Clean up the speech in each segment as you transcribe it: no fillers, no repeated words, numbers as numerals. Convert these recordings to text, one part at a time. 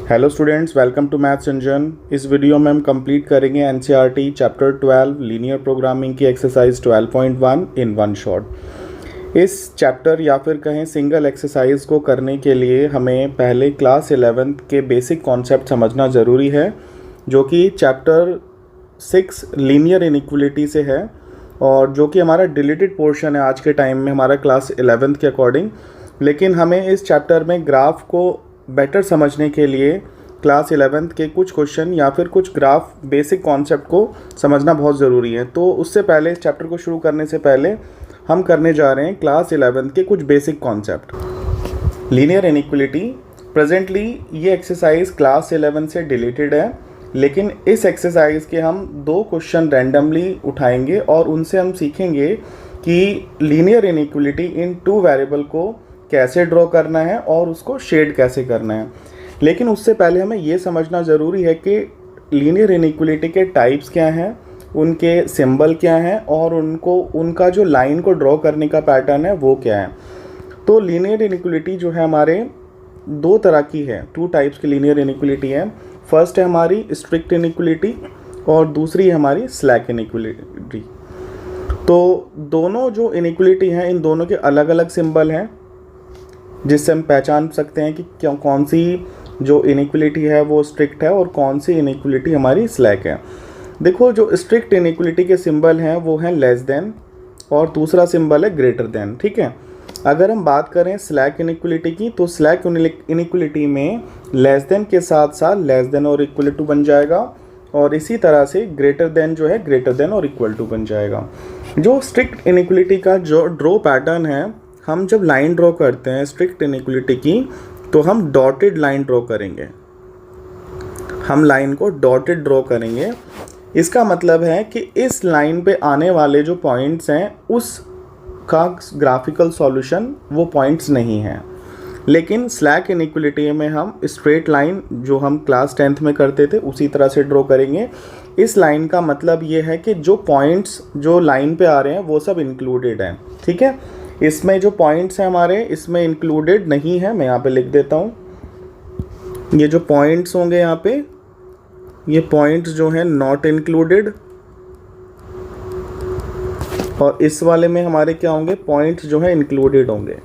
Hello students, welcome to maths engine. इस video में हम कंप्लीट करेंगे एनसीईआरटी चैप्टर 12 लीनियर प्रोग्रामिंग की एक्सरसाइज 12.1 इन वन शॉट। इस चैप्टर या फिर कहें सिंगल एक्सरसाइज को करने के लिए हमें पहले क्लास 11th के बेसिक कॉन्सेप्ट समझना ज़रूरी है, जो कि चैप्टर 6 लीनियर इनइक्वलिटी से है और जो कि हमारा डिलीटेड पोर्शन है आज के टाइम में हमारा क्लास 11th के अकॉर्डिंग। लेकिन हमें इस चैप्टर में ग्राफ को बेटर समझने के लिए क्लास 11th के कुछ क्वेश्चन या फिर कुछ ग्राफ बेसिक कॉन्सेप्ट को समझना बहुत ज़रूरी है। तो उससे पहले इस चैप्टर को शुरू करने से पहले हम करने जा रहे हैं क्लास 11th के कुछ basic concept. Linear inequality, presently ये एक्सरसाइज क्लास 11 से डिलीटेड है, लेकिन इस एक्सरसाइज के हम दो क्वेश्चन रैंडमली उठाएंगे और उनसे हम सीखेंगे कि लीनियर इनइक्वलिटी इन टू वेरिएबल को कैसे ड्रॉ करना है और उसको शेड कैसे करना है। लेकिन उससे पहले हमें ये समझना ज़रूरी है कि लीनियर इनइक्वलिटी के टाइप्स क्या हैं, उनके सिंबल क्या हैं और उनका जो लाइन को ड्रॉ करने का पैटर्न है वो क्या है। तो लीनियर इनइक्वलिटी जो है हमारे दो तरह की है, टू टाइप्स की लीनियर इनइक्वलिटी है। फर्स्ट है हमारी स्ट्रिक्ट इनइक्वलिटी और दूसरी है हमारी स्लैक इनइक्वलिटी। तो दोनों जो इनइक्वलिटी हैं, इन दोनों के अलग अलग सिंबल हैं जिससे हम पहचान सकते हैं कि कौन सी जो इनइक्वलिटी है वो स्ट्रिक्ट है और कौन सी इनइक्वलिटी हमारी स्लैक है। देखो, जो स्ट्रिक्ट इनइक्वलिटी के सिंबल हैं वो हैं लेस देन और दूसरा सिंबल है ग्रेटर देन। ठीक है, अगर हम बात करें स्लैक इनइक्वलिटी की, तो स्लैक इनइक्वलिटी में लेस देन के साथ साथ लेस देन और इक्वल टू बन जाएगा और इसी तरह से ग्रेटर देन जो है ग्रेटर देन और इक्वल टू बन जाएगा। जो स्ट्रिक्ट इनइक्वलिटी का जो ड्रॉ पैटर्न है, हम जब लाइन ड्रॉ करते हैं स्ट्रिक्ट इनइक्वलिटी की, तो हम डॉटेड लाइन ड्रॉ करेंगे। हम लाइन को डॉटेड ड्रॉ करेंगे। इसका मतलब है कि इस लाइन पे आने वाले जो पॉइंट्स हैं उसका ग्राफिकल सॉल्यूशन वो पॉइंट्स नहीं हैं। लेकिन स्लैक इनइक्वलिटी में हम स्ट्रेट लाइन जो हम क्लास 10th में करते थे उसी तरह से ड्रॉ करेंगे। इस लाइन का मतलब ये है कि जो पॉइंट्स जो लाइन पे आ रहे हैं वो सब इंक्लूडेड हैं। ठीक है, इसमें जो पॉइंट्स हैं हमारे इसमें इंक्लूडेड नहीं है। मैं यहाँ पे लिख देता हूँ, ये जो पॉइंट्स होंगे यहाँ पे, ये पॉइंट्स जो हैं नॉट इंक्लूडेड, और इस वाले में हमारे क्या होंगे, पॉइंट्स जो हैं इंक्लूडेड होंगे।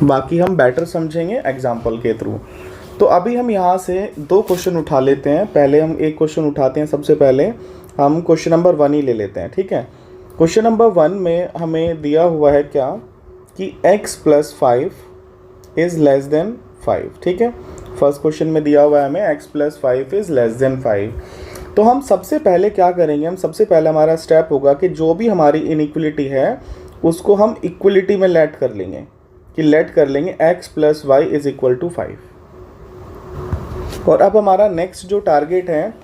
बाकी हम बेटर समझेंगे एग्जाम्पल के थ्रू। तो अभी हम यहाँ से दो क्वेश्चन उठा लेते हैं। पहले हम एक क्वेश्चन उठाते हैं। सबसे पहले हम क्वेश्चन नंबर 1 ही ले लेते हैं। ठीक है, क्वेश्चन नंबर 1 में हमें दिया हुआ है क्या कि x + 5 इज़ लेस देन 5। ठीक है, फर्स्ट क्वेश्चन में दिया हुआ है हमें x + 5 इज़ लेस देन 5। तो हम सबसे पहले क्या करेंगे, हम सबसे पहले हमारा स्टेप होगा कि जो भी हमारी इनइक्वलिटी है उसको हम इक्वलिटी में लेट कर लेंगे कि लेट कर लेंगे x + y is equal to 5। और अब हमारा नेक्स्ट जो टारगेट है,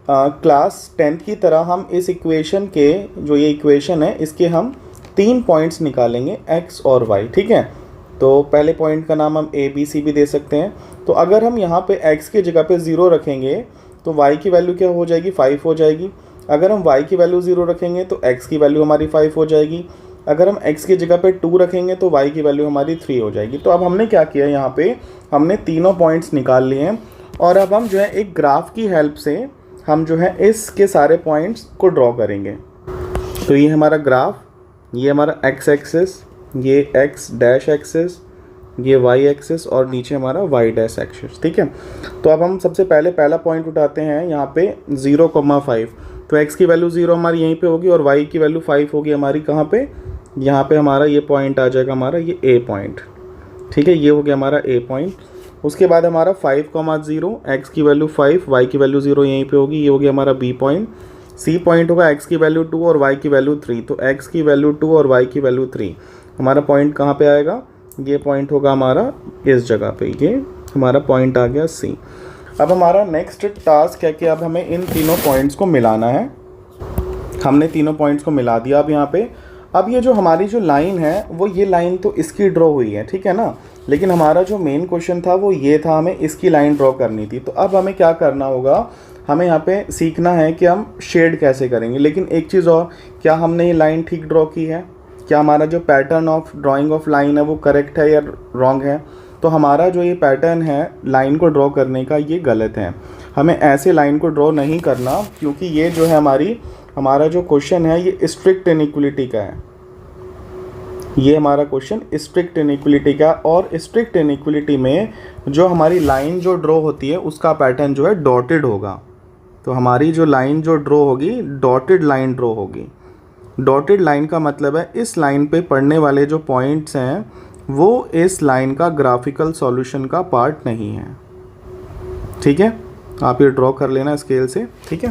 क्लास 10th की तरह हम इस इक्वेशन के जो ये इक्वेशन है इसके हम 3 पॉइंट्स निकालेंगे x और y। ठीक है, तो पहले पॉइंट का नाम हम a b c भी दे सकते हैं। तो अगर हम यहाँ पे x की जगह पे 0 रखेंगे तो y की वैल्यू क्या हो जाएगी, 5 हो जाएगी। अगर हम y की वैल्यू 0 रखेंगे तो x की वैल्यू हमारी 5 हो जाएगी। अगर हम x की जगह पे 2 रखेंगे तो y की वैल्यू हमारी 3 हो जाएगी। तो अब हमने क्या किया, यहाँ पे हमने तीनों पॉइंट्स निकाल लिए हैं और अब हम जो है एक ग्राफ की हेल्प से हम जो है इसके सारे पॉइंट्स को ड्रॉ करेंगे। तो ये हमारा ग्राफ, ये हमारा x एक्सिस, ये x डैश एक्सिस, ये y एक्सिस और नीचे हमारा y डैश एक्सिस। ठीक है, तो अब हम सबसे पहले पहला पॉइंट उठाते हैं यहाँ पे 0,5। तो x की वैल्यू 0 हमारी यहीं पे होगी और y की वैल्यू 5 होगी हमारी कहाँ पे, यहाँ पे हमारा ये पॉइंट आ जाएगा हमारा ये a पॉइंट। ठीक है, ये हो गया हमारा a पॉइंट। उसके बाद हमारा 5,0, x की वैल्यू 5, y की वैल्यू 0 यहीं पे होगी, ये हो गया हमारा b पॉइंट। c पॉइंट होगा x की वैल्यू 2 और y की वैल्यू 3। तो x की वैल्यू 2 और y की वैल्यू 3, हमारा पॉइंट कहाँ पे आएगा, ये पॉइंट होगा हमारा इस जगह पे, ये हमारा पॉइंट आ गया c। अब हमारा नेक्स्ट टास्क है कि अब हमें इन तीनों पॉइंट्स को मिलाना है। हमने तीनों पॉइंट्स को मिला दिया। अब यहाँ पे अब ये जो हमारी जो लाइन है वो ये लाइन तो इसकी ड्रॉ हुई है, ठीक है ना, लेकिन हमारा जो मेन क्वेश्चन था वो ये था, हमें इसकी लाइन ड्रॉ करनी थी। तो अब हमें क्या करना होगा, हमें यहाँ पे सीखना है कि हम शेड कैसे करेंगे। लेकिन एक चीज़ और, क्या हमने ये लाइन ठीक ड्रॉ की है, क्या हमारा जो pattern of drying of line है वो करेक्ट है या रॉन्ग है। तो हमारा जो ये पैटर्न है लाइन को ड्रॉ करने का ये गलत है। हमें ऐसे लाइन को ड्रॉ नहीं करना, क्योंकि ये जो है हमारा जो क्वेश्चन है ये स्ट्रिक्ट इनइक्वलिटी का है। ये हमारा क्वेश्चन स्ट्रिक्ट इनइक्वलिटी का, और स्ट्रिक्ट इनइक्वलिटी में जो हमारी लाइन जो ड्रॉ होती है उसका पैटर्न जो है डॉटेड होगा। तो हमारी जो लाइन जो ड्रॉ होगी डॉटेड लाइन ड्रॉ होगी। डॉटेड लाइन का मतलब है इस लाइन पे पड़ने वाले जो पॉइंट्स हैं वो इस लाइन का ग्राफिकल सॉल्यूशन का पार्ट नहीं है। ठीक है, आप ये ड्रॉ कर लेना स्केल से। ठीक है,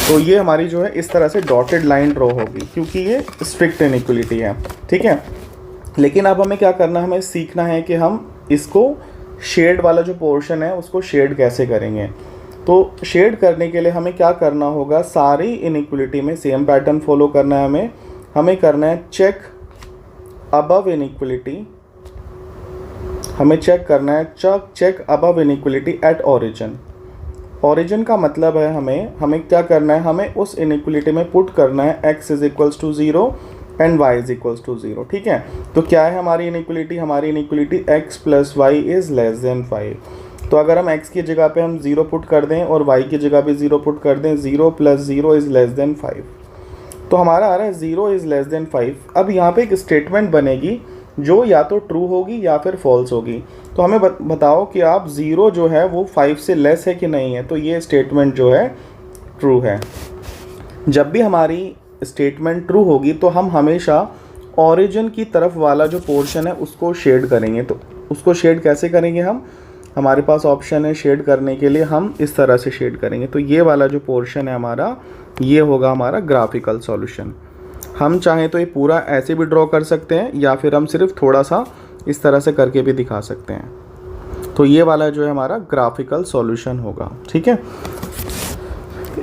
तो ये हमारी जो है इस तरह से डॉटेड लाइन ड्रॉ होगी, क्योंकि ये स्ट्रिक्ट इनइक्वलिटी है। ठीक है, लेकिन अब हमें क्या करना है, हमें सीखना है कि हम इसको शेड वाला जो पोर्शन है उसको शेड कैसे करेंगे। तो शेड करने के लिए हमें क्या करना होगा, सारी इनइक्वलिटी में सेम पैटर्न फॉलो करना है। हमें करना है चेक अबव इनइक्वलिटी, हमें चेक करना है check above inequality at origin. Origin का मतलब है हमें क्या करना है, हमें उस इनइक्वलिटी में पुट करना है x is equals to 0 and y is equals to 0। ठीक है, तो क्या है हमारी इनइक्वलिटी, हमारी inequality x plus y is less than 5। तो अगर हम x की जगह पे हम 0 पुट कर दें और y की जगह पे 0 पुट कर दें, 0 प्लस 0 इज लेस देन 5, तो हमारा आ रहा है 0 इज लेस देन 5। अब यहाँ पे एक स्टेटमेंट बनेगी जो या तो ट्रू होगी या फिर फॉल्स होगी। तो हमें बताओ कि आप 0 जो है वो 5 से लेस है कि नहीं है। तो ये स्टेटमेंट जो है ट्रू है। जब भी हमारी स्टेटमेंट ट्रू होगी तो हम हमेशा ओरिजिन की तरफ वाला जो पोर्शन है उसको शेड करेंगे। तो उसको शेड कैसे करेंगे हमारे पास ऑप्शन है शेड करने के लिए, हम इस तरह से शेड करेंगे। तो ये वाला जो पोर्शन है हमारा, ये होगा हमारा ग्राफिकल सॉल्यूशन। हम चाहें तो ये पूरा ऐसे भी ड्रॉ कर सकते हैं, या फिर हम सिर्फ थोड़ा सा इस तरह से करके भी दिखा सकते हैं। तो ये वाला जो है हमारा ग्राफिकल सॉल्यूशन होगा। ठीक है,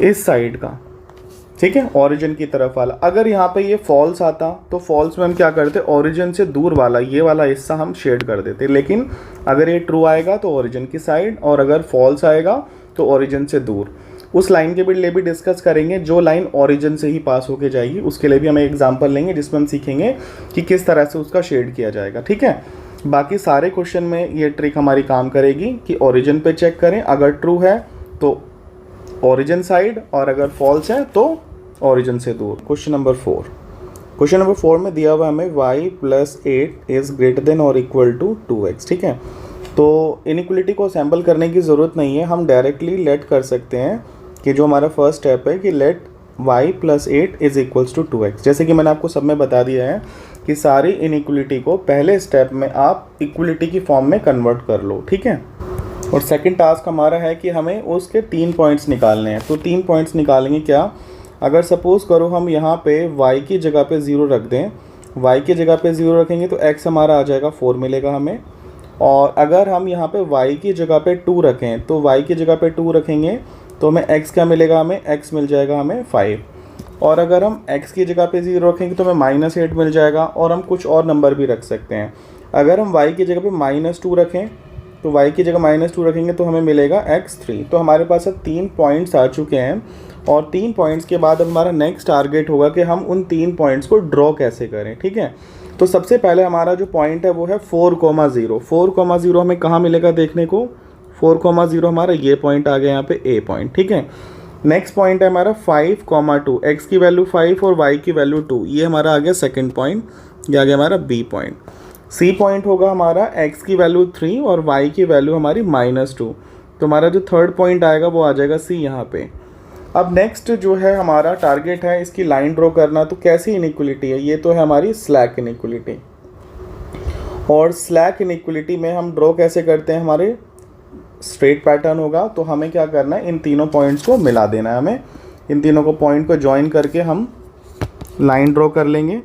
इस साइड का। ठीक है, ओरिजिन की तरफ वाला। अगर यहाँ पे ये फॉल्स आता तो फॉल्स में हम क्या करते, ओरिजिन से दूर वाला ये वाला हिस्सा हम शेड कर देते। लेकिन अगर ये ट्रू आएगा तो ओरिजिन की साइड, और अगर फॉल्स आएगा तो ओरिजिन से दूर। उस लाइन के लिए भी डिस्कस करेंगे जो लाइन ओरिजिन से ही पास होके जाएगी, उसके लिए भी हम एग्जांपल लेंगे जिसमें हम सीखेंगे कि किस तरह से उसका शेड किया जाएगा। ठीक है, बाकी सारे क्वेश्चन में ये ट्रिक हमारी काम करेगी कि ओरिजिन पे चेक करें, अगर ट्रू है तो ओरिजिन साइड, और अगर फॉल्स है तो ओरिजिन से दूर। क्वेश्चन नंबर 4 में दिया हुआ हमें y plus 8 is greater than और इक्वल टू 2x। ठीक है, तो इनइक्वलिटी को असेंबल करने की ज़रूरत नहीं है, हम डायरेक्टली लेट कर सकते हैं कि जो हमारा फर्स्ट स्टेप है कि let y plus 8 is equals to 2x। जैसे कि मैंने आपको सब में बता दिया है कि सारी इनइक्वलिटी को पहले स्टेप में आप इक्वलिटी की फॉर्म में कन्वर्ट कर लो। ठीक है, और सेकंड टास्क हमारा है कि हमें उसके 3 पॉइंट्स निकालने हैं। तो 3 पॉइंट्स निकालेंगे क्या, अगर सपोज़ करो हम यहाँ पे y की जगह पे 0 रख दें, y की जगह पे 0 रखेंगे तो x हमारा आ जाएगा 4 मिलेगा हमें। और अगर हम यहाँ पे y की जगह पे 2 रखें, तो y की जगह पे 2 रखेंगे तो हमें x क्या मिलेगा, हमें x मिल जाएगा हमें 5। और अगर हम x की जगह पे 0 रखेंगे तो हमें -8 मिल जाएगा। और हम कुछ और नंबर भी रख सकते हैं। अगर हम y की जगह पे -2 रखें, तो y की जगह -2 रखेंगे तो हमें मिलेगा x3। तो हमारे पास अब 3 पॉइंट्स आ चुके हैं, और 3 पॉइंट्स के बाद हमारा नेक्स्ट टारगेट होगा कि हम उन 3 पॉइंट्स को ड्रॉ कैसे करें। ठीक है, तो सबसे पहले हमारा जो पॉइंट है वो है 4,0। 4,0 हमें कहाँ मिलेगा देखने को, 4,0 हमारा ये पॉइंट आ गया यहाँ पे A पॉइंट। ठीक है, नेक्स्ट पॉइंट है हमारा 5,2, x की वैल्यू 5 और y की वैल्यू 2, ये हमारा आ गया सेकेंड पॉइंट, ये आ गया हमारा B पॉइंट। C पॉइंट होगा हमारा x की वैल्यू 3 और y की वैल्यू हमारी -2। तो हमारा जो थर्ड पॉइंट आएगा वो आ जाएगा C यहाँ पे। अब नेक्स्ट जो है हमारा टारगेट है इसकी लाइन ड्रॉ करना। तो कैसी इनइक्वलिटी है, ये तो है हमारी स्लैक इनइक्वलिटी। और स्लैक इनइक्वलिटी में हम ड्रॉ कैसे करते हैं, हमारे स्ट्रेट पैटर्न होगा। तो हमें क्या करना है, इन तीनों पॉइंट्स को मिला देना है। हमें इन तीनों को पॉइंट को ज्वाइन करके हम लाइन ड्रॉ कर लेंगे।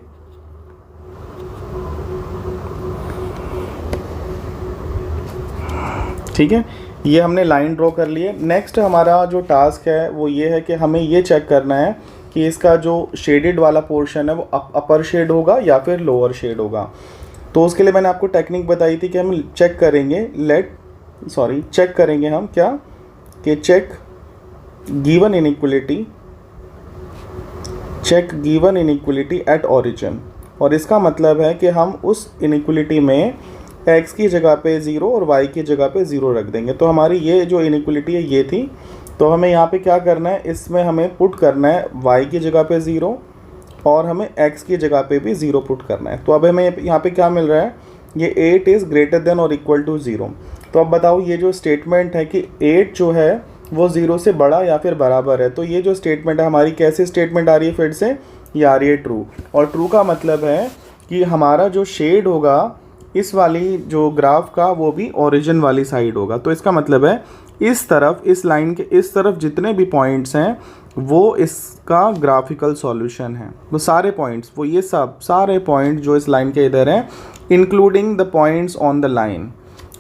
ठीक है, ये हमने लाइन ड्रॉ कर लिए। नेक्स्ट हमारा जो टास्क है वो ये है कि हमें ये चेक करना है कि इसका जो शेडेड वाला पोर्शन है वो अपर शेड होगा या फिर लोअर शेड होगा। तो उसके लिए मैंने आपको टेक्निक बताई थी कि हम चेक करेंगे चेक करेंगे हम क्या कि check given inequality at origin. और इसका मतलब है कि हम उस इनइक्वलिटी में x की जगह पे 0 और y की जगह पे 0 रख देंगे। तो हमारी ये जो इनइक्वलिटी है ये थी। तो हमें यहाँ पे क्या करना है, इसमें हमें पुट करना है y की जगह पे 0 और हमें x की जगह पे भी 0 पुट करना है। तो अब हमें यहाँ पे क्या मिल रहा है, ये 8 इज़ ग्रेटर देन और इक्वल टू 0। तो अब बताओ ये जो स्टेटमेंट है कि 8 जो है वो 0 से बड़ा या फिर बराबर है, तो ये जो स्टेटमेंट है हमारी कैसे स्टेटमेंट आ रही है, फिर से ये आ रही है ट्रू। और ट्रू का मतलब है कि हमारा जो शेड होगा इस वाली जो ग्राफ का वो भी ओरिजिन वाली साइड होगा। तो इसका मतलब है इस तरफ, इस लाइन के इस तरफ जितने भी पॉइंट्स हैं वो इसका ग्राफिकल सॉल्यूशन है। वो सारे पॉइंट्स, वो ये सब सारे पॉइंट जो इस लाइन के इधर हैं, including the points on the line,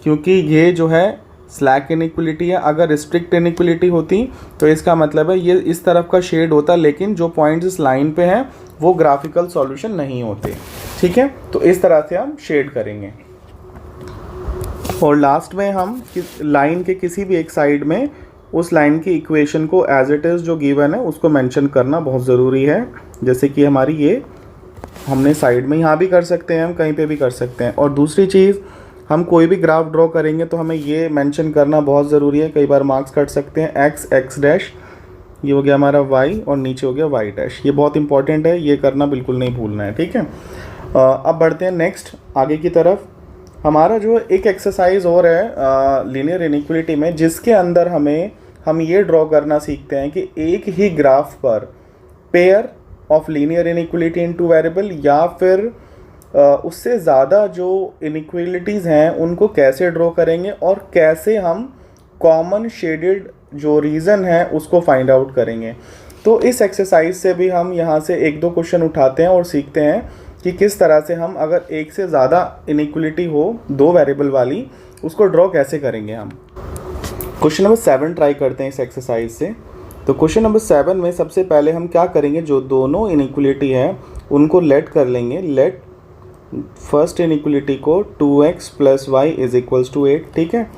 क्योंकि ये जो है स्लैक इनइक्वलिटी है। अगर रिस्ट्रिक्ट इनइक्वलिटी होती तो इसका मतलब है ये इस तरफ का शेड होता, लेकिन जो पॉइंट्स इस लाइन पे हैं वो ग्राफिकल सॉल्यूशन नहीं होते। ठीक है, तो इस तरह से हम शेड करेंगे। और लास्ट में हम लाइन के किसी भी एक साइड में उस लाइन की इक्वेशन को एज इट इज़ जो गिवन है उसको मेंशन करना बहुत ज़रूरी है। जैसे कि हमारी ये हमने साइड में यहाँ भी कर सकते हैं, हम कहीं पे भी कर सकते हैं। और दूसरी चीज़, हम कोई भी ग्राफ ड्रॉ करेंगे तो हमें ये मेंशन करना बहुत ज़रूरी है। कई बार मार्क्स कट सकते हैं। एक्स एक्स डैश, ये हो गया हमारा वाई और नीचे हो गया वाई डैश। ये बहुत इंपॉर्टेंट है, ये करना बिल्कुल नहीं भूलना है। ठीक है, अब बढ़ते हैं नेक्स्ट आगे की तरफ। हमारा जो एक एक्सरसाइज और है लीनियर इनइक्वलिटी में, जिसके अंदर हम ये ड्रॉ करना सीखते हैं कि एक ही ग्राफ पर pair of linear inequality in two variable या फिर उससे ज़्यादा जो इनइक्वलिटीज़ हैं उनको कैसे ड्रॉ करेंगे और कैसे हम कॉमन शेडेड जो रीज़न है उसको फाइंड आउट करेंगे। तो इस एक्सरसाइज से भी हम यहाँ से एक दो क्वेश्चन उठाते हैं और सीखते हैं कि किस तरह से हम, अगर एक से ज़्यादा इनइक्वलिटी हो दो वेरिएबल वाली, उसको ड्रॉ कैसे करेंगे हम। क्वेश्चन नंबर 7 ट्राई करते हैं इस एक्सरसाइज से। तो क्वेश्चन नंबर 7 में सबसे पहले हम क्या करेंगे, जो दोनों इनइक्वलिटी है उनको लेट कर लेंगे। लेट फर्स्ट इनइक्वलिटी को 2x + y = 8। ठीक है,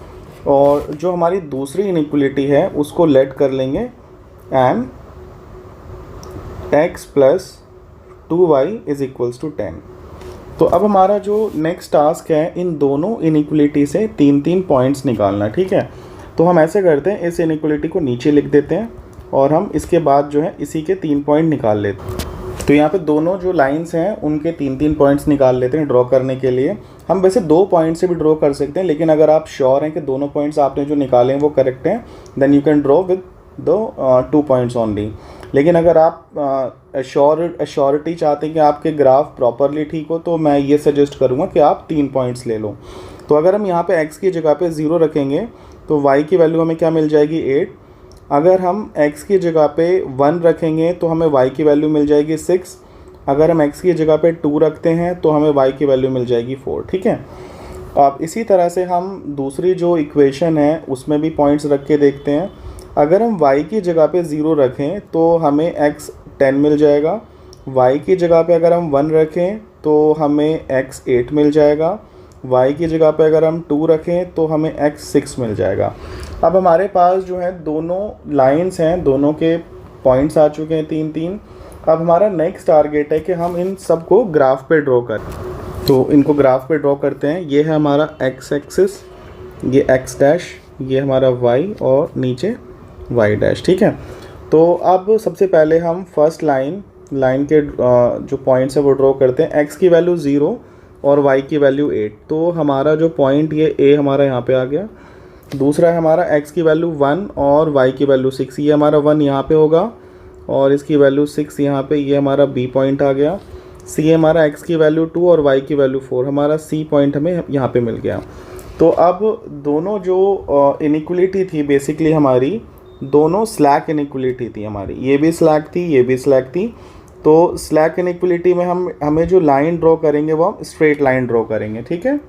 और जो हमारी दूसरी इनइक्वलिटी है उसको लेट कर लेंगे एंड x + 2y = 10। तो अब हमारा जो नेक्स्ट टास्क है इन दोनों इनइक्वलिटी से 3 पॉइंट्स निकालना। ठीक है, तो हम ऐसे करते हैं, इस इनइक्वलिटी को नीचे लिख देते हैं और हम इसके बाद जो है इसी के 3 पॉइंट निकाल लेते हैं। तो यहाँ पे दोनों जो लाइंस हैं उनके 3 पॉइंट्स निकाल लेते हैं ड्रॉ करने के लिए। हम वैसे 2 पॉइंट से भी ड्रॉ कर सकते हैं, लेकिन अगर आप श्योर हैं कि दोनों पॉइंट्स आपने जो निकाले हैं वो करेक्ट हैं, then you can draw with the 2 points only. लेकिन अगर आप श्योरिटी चाहते हैं कि आपके ग्राफ प्रॉपरली ठीक हो, तो मैं ये सजेस्ट करूँगा कि आप 3 पॉइंट्स ले लो। तो अगर हम यहाँ पे x की जगह पे 0 रखेंगे तो y की वैल्यू हमें क्या मिल जाएगी, 8। अगर हम x की जगह पे 1 रखेंगे तो हमें y की वैल्यू मिल जाएगी 6। अगर हम x की जगह पे 2 रखते हैं तो हमें y की वैल्यू मिल जाएगी 4। ठीक है, अब इसी तरह से हम दूसरी जो इक्वेशन है उसमें भी पॉइंट्स रख के देखते हैं। अगर हम y की जगह पे 0 रखें तो हमें x 10 मिल जाएगा। y की जगह पे अगर हम 1 रखें तो हमें x 8 मिल जाएगा। y की जगह पे अगर हम 2 रखें तो हमें x 6 मिल जाएगा। अब हमारे पास जो है दोनों लाइंस हैं, दोनों के पॉइंट्स आ चुके हैं 3। अब हमारा नेक्स्ट टारगेट है कि हम इन सब को ग्राफ पे ड्रॉ करें। तो इनको ग्राफ पे ड्रॉ करते हैं। ये है हमारा x एक्सिस, ये x डैश, ये हमारा y और नीचे y डैश। ठीक है, तो अब सबसे पहले हम फर्स्ट लाइन के जो पॉइंट्स है वो ड्रॉ करते हैं। x की वैल्यू 0 और y की वैल्यू 8। तो हमारा जो पॉइंट ये a हमारा यहाँ पे आ गया। दूसरा है हमारा x की वैल्यू 1 और y की वैल्यू 6। ये हमारा 1 यहाँ पे होगा और इसकी वैल्यू 6 यहाँ पे, ये हमारा b पॉइंट आ गया। c हमारा x की वैल्यू 2 और y की वैल्यू 4, हमारा c पॉइंट हमें यहाँ पे मिल गया। तो अब दोनों जो इनइक्वलिटी थी बेसिकली हमारी दोनों स्लैक इनइक्वलिटी थी हमारी, ये भी स्लैक थी, ये भी स्लैक थी। तो स्लैक इनइक्वलिटी में हमें जो लाइन ड्रॉ करेंगे वो हम स्ट्रेट लाइन ड्रॉ करेंगे। ठीक है,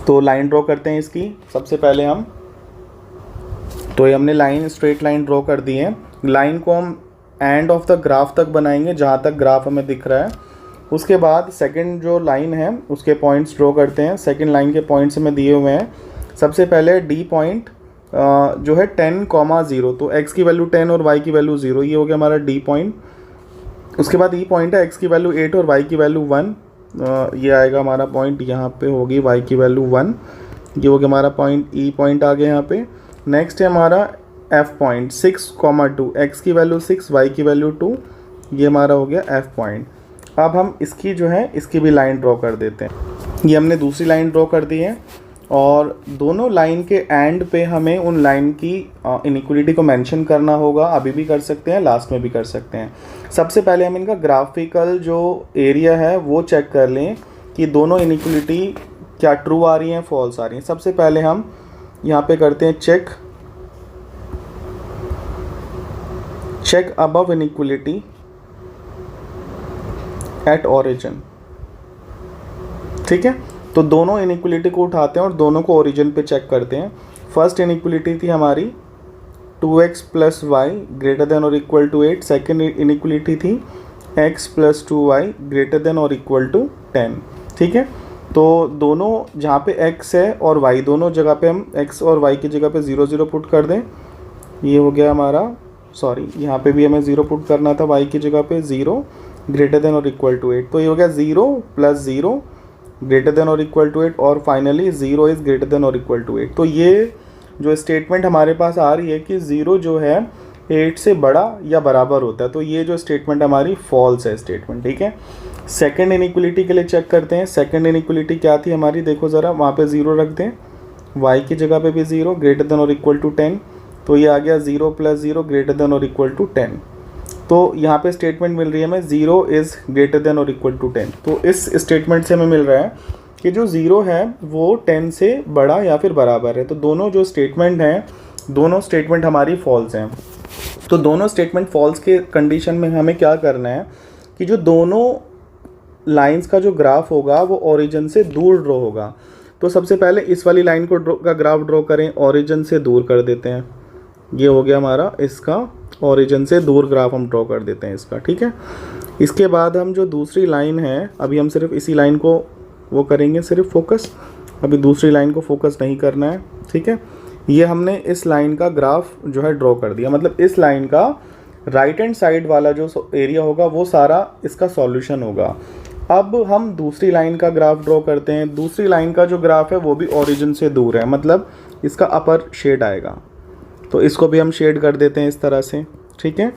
तो लाइन ड्रॉ करते हैं इसकी सबसे पहले हम। तो ये हमने लाइन स्ट्रेट लाइन ड्रॉ कर दी है। लाइन को हम एंड ऑफ द ग्राफ तक बनाएंगे जहाँ तक ग्राफ हमें दिख रहा है। उसके बाद सेकंड जो लाइन है उसके पॉइंट्स ड्रॉ करते हैं। सेकंड लाइन के पॉइंट्स हमें दिए हुए हैं। सबसे पहले डी पॉइंट जो है 10,0, तो x की वैल्यू 10 और y की वैल्यू 0, ये हो गया हमारा डी पॉइंट। उसके बाद ई पॉइंट है x की वैल्यू 8 और y की वैल्यू 1, ये आएगा हमारा पॉइंट, यहाँ पे होगी y की वैल्यू 1, ये हो गया हमारा पॉइंट, ई पॉइंट आ गया यहाँ पे। नेक्स्ट है हमारा f पॉइंट 6,2, x की वैल्यू 6, y की वैल्यू 2, ये हमारा हो गया f पॉइंट। अब हम इसकी जो है इसकी भी लाइन ड्रॉ कर देते हैं। ये हमने दूसरी लाइन ड्रॉ कर दी है और दोनों लाइन के एंड पे हमें उन लाइन की इनइक्वलिटी को मेंशन करना होगा। अभी भी कर सकते हैं, लास्ट में भी कर सकते हैं। सबसे पहले हम इनका ग्राफिकल जो एरिया है वो चेक कर लें कि दोनों इनइक्वलिटी क्या ट्रू आ रही हैं, फॉल्स आ रही हैं। सबसे पहले हम यहाँ पे करते हैं check above inequality at origin. ठीक है, तो दोनों इनइक्वलिटी को उठाते हैं और दोनों को ओरिजिन पे चेक करते हैं। फर्स्ट इनइक्वलिटी थी हमारी 2x + y ग्रेटर देन और इक्वल टू 8। सेकेंड इनइक्वलिटी थी x + 2y ग्रेटर देन और इक्वल टू 10। ठीक है, तो दोनों जहाँ पे x है और y, दोनों जगह पे हम x और y की जगह पे 0 0 पुट कर दें। ये हो गया हमारा, सॉरी यहाँ पे भी हमें 0 पुट करना था, y की जगह पे 0 ग्रेटर देन और इक्वल टू 8। तो ये हो गया 0 + 0 ग्रेटर देन और इक्वल टू 8 और फाइनली 0 इज़ ग्रेटर देन और इक्वल टू 8। तो ये जो स्टेटमेंट हमारे पास आ रही है कि 0 जो है 8 से बड़ा या बराबर होता है, तो ये जो स्टेटमेंट हमारी फॉल्स है स्टेटमेंट। ठीक है, सेकंड इनइक्वलिटी के लिए चेक करते हैं। सेकंड इनइक्वलिटी क्या थी हमारी, देखो ज़रा, वहाँ पे 0 रख दें, y की जगह पे भी 0 ग्रेटर देन और इक्वल टू 10। तो ये आ गया 0 + 0 ग्रेटर देन और इक्वल टू 10। तो यहाँ पे स्टेटमेंट मिल रही है हमें 0 इज़ ग्रेटर देन और इक्वल टू 10। तो इस स्टेटमेंट से हमें मिल रहा है कि जो 0 है वो 10 से बड़ा या फिर बराबर है। तो दोनों जो स्टेटमेंट हैं, दोनों स्टेटमेंट हमारी फॉल्स हैं। तो दोनों स्टेटमेंट फॉल्स के कंडीशन में हमें क्या करना है कि जो दोनों लाइंस का जो ग्राफ होगा वो ओरिजिन से दूर ड्रॉ होगा। तो सबसे पहले इस वाली लाइन को का ग्राफ ड्रॉ करें, ओरिजिन से दूर कर देते हैं। ये हो गया हमारा इसका ओरिजिन से दूर ग्राफ हम ड्रॉ कर देते हैं इसका। ठीक है, इसके बाद हम जो दूसरी लाइन है, अभी हम सिर्फ इसी लाइन को वो करेंगे सिर्फ फोकस, अभी दूसरी लाइन को फोकस नहीं करना है। ठीक है, ये हमने इस लाइन का ग्राफ जो है ड्रॉ कर दिया, मतलब इस लाइन का राइट हैंड साइड वाला जो एरिया होगा वो सारा इसका सॉल्यूशन होगा। अब हम दूसरी लाइन का ग्राफ ड्रॉ करते हैं। दूसरी लाइन का जो ग्राफ है वो भी ओरिजिन से दूर है, मतलब इसका अपर शेड आएगा। तो इसको भी हम शेड कर देते हैं इस तरह से। ठीक है,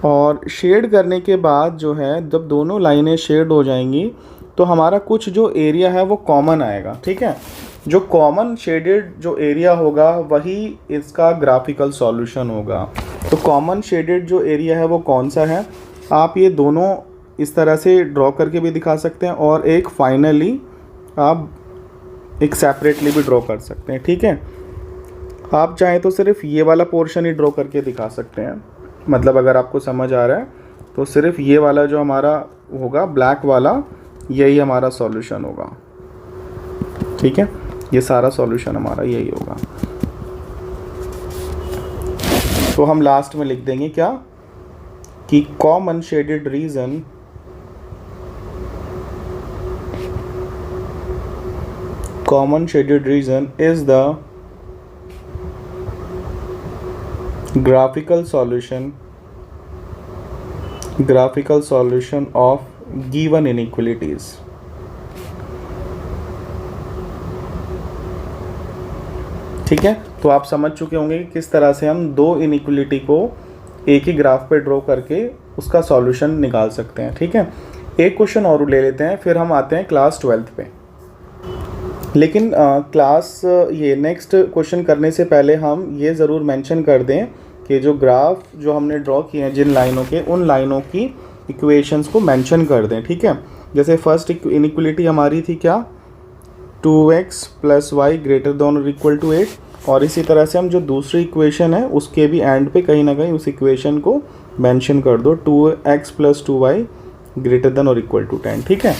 और शेड करने के बाद जो है जब दोनों लाइनें शेड हो जाएंगी तो हमारा कुछ जो एरिया है वो कॉमन आएगा। ठीक है, जो कॉमन शेडेड जो एरिया होगा वही इसका ग्राफिकल सॉल्यूशन होगा। तो कॉमन शेडेड जो एरिया है वो कौन सा है, आप ये दोनों इस तरह से ड्रॉ करके भी दिखा सकते हैं और एक फाइनली आप एक सेपरेटली भी ड्रॉ कर सकते हैं। ठीक है, आप चाहें तो सिर्फ ये वाला पोर्शन ही ड्रॉ करके दिखा सकते हैं, मतलब अगर आपको समझ आ रहा है तो सिर्फ ये वाला जो हमारा होगा ब्लैक वाला, यही हमारा सॉल्यूशन होगा। ठीक है, ये सारा सॉल्यूशन हमारा यही होगा। तो हम लास्ट में लिख देंगे क्या कि common shaded region is the graphical solution of given inequalities। ठीक है, तो आप समझ चुके होंगे कि किस तरह से हम दो इनइक्वलिटी को एक ही ग्राफ पे ड्रॉ करके उसका सॉल्यूशन निकाल सकते हैं। ठीक है, एक क्वेश्चन और ले लेते हैं, फिर हम आते हैं क्लास 12th पे। लेकिन ये नेक्स्ट क्वेश्चन करने से पहले हम ये ज़रूर मेंशन कर दें कि जो ग्राफ जो हमने ड्रॉ किए हैं जिन लाइनों के, उन लाइनों की इक्वेशंस को मेंशन कर दें। ठीक है, जैसे फर्स्ट इनइक्वलिटी हमारी थी क्या, 2x + y ग्रेटर देन और इक्वल टू 8, और इसी तरह से हम जो दूसरी इक्वेशन है उसके भी एंड पे कहीं ना कहीं उस इक्वेशन को मेंशन कर दो, 2x + 2y ग्रेटर देन और इक्वल टू 10। ठीक है,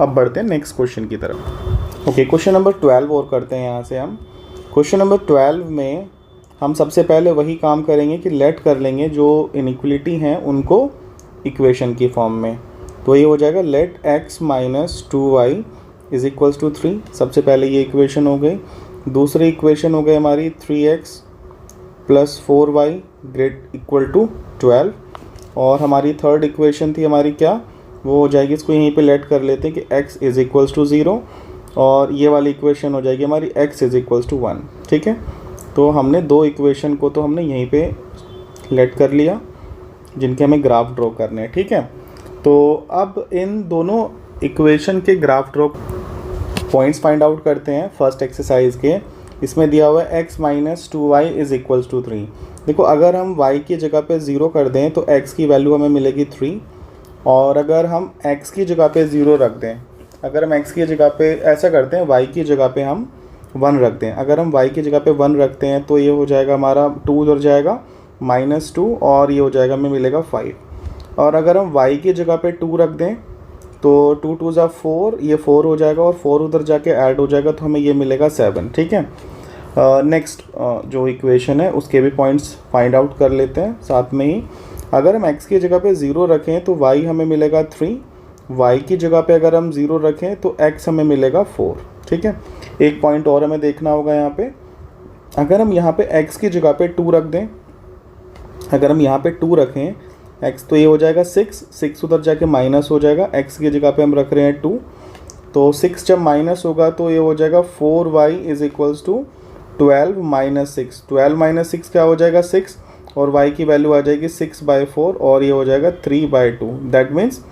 अब बढ़ते हैं नेक्स्ट क्वेश्चन की तरफ। ओके, क्वेश्चन नंबर 12 और करते हैं यहाँ से हम। क्वेश्चन नंबर 12 में हम सबसे पहले वही काम करेंगे कि लेट कर लेंगे जो इनइक्वलिटी हैं उनको इक्वेशन की फॉर्म में। तो ये हो जाएगा लेट x - 2y = 3। सबसे पहले ये इक्वेशन हो गई। दूसरी इक्वेशन हो गई हमारी 3x + 4y = 12, और हमारी थर्ड इक्वेशन थी हमारी क्या, वो हो जाएगी, इसको यहीं पे लेट कर लेते हैं कि x इज़ इक्वल्स टू 0 और ये वाली इक्वेशन हो जाएगी हमारी x इज़ इक्वल्स टू 1। ठीक है, तो हमने दो इक्वेशन को तो हमने यहीं पे लेट कर लिया जिनके हमें ग्राफ ड्रॉ करने हैं। ठीक है, तो अब इन दोनों इक्वेशन के graph draw points find out करते हैं फर्स्ट एक्सरसाइज के। इसमें दिया हुआ है x minus 2y is equals to 3। देखो अगर हम y की जगह पे 0 कर दें तो x की वैल्यू हमें मिलेगी 3, और अगर हम x की जगह पे 0 रख दें, अगर हम x की जगह पे ऐसा करते हैं y की जगह पे हम 1 रख दें, अगर हम y की जगह पे 1 रखते हैं तो ये हो जाएगा हमारा 2 उधर जाएगा -2 और ये हो जाएगा हमें मिलेगा 5। और अगर हम y की जगह पे 2 रख दें तो 2 2 ज़ा 4, ये 4 हो जाएगा और 4 उधर जाके ऐड हो जाएगा तो हमें ये मिलेगा 7। ठीक है, नेक्स्ट जो इक्वेशन है उसके भी पॉइंट्स फाइंड आउट कर लेते हैं साथ में ही। अगर हम x की जगह पे 0 रखें तो y हमें मिलेगा 3, y की जगह पे अगर हम 0 रखें तो x हमें मिलेगा 4। ठीक है, एक पॉइंट और हमें देखना होगा यहाँ पे, अगर हम यहाँ पे x की जगह पे 2 रख दें, अगर हम यहाँ पे 2 रखें x तो ये हो जाएगा 6 उधर जाके माइनस हो जाएगा, x की जगह पे हम रख रहे हैं 2, तो 6 जब माइनस होगा तो ये हो जाएगा 4y is equals to 12 minus 6। 12 minus 6 क्या हो जाएगा 6, और y की वैल्यू आ जाएगी 6/4 और ये हो जाएगा 3/2, दैट मीन्स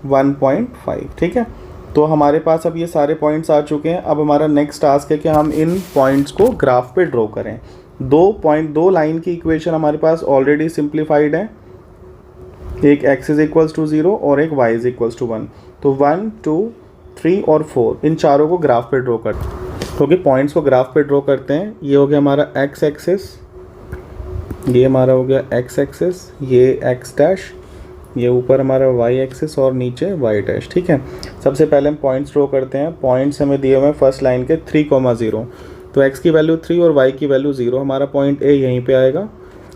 1.5। ठीक है, तो हमारे पास अब ये सारे पॉइंट्स आ चुके हैं। अब हमारा नेक्स्ट टास्क है कि हम इन पॉइंट्स को ग्राफ पे ड्रॉ करें। दो लाइन की इक्वेशन हमारे पास ऑलरेडी सिंप्लीफाइड है, एक x इज़ इक्वल्स टू 0 और एक y इज़ इक्वल्स टू 1। तो 1 2 3 और 4 इन चारों को ग्राफ पे ड्रॉ करते हैं। क्योंकि पॉइंट्स को ग्राफ पे ड्रॉ करते हैं, ये हो गया हमारा x एक्सिस, ये हमारा हो गया x एक्सिस, ये x डैश, ये ऊपर हमारा y एक्सिस और नीचे y डैश। ठीक है, सबसे पहले हम पॉइंट्स ड्रॉ करते हैं। पॉइंट्स हमें दिए हुए हैं फर्स्ट लाइन के 3,0, तो x की वैल्यू 3 और y की वैल्यू 0, हमारा पॉइंट A यहीं पे आएगा।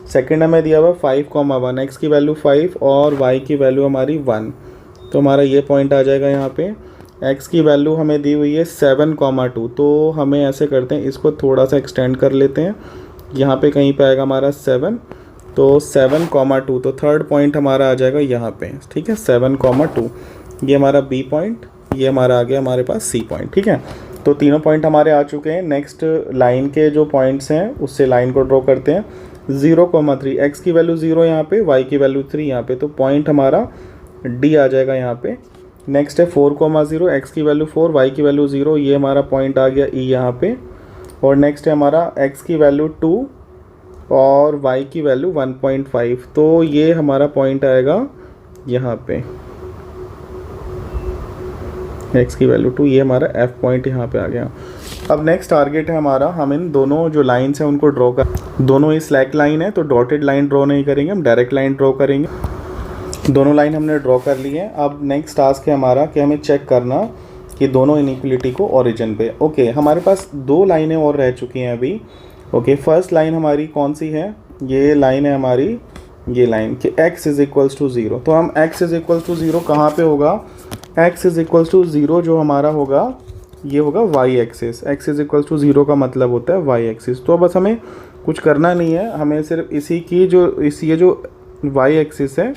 सेकंड हमें दिया हुआ 5,1, x की वैल्यू 5 और y की वैल्यू हमारी 1, तो हमारा ये पॉइंट आ जाएगा यहाँ पे। x की वैल्यू हमें दी हुई है 7,2, तो हमें ऐसे करते हैं इसको थोड़ा सा एक्सटेंड कर लेते हैं, यहाँ पे कहीं पे आएगा हमारा 7, तो 7,2, तो थर्ड पॉइंट हमारा आ जाएगा यहाँ पे। ठीक है, 7,2, ये हमारा B पॉइंट, ये हमारा आ गया हमारे पास C पॉइंट। ठीक है, तो तीनों पॉइंट हमारे आ चुके हैं। नेक्स्ट लाइन के जो पॉइंट्स हैं उससे लाइन को ड्रॉ करते हैं। 0,3, x की वैल्यू 0 यहाँ पे, y की वैल्यू 3 यहाँ पे, तो पॉइंट हमारा D आ जाएगा यहाँ पे। नेक्स्ट है 4,0, x की वैल्यू 4, y की वैल्यू 0, ये हमारा पॉइंट आ गया E यहाँ पे। और नेक्स्ट है हमारा x की वैल्यू 2 और y की वैल्यू 1.5, तो ये हमारा पॉइंट आएगा यहाँ पे, x की वैल्यू 2, ये हमारा F पॉइंट यहाँ पे आ गया। अब नेक्स्ट टारगेट है हमारा, हम इन दोनों जो लाइन्स हैं उनको ड्रॉ कर, दोनों ही स्लैक लाइन है तो डॉटेड लाइन ड्रॉ नहीं करेंगे, हम डायरेक्ट लाइन ड्रॉ करेंगे। दोनों लाइन हमने ड्रॉ कर ली है। अब नेक्स्ट टास्क है हमारा कि हमें चेक करना कि दोनों इनइक्वलिटी को ओरिजिन पे। ओके, हमारे पास दो लाइनें और रह चुकी हैं अभी। ओके, फर्स्ट लाइन हमारी कौन सी है, ये लाइन है हमारी, ये लाइन कि x इज़ इक्वल्स टू 0, तो हम x इज़ इक्वल्स टू 0 कहाँ पे होगा, x इज़ इक्वल्स टू 0 जो हमारा होगा ये होगा y axis. x is equals to 0 का मतलब होता है y एक्सिस। तो बस हमें कुछ करना नहीं है, हमें सिर्फ इसी की जो ये जो y एक्सिस है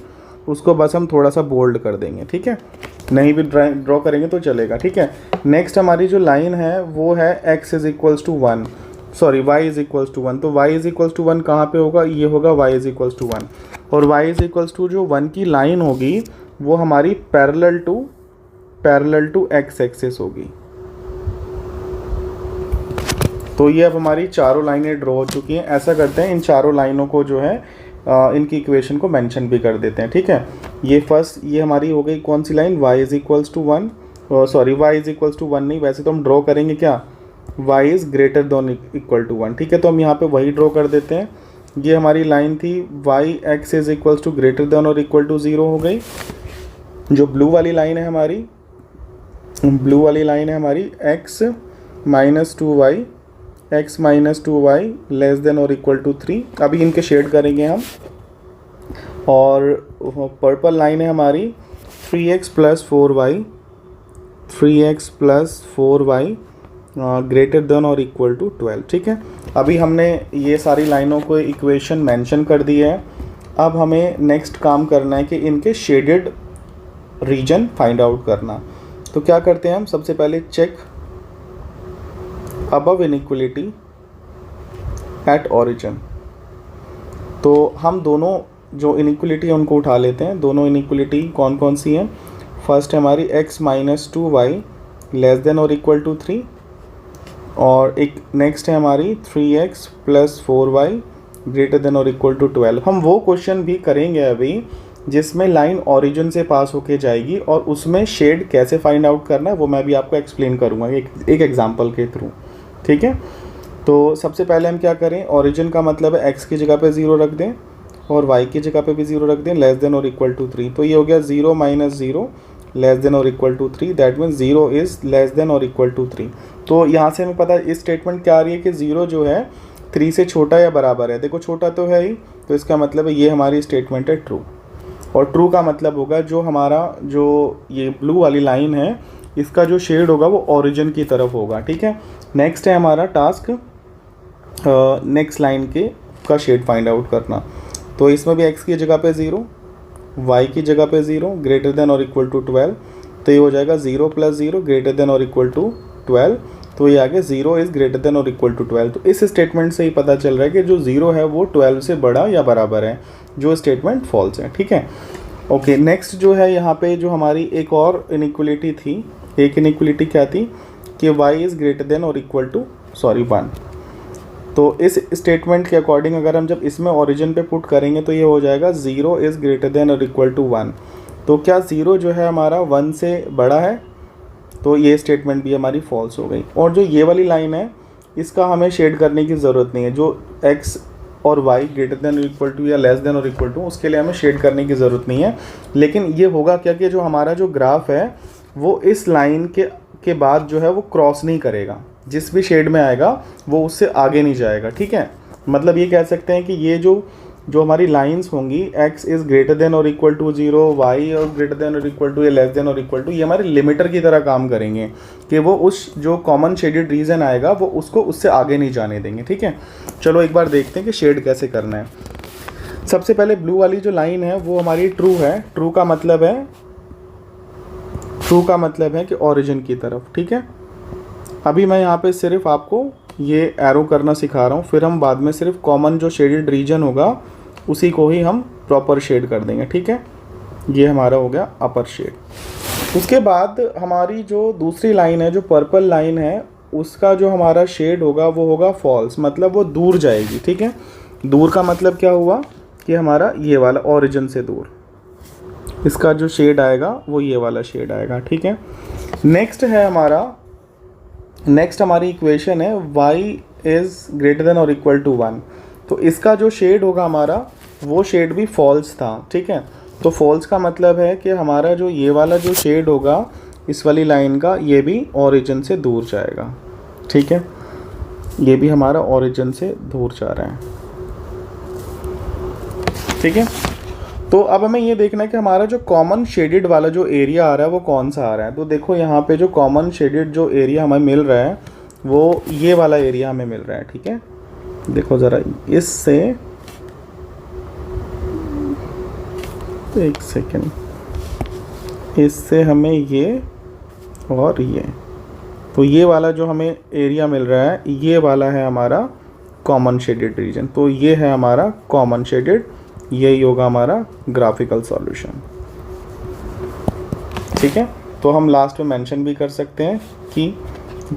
उसको बस हम थोड़ा सा बोल्ड कर देंगे। ठीक है, नहीं भी ड्रॉ करेंगे तो चलेगा। ठीक है, नेक्स्ट हमारी जो लाइन है वो है x is equals to 1, sorry y is equals to 1, तो y इज़ इक्वल्स टू 1 कहाँ पे होगा, ये होगा y इज़ इक्वल्स टू 1, और y इज़ इक्वल्स टू जो 1 की लाइन होगी वो हमारी पैरेलल टू x एक्सिस होगी। तो ये अब हमारी चारों लाइनें ड्रॉ हो चुकी हैं। ऐसा करते हैं इन चारों लाइनों को जो है इनकी इक्वेशन को मेंशन भी कर देते हैं। ठीक है, ये फर्स्ट ये हमारी हो गई कौन सी line, y is equals to 1, sorry y is equals to 1 नहीं, वैसे तो हम ड्रॉ करेंगे क्या, y is greater than equal to 1। ठीक है, तो हम यहाँ पे वही ड्रॉ कर देते हैं। ये हमारी लाइन थी y x is equals to greater than और इक्वल टू 0 हो गई। जो ब्लू वाली लाइन है हमारी, x minus 2y, x minus 2y less than और इक्वल टू 3। अभी इनके शेड करेंगे हम। और पर्पल लाइन है हमारी 3x plus 4y greater than और इक्वल टू 12। ठीक है, अभी हमने ये सारी लाइनों को इक्वेशन मेंशन कर दी है। अब हमें नेक्स्ट काम करना है कि इनके शेडेड रीजन फाइंड आउट करना। तो क्या करते हैं हम, सबसे पहले check above inequality at origin. तो हम दोनों जो इनइक्वलिटी है उनको उठा लेते हैं। दोनों इनइक्वलिटी कौन कौन सी हैं? फर्स्ट है हमारी x minus 2y less than और इक्वल टू 3, और एक नेक्स्ट है हमारी 3x plus 4y greater than और इक्वल टू 12। हम वो क्वेश्चन भी करेंगे अभी जिसमें लाइन ओरिजिन से पास होके जाएगी, और उसमें शेड कैसे फाइंड आउट करना है वो मैं भी आपको एक्सप्लेन करूँगा एक एग्जाम्पल के थ्रू। ठीक है, तो सबसे पहले हम क्या करें, ओरिजिन का मतलब है x की जगह पे 0 रख दें और y की जगह पे भी 0 रख दें, लेस देन और इक्वल टू 3। तो ये हो गया 0 माइनस 0 लेस देन और equal to 3, that means 0 is less than और इक्वल टू 3। तो यहाँ से हमें पता है इस स्टेटमेंट क्या आ रही है कि 0 जो है 3 से छोटा या बराबर है। देखो छोटा तो है ही, तो इसका मतलब है ये हमारी स्टेटमेंट है ट्रू। और ट्रू का मतलब होगा जो हमारा जो ये ब्लू वाली लाइन है इसका जो शेड होगा वो ओरिजिन की तरफ होगा। ठीक है, नेक्स्ट है हमारा टास्क नेक्स्ट लाइन का शेड फाइंड आउट करना। तो इसमें भी x की जगह पे 0, y की जगह पे 0 ग्रेटर देन और इक्वल टू 12। तो ये हो जाएगा 0 प्लस 0 ग्रेटर देन और इक्वल टू 12। तो ये आगे 0 इज़ ग्रेटर देन और इक्वल टू 12। तो इस स्टेटमेंट से ही पता चल रहा है कि जो 0 है वो 12 से बड़ा या बराबर है, जो स्टेटमेंट फॉल्स है। ठीक है, ओके, नेक्स्ट जो है यहाँ पे जो हमारी एक और इनइक्वलिटी थी, एक इनइक्वलिटी क्या थी कि y इज़ ग्रेटर देन और इक्वल टू 1। तो इस स्टेटमेंट के अकॉर्डिंग अगर हम जब इसमें ओरिजिन पे पुट करेंगे तो ये हो जाएगा 0 इज़ ग्रेटर देन और इक्वल टू 1। तो क्या 0 जो है हमारा 1 से बड़ा है? तो ये स्टेटमेंट भी हमारी फॉल्स हो गई। और जो ये वाली लाइन है इसका हमें शेड करने की ज़रूरत नहीं है। जो x और y ग्रेटर देन और इक्वल टू या लेस देन और इक्वल टू, उसके लिए हमें शेड करने की ज़रूरत नहीं है। लेकिन ये होगा क्या कि जो हमारा जो ग्राफ है वो इस लाइन के बाद जो है वो क्रॉस नहीं करेगा, जिस भी शेड में आएगा वो उससे आगे नहीं जाएगा। ठीक है, मतलब ये कह सकते हैं कि ये जो हमारी लाइंस होंगी x इज़ ग्रेटर देन और इक्वल टू 0, y और ग्रेटर देन और इक्वल टू या लेस देन और इक्वल टू, ये हमारे लिमिटर की तरह काम करेंगे कि वो उस जो कॉमन शेडेड रीजन आएगा वो उसको उससे आगे नहीं जाने देंगे। ठीक है, चलो एक बार देखते हैं कि शेड कैसे करना है। सबसे पहले ब्लू वाली जो लाइन है वो हमारी ट्रू है। ट्रू का मतलब है कि ओरिजिन की तरफ। ठीक है, अभी मैं यहाँ पे सिर्फ आपको ये एरो करना सिखा रहा हूँ, फिर हम बाद में सिर्फ कॉमन जो शेडेड रीजन होगा उसी को ही हम प्रॉपर शेड कर देंगे। ठीक है, ये हमारा हो गया अपर शेड। उसके बाद हमारी जो दूसरी लाइन है, जो पर्पल लाइन है, उसका जो हमारा शेड होगा वो होगा फॉल्स, मतलब वो दूर जाएगी। ठीक है, दूर का मतलब क्या हुआ कि हमारा ये वाला ओरिजिन से दूर, इसका जो शेड आएगा वो ये वाला शेड आएगा। ठीक है, नेक्स्ट हमारी इक्वेशन है y इज़ ग्रेटर देन और इक्वल टू 1। तो इसका जो शेड होगा हमारा वो शेड भी फॉल्स था। ठीक है, तो फॉल्स का मतलब है कि हमारा जो ये वाला जो शेड होगा इस वाली लाइन का, ये भी ओरिजिन से दूर जाएगा। ठीक है, ये भी हमारा ओरिजिन से दूर जा रहा है। ठीक है, तो अब हमें ये देखना है कि हमारा जो कॉमन शेडेड वाला जो एरिया आ रहा है वो कौन सा आ रहा है। तो देखो यहाँ पे जो कॉमन शेडेड जो एरिया हमें मिल रहा है वो ये वाला एरिया हमें मिल रहा है। ठीक है, देखो ज़रा इससे, एक सेकेंड, इससे हमें ये और ये, तो ये वाला जो हमें एरिया मिल रहा है ये वाला है हमारा कॉमन शेडेड रीजन। तो ये है हमारा कॉमन शेडेड, यही होगा हमारा ग्राफिकल सॉल्यूशन। ठीक है, तो हम लास्ट में मेंशन भी कर सकते हैं कि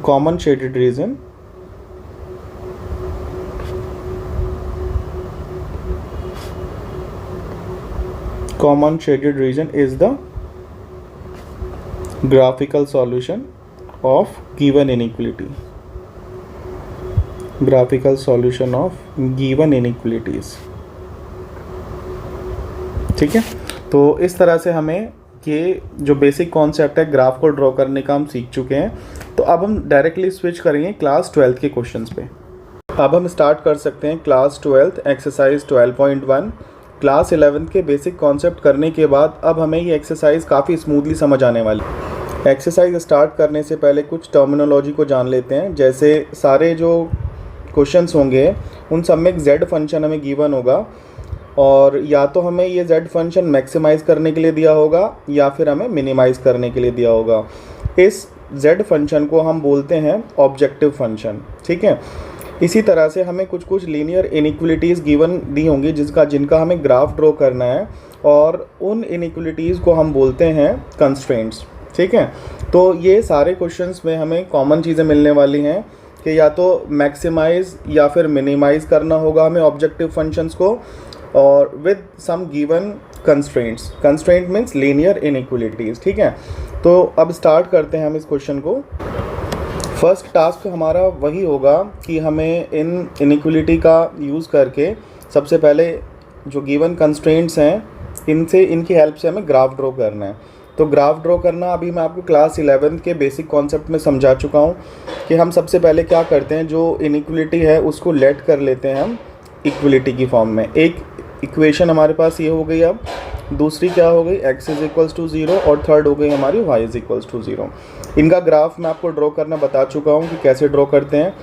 common shaded region is the graphical solution of given inequality. Graphical solution of given inequalities. ठीक है, तो इस तरह से हमें ये जो बेसिक कॉन्सेप्ट है ग्राफ को ड्रॉ करने का हम सीख चुके हैं। तो अब हम डायरेक्टली स्विच करेंगे क्लास 12 के क्वेश्चंस पे। अब हम स्टार्ट कर सकते हैं क्लास 12 एक्सरसाइज 12.1। क्लास 11 के बेसिक कॉन्सेप्ट करने के बाद अब हमें ये एक्सरसाइज काफ़ी स्मूथली समझ आने वाली। एक्सरसाइज स्टार्ट करने से पहले कुछ टर्मिनोलॉजी को जान लेते हैं। जैसे सारे जो क्वेश्चंस होंगे उन सब में एक जेड फंक्शन हमें गिवन होगा, और या तो हमें ये z फंक्शन मैक्सिमाइज़ करने के लिए दिया होगा या फिर हमें मिनिमाइज़ करने के लिए दिया होगा। इस z फंक्शन को हम बोलते हैं ऑब्जेक्टिव फंक्शन, ठीक है। इसी तरह से हमें कुछ कुछ लीनियर इनइक्वलिटीज़ गिवन दी होंगी जिनका हमें ग्राफ ड्रॉ करना है, और उन इनइक्वलिटीज़ को हम बोलते हैं कंस्ट्रेंट्स, ठीक है। तो ये सारे क्वेश्चंस में हमें कॉमन चीज़ें मिलने वाली हैं कि या तो मैक्सिमाइज़ या फिर मिनिमाइज़ करना होगा हमें ऑब्जेक्टिव फंक्शंस को, और with some given constraints. Constraint means linear inequalities, ठीक है। तो अब स्टार्ट करते हैं हम इस क्वेश्चन को। फर्स्ट टास्क हमारा वही होगा कि हमें इन इनइक्वलिटी का यूज़ करके सबसे पहले जो गिवन कंस्ट्रेंट्स हैं इनकी हेल्प से हमें ग्राफ ड्रॉ करना है। तो ग्राफ ड्रॉ करना अभी मैं आपको क्लास 11 के बेसिक कॉन्सेप्ट में समझा चुका हूँ कि हम सबसे पहले क्या करते हैं, जो इनइक्वलिटी है उसको लेट कर लेते हैं हम इक्वलिटी की फॉर्म में। एक इक्वेशन हमारे पास ये हो गई, अब दूसरी क्या हो गई, x इज इक्वल्स टू 0, और थर्ड हो गई हमारी y इज इक्वल्स टू 0। इनका ग्राफ मैं आपको ड्रॉ करना बता चुका हूँ कि कैसे ड्रॉ करते हैं।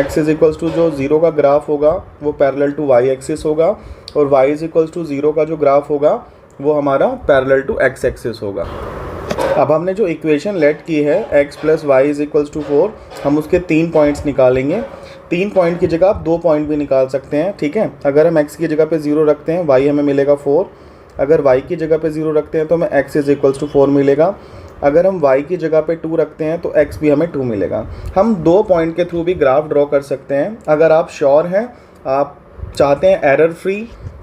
x इज इक्वल्स टू जो 0 का ग्राफ होगा वो पैरेलल टू y एक्सिस होगा, और y इज इक्वल्स टू 0 का जो ग्राफ होगा वो हमारा पैरेलल टू x एक्सिस होगा। अब हमने जो इक्वेशन लेट की है x plus y is equals to 4, हम उसके 3 पॉइंट्स निकालेंगे। 3 पॉइंट की जगह आप 2 पॉइंट भी निकाल सकते हैं, ठीक है। अगर हम x की जगह पे 0 रखते हैं y हमें मिलेगा 4, अगर y की जगह पे 0 रखते हैं तो हमें x इज इक्वल्स टू 4 मिलेगा, अगर हम y की जगह पे 2 रखते हैं तो x भी हमें 2 मिलेगा। हम 2 पॉइंट के थ्रू भी ग्राफ ड्रॉ कर सकते हैं। अगर आप श्योर हैं, आप चाहते हैं एरर फ्री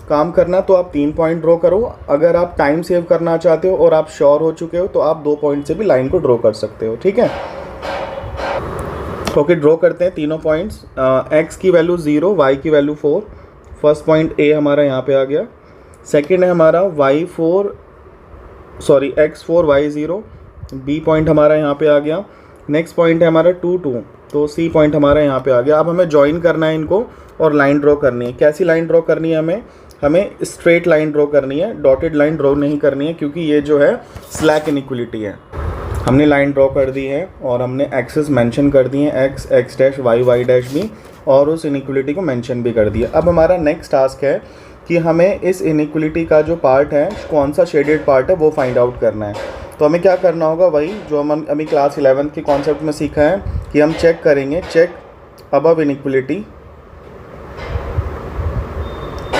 काम करना, तो आप 3 पॉइंट ड्रॉ करो। अगर आप टाइम सेव करना चाहते हो और आप श्योर हो चुके हो तो आप 2 पॉइंट से भी लाइन को ड्रॉ कर सकते हो, ठीक है। ओके, ड्रॉ करते हैं तीनों पॉइंट्स। x की वैल्यू 0, y की वैल्यू 4। फर्स्ट पॉइंट a हमारा यहाँ पे आ गया। सेकेंड है हमारा x4 y 0, b पॉइंट हमारा यहाँ पे आ गया। नेक्स्ट पॉइंट है हमारा 2 2, तो c पॉइंट हमारा यहाँ पे आ गया। अब हमें ज्वाइन करना है इनको और लाइन ड्रॉ करनी है। कैसी लाइन ड्रॉ करनी है हमें स्ट्रेट लाइन ड्रॉ करनी है, डॉटेड लाइन ड्रॉ नहीं करनी है, क्योंकि ये जो है स्लैक इनइक्वलिटी है। हमने लाइन ड्रॉ कर दी है और हमने एक्सेस मेंशन कर दी है, x x dash y y dash भी, और उस इनइक्वलिटी को मेंशन भी कर दिया। अब हमारा नेक्स्ट टास्क है कि हमें इस इनइक्वलिटी का जो पार्ट है, कौन सा शेडेड पार्ट है, वो फाइंड आउट करना है। तो हमें क्या करना होगा, वही जो हम अभी क्लास 11 के कॉन्सेप्ट में सीखा है कि हम चेक करेंगे, check above inequality,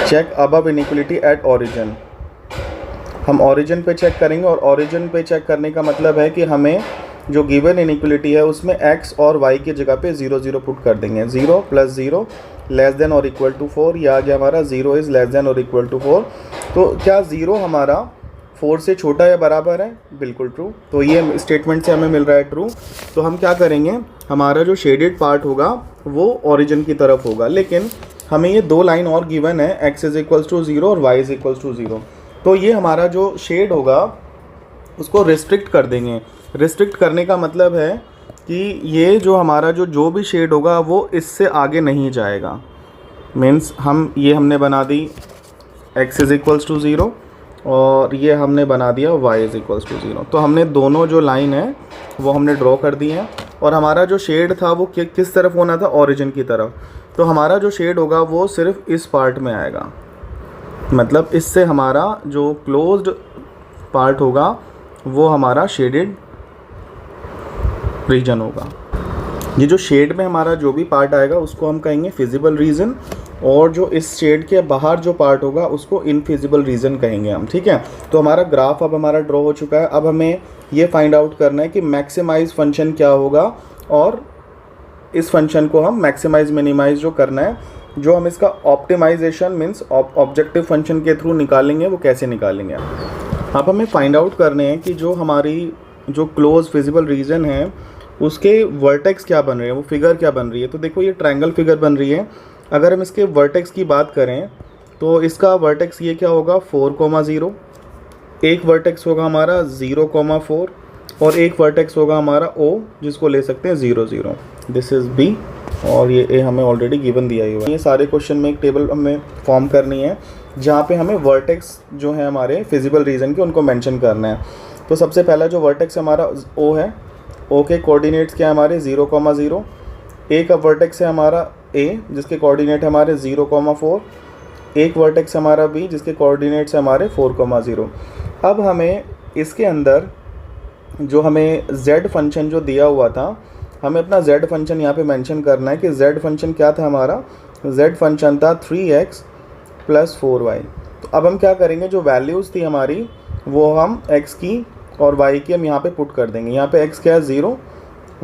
check above inequality at origin. हम ओरिजिन पे चेक करेंगे, और ओरिजिन पे चेक करने का मतलब है कि हमें जो गिवन इनइक्वलिटी है उसमें x और y की जगह पे 0 0 पुट कर देंगे। 0 प्लस 0 लेस देन और इक्वल टू 4, ये आ गया हमारा 0 इज़ लेस देन और इक्वल टू 4। तो क्या 0 हमारा 4 से छोटा या बराबर है? बिल्कुल ट्रू। तो ये स्टेटमेंट से हमें मिल रहा है ट्रू। तो हम क्या करेंगे, हमारा जो शेडेड पार्ट होगा वो ओरिजिन की तरफ होगा, लेकिन हमें ये 2 लाइन और गिवन है, x इज इक्वल्स टू 0 और y इज इक्वल्स टू 0। तो ये हमारा जो शेड होगा उसको रिस्ट्रिक्ट कर देंगे। रिस्ट्रिक्ट करने का मतलब है कि ये जो हमारा जो भी शेड होगा वो इससे आगे नहीं जाएगा। मीन्स हमने बना दी x इज इक्वल्स टू 0 और ये हमने बना दिया y इज इक्वल्स टू 0। तो हमने दोनों जो लाइन है वो हमने ड्रॉ कर दी हैं, और हमारा जो शेड था वो किस तरफ होना था, ओरिजिन की तरफ। तो हमारा जो शेड होगा वो सिर्फ इस पार्ट में आएगा, मतलब इससे हमारा जो क्लोज्ड पार्ट होगा वो हमारा शेडेड रीजन होगा। ये जो शेड में हमारा जो भी पार्ट आएगा उसको हम कहेंगे फिजिबल रीजन, और जो इस शेड के बाहर जो पार्ट होगा उसको इनफिजिबल रीजन कहेंगे हम, ठीक है। तो हमारा ग्राफ अब हमारा ड्रॉ हो चुका है। अब हमें ये फाइंड आउट करना है कि मैक्सिमाइज फंक्शन क्या होगा, और इस फंक्शन को हम मैक्सिमाइज मिनिमाइज जो करना है, जो हम इसका ऑप्टिमाइजेशन मीन्स ऑब्जेक्टिव फंक्शन के थ्रू निकालेंगे, वो कैसे निकालेंगे। अब हमें फाइंड आउट करने हैं कि जो हमारी जो क्लोज फिजिबल रीजन है उसके वर्टेक्स क्या बन रहे हैं, वो फिगर क्या बन रही है। तो देखो ये ट्रायंगल फिगर बन रही है। अगर हम इसके वर्टेक्स की बात करें तो इसका वर्टेक्स ये क्या होगा, 4,0। एक वर्टेक्स होगा हमारा 0,4, और एक वर्टेक्स होगा हमारा O, जिसको ले सकते हैं 0 0। दिस इज़ B, और ये A हमें ऑलरेडी गिवन दिया ही हुआ है। ये सारे क्वेश्चन में एक टेबल हमें फॉर्म करनी है जहाँ पे हमें वर्टेक्स जो है हमारे फिजिबल रीजन के उनको मेंशन करना है। तो सबसे पहला जो वर्टेक्स हमारा O है, O के कोऑर्डिनेट्स क्या है हमारे 0,0। A का वर्टेक्स है हमारा A, जिसके कोऑर्डिनेट हमारे 0,4, एक वर्टेक्स हमारा बी जिसके कोऑर्डिनेट्स हमारे 4,0। अब हमें इसके अंदर जो हमें z फंक्शन जो दिया हुआ था, हमें अपना z फंक्शन यहाँ पे मेंशन करना है कि z फंक्शन क्या था हमारा, z फंक्शन था 3x + 4y। तो अब हम क्या करेंगे, जो वैल्यूज़ थी हमारी वो हम x की और y की हम यहाँ पे पुट कर देंगे। यहाँ पे x क्या है 0,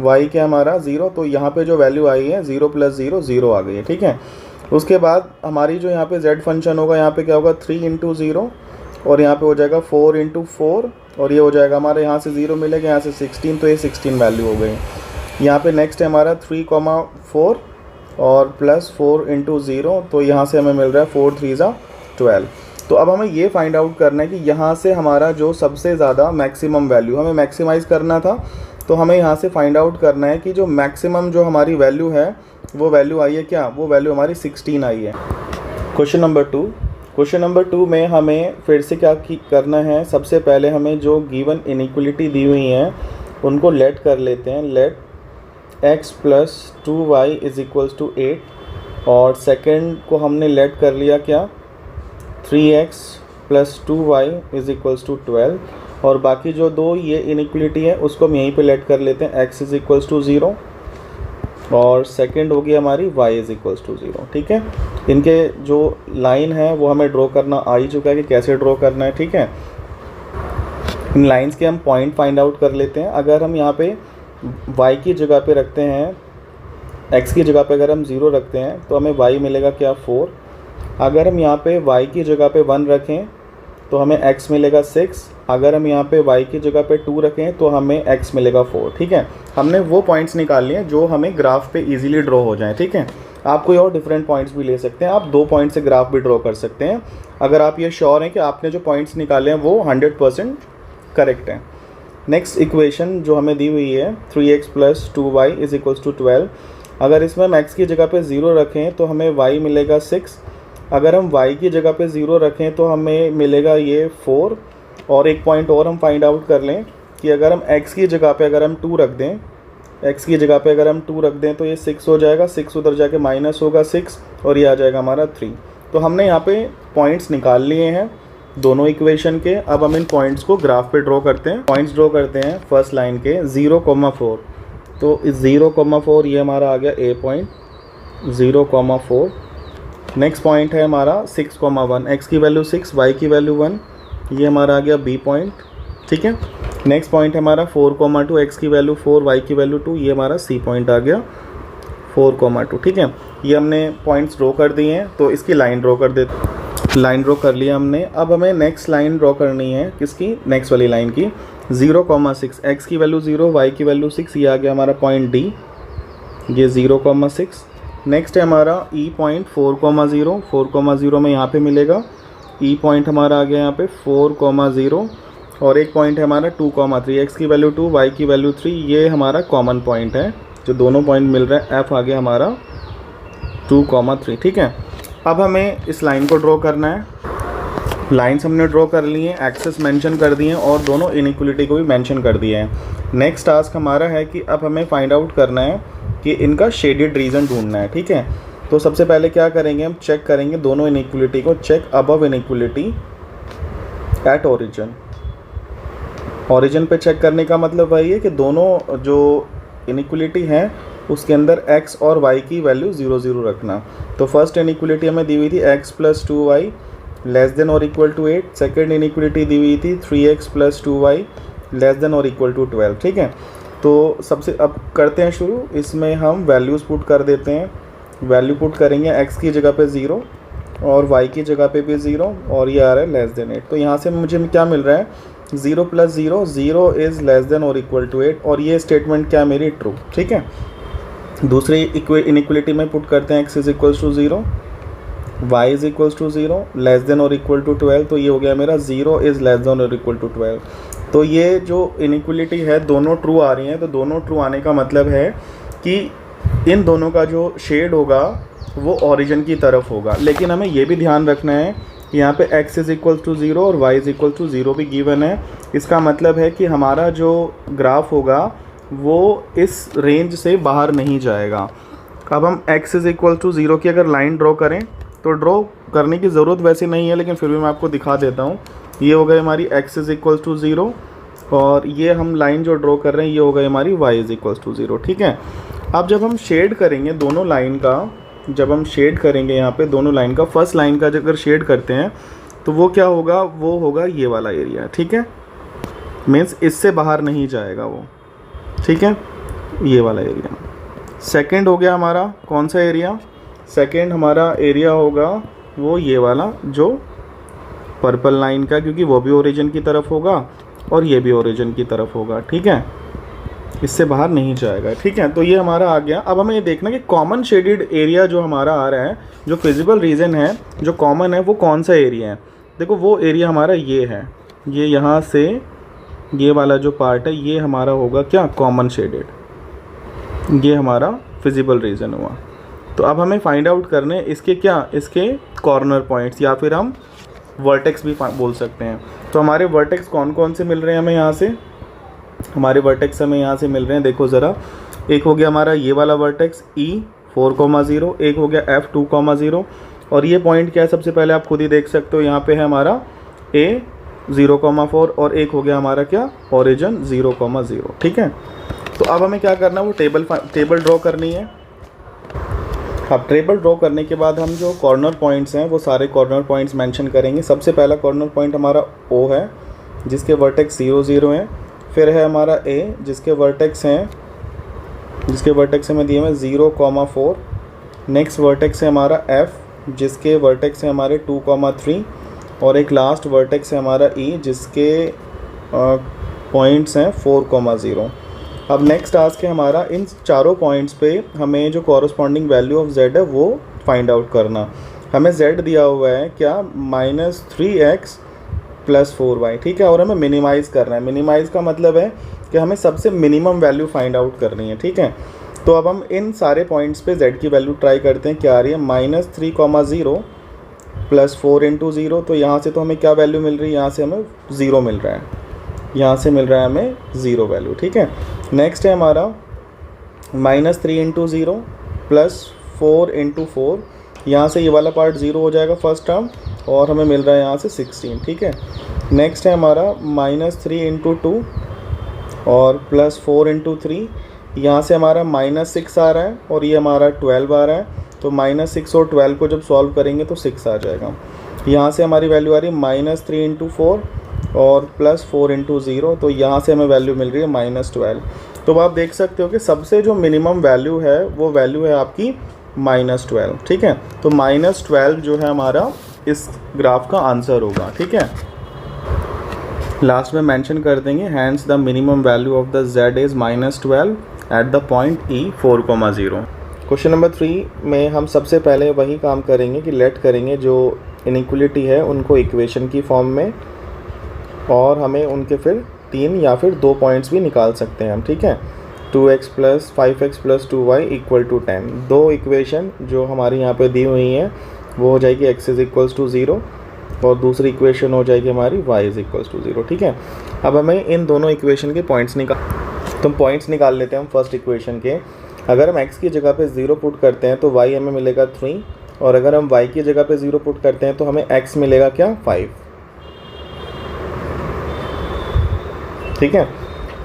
y क्या हमारा 0, तो यहाँ पे जो वैल्यू आई है 0 + 0 0 आ गई है, ठीक है। उसके बाद हमारी जो यहाँ पे z फंक्शन होगा, यहाँ पे क्या होगा 3 × 0 और यहाँ पे हो जाएगा 4 × 4 और ये हो जाएगा हमारे यहाँ से 0 मिलेगा, यहाँ से 16, तो ये 16 वैल्यू हो गई। यहाँ पे नेक्स्ट है हमारा 3,4 और +4 × 0, तो यहाँ से हमें मिल रहा है 4 × 3 = 12। तो अब हमें ये फाइंड आउट करना है कि यहाँ से हमारा जो सबसे ज़्यादा मैक्सिमम वैल्यू हमें मैक्सिमाइज़ करना था, तो हमें यहाँ से फाइंड आउट करना है कि जो मैक्सिमम जो हमारी वैल्यू है वो वैल्यू आई है क्या, वो वैल्यू हमारी 16 आई है। क्वेश्चन नंबर 2 में हमें फिर से क्या करना है, सबसे पहले हमें जो गिवन इनइक्वलिटी दी हुई हैं उनको लेट कर लेते हैं। लेट x + 2y = 8 और सेकंड को हमने लेट कर लिया क्या, 3x + 2y = 12 और बाकी जो दो ये इनइक्वलिटी है उसको हम यहीं पे लेट कर लेते हैं, x = 0 और सेकंड होगी हमारी y = 0, ठीक है। इनके जो लाइन है वो हमें ड्रॉ करना आ ही चुका है कि कैसे ड्रॉ करना है, ठीक है। इन लाइंस के हम पॉइंट फाइंड आउट कर लेते हैं। अगर हम यहाँ पे y की जगह पे रखते हैं, x की जगह पे अगर हम 0 रखते हैं तो हमें y मिलेगा क्या 4। अगर हम यहाँ पे y की जगह पे 1 रखें तो हमें x मिलेगा 6। अगर हम यहाँ पे y की जगह पे 2 रखें तो हमें x मिलेगा 4, ठीक है। हमने वो पॉइंट्स निकाल लिए जो हमें ग्राफ पे इजीली ड्रॉ हो जाएं, ठीक है। आप कोई और डिफरेंट पॉइंट्स भी ले सकते हैं, आप 2 पॉइंट से ग्राफ भी ड्रॉ कर सकते हैं अगर आप ये श्योर हैं कि आपने जो पॉइंट्स निकाले हैं वो 100% करेक्ट हैं। नेक्स्ट इक्वेशन जो हमें दी हुई है 3x + 2y = 12। अगर इसमें हम x की जगह पे 0 रखें तो हमें y मिलेगा 6। अगर हम y की जगह पे 0 रखें तो हमें मिलेगा ये 4। और एक पॉइंट और हम फाइंड आउट कर लें कि अगर हम x की जगह पे अगर हम 2 रख दें, x की जगह पे अगर हम 2 रख दें तो ये 6 हो जाएगा, 6 उधर जाके माइनस होगा 6 और ये आ जाएगा हमारा 3। तो हमने यहाँ पे पॉइंट्स निकाल लिए हैं दोनों इक्वेशन के। अब हम इन पॉइंट्स को ग्राफ पे ड्रॉ करते हैं। पॉइंट्स ड्रॉ करते हैं फर्स्ट लाइन के 0,4, तो इस 0,4 ये हमारा आ गया ए पॉइंट 0,4। नेक्स्ट पॉइंट है हमारा 6,1, x की वैल्यू 6, y की वैल्यू 1, ये हमारा आ गया बी पॉइंट, ठीक है। नेक्स्ट पॉइंट है हमारा 4,2, x की वैल्यू 4, y की वैल्यू 2, ये हमारा सी पॉइंट आ गया 4,2, ठीक है। ये हमने पॉइंट्स ड्रॉ कर दिए हैं, तो इसकी लाइन ड्रॉ कर देते, लाइन ड्रॉ कर लिया हमने। अब हमें नेक्स्ट लाइन ड्रॉ करनी है, किसकी, नेक्स्ट वाली लाइन की 0,6, x की वैल्यू 0, y की वैल्यू 6, ये आ गया हमारा पॉइंट डी, ये 0,6। नेक्स्ट है हमारा ई पॉइंट 4,0, 4,0 में यहाँ पे मिलेगा, ई पॉइंट हमारा आ गया यहाँ पे 4,0 और एक पॉइंट है हमारा 2,3, x की वैल्यू 2, y की वैल्यू 3, ये हमारा कॉमन पॉइंट है, जो दोनों पॉइंट मिल रहा है, f आ गया हमारा 2,3, ठीक है। अब हमें इस लाइन को ड्रॉ करना है। लाइन्स हमने ड्रॉ कर ली हैं, एक्सेस मेंशन कर दिए हैं और दोनों इनइक्वलिटी को भी मेंशन कर दिए हैं। नेक्स्ट टास्क हमारा है कि अब हमें फाइंड आउट करना है कि इनका शेडेड रीजन ढूंढना है, ठीक है। तो सबसे पहले क्या करेंगे, हम चेक करेंगे दोनों इनइक्वलिटी को, check above inequality at origin. Origin पे चेक करने का मतलब वही है कि दोनों जो इनइक्वलिटी है उसके अंदर x और y की वैल्यू 0 0 रखना। तो फर्स्ट इनइक्वलिटी हमें दी हुई थी x + 2y <= 8। सेकेंड इनइक्वलिटी दी हुई थी 3x + 2y <= 12, ठीक है। तो सबसे अब करते हैं शुरू, इसमें हम वैल्यूज़ पुट कर देते हैं। वैल्यू पुट करेंगे, x की जगह पे 0 और y की जगह पे भी 0 और ये आ रहा है <8। तो यहाँ से मुझे क्या मिल रहा है, 0 + 0, 0 <= 8 और ये स्टेटमेंट क्या मेरी ट्रू, ठीक है। दूसरी इनइक्वलिटी में पुट करते हैं, x = 0, y = 0, <= 12, तो ये हो गया मेरा 0 <= 12। तो ये जो इनइक्वलिटी है दोनों ट्रू आ रही हैं, तो दोनों ट्रू आने का मतलब है कि इन दोनों का जो शेड होगा वो ओरिजिन की तरफ होगा। लेकिन हमें ये भी ध्यान रखना है कि यहाँ पे x = 0 और y = 0 भी गिवन है। इसका मतलब है कि हमारा जो ग्राफ होगा वो इस रेंज से बाहर नहीं जाएगा। अब हम x = 0 की अगर लाइन ड्रॉ करें तो ड्रॉ करने की ज़रूरत वैसे नहीं है, लेकिन फिर भी मैं आपको दिखा देता हूँ। ये हो गई हमारी x इज़ इक्वल्स टू 0 और ये हम लाइन जो ड्रॉ कर रहे हैं ये हो गई हमारी y इज़ इक्वल्स टू 0, ठीक है। अब जब हम शेड करेंगे दोनों लाइन का, जब हम शेड करेंगे यहाँ पे दोनों लाइन का, फर्स्ट लाइन का अगर शेड करते हैं तो वो क्या होगा, वो होगा ये वाला एरिया, ठीक है। मीन्स इससे बाहर नहीं जाएगा वो, ठीक है, ये वाला एरिया। सेकंड हो गया हमारा कौन सा एरिया, सेकंड हमारा एरिया होगा वो ये वाला जो पर्पल लाइन का, क्योंकि वो भी ओरिजिन की तरफ होगा और ये भी ओरिजिन की तरफ होगा, ठीक है, इससे बाहर नहीं जाएगा, ठीक है। तो ये हमारा आ गया। अब हमें ये देखना कि कॉमन शेडेड एरिया जो हमारा आ रहा है, जो फिजिबल रीजन है, जो कॉमन है, वो कौन सा एरिया है। देखो वो एरिया हमारा ये है, ये यहाँ से ये वाला जो पार्ट है ये हमारा होगा क्या, कॉमन शेडेड, ये हमारा फिजिबल रीजन हुआ। तो अब हमें फाइंड आउट करने इसके क्या, इसके कॉर्नर पॉइंट्स या फिर हम वर्टेक्स भी बोल सकते हैं। तो हमारे वर्टेक्स कौन कौन से मिल रहे हैं हमें यहाँ से, हमारे वर्टेक्स हमें यहाँ से मिल रहे हैं, देखो ज़रा। एक हो गया हमारा ये वाला वर्टेक्स E4,0, एक हो गया F2,0 और ये पॉइंट क्या है सबसे पहले आप खुद ही देख सकते हो, यहाँ पे है हमारा A0,4 और एक हो गया हमारा क्या, ओरिजिन 0,0, ठीक है। तो अब हमें क्या करना है, वो टेबल ड्रॉ करनी है। अब टेबल ड्रॉ करने के बाद हम जो कॉर्नर पॉइंट्स हैं वो सारे कॉर्नर पॉइंट्स मेंशन करेंगे। सबसे पहला कॉर्नर पॉइंट हमारा O है जिसके वर्टेक्स 0, 0 हैं। फिर है हमारा A जिसके वर्टेक्स हमें दिए हुए 0,4। नेक्स्ट वर्टेक्स है हमारा F जिसके वर्टेक्स है हमारे 2,3 और एक लास्ट वर्टेक्स है हमारा E जिसके पॉइंट्स हैं 4,0। अब नेक्स्ट टास्क है हमारा इन चारों पॉइंट्स पे हमें जो कॉरस्पॉन्डिंग वैल्यू ऑफ z है वो फाइंड आउट करना। हमें z दिया हुआ है क्या, -3x + 4y, ठीक है, और हमें मिनिमाइज़ करना है। मिनिमाइज़ का मतलब है कि हमें सबसे मिनिमम वैल्यू फाइंड आउट करनी है, ठीक है। तो अब हम इन सारे पॉइंट्स पे z की वैल्यू ट्राई करते हैं, क्या आ रही है, -3,0 + 4 × 0। तो यहाँ से तो हमें क्या वैल्यू मिल रही है, यहाँ से हमें 0 मिल रहा है, यहाँ से मिल रहा है हमें 0 वैल्यू, ठीक है। नेक्स्ट है हमारा -3 × 0 + 4 × 4, यहाँ से ये वाला पार्ट 0 हो जाएगा फर्स्ट टर्म और हमें मिल रहा है यहाँ से 16, ठीक है। नेक्स्ट है हमारा -3 × 2 और +4 × 3, यहाँ से हमारा -6 आ रहा है और ये हमारा 12 आ रहा है। तो -6 और 12 को जब सॉल्व करेंगे तो 6 आ जाएगा। यहाँ से हमारी वैल्यू आ रही है -3 × 4 और +4 × 0, तो यहाँ से हमें वैल्यू मिल रही है -12। तो आप देख सकते हो कि सबसे जो मिनिमम वैल्यू है वो वैल्यू है आपकी -12, ठीक है। तो -12 जो है हमारा इस ग्राफ का आंसर होगा, ठीक है। लास्ट में मेंशन कर देंगे, hence the minimum value of the z is -12 at the point E4,0। Question number 3 में हम सबसे पहले वही काम करेंगे कि लेट करेंगे जो इनइक्वलिटी है उनको इक्वेशन की फॉर्म में, और हमें उनके फिर 3 या फिर 2 पॉइंट्स भी निकाल सकते हैं हम, ठीक है। 2x + 5x + 2y = 10। 2 इक्वेशन जो हमारी यहाँ पे दी हुई हैं वो हो जाएगी x = 0 और दूसरी इक्वेशन हो जाएगी हमारी y = 0, ठीक है। अब हमें इन दोनों इक्वेशन के पॉइंट्स पॉइंट्स निकाल लेते हैं हम फर्स्ट इक्वेशन के। अगर हम x की जगह पे 0 पुट करते हैं तो y हमें मिलेगा 3, और अगर हम y की जगह पे 0 पुट करते हैं तो हमें x मिलेगा क्या, 5, ठीक है।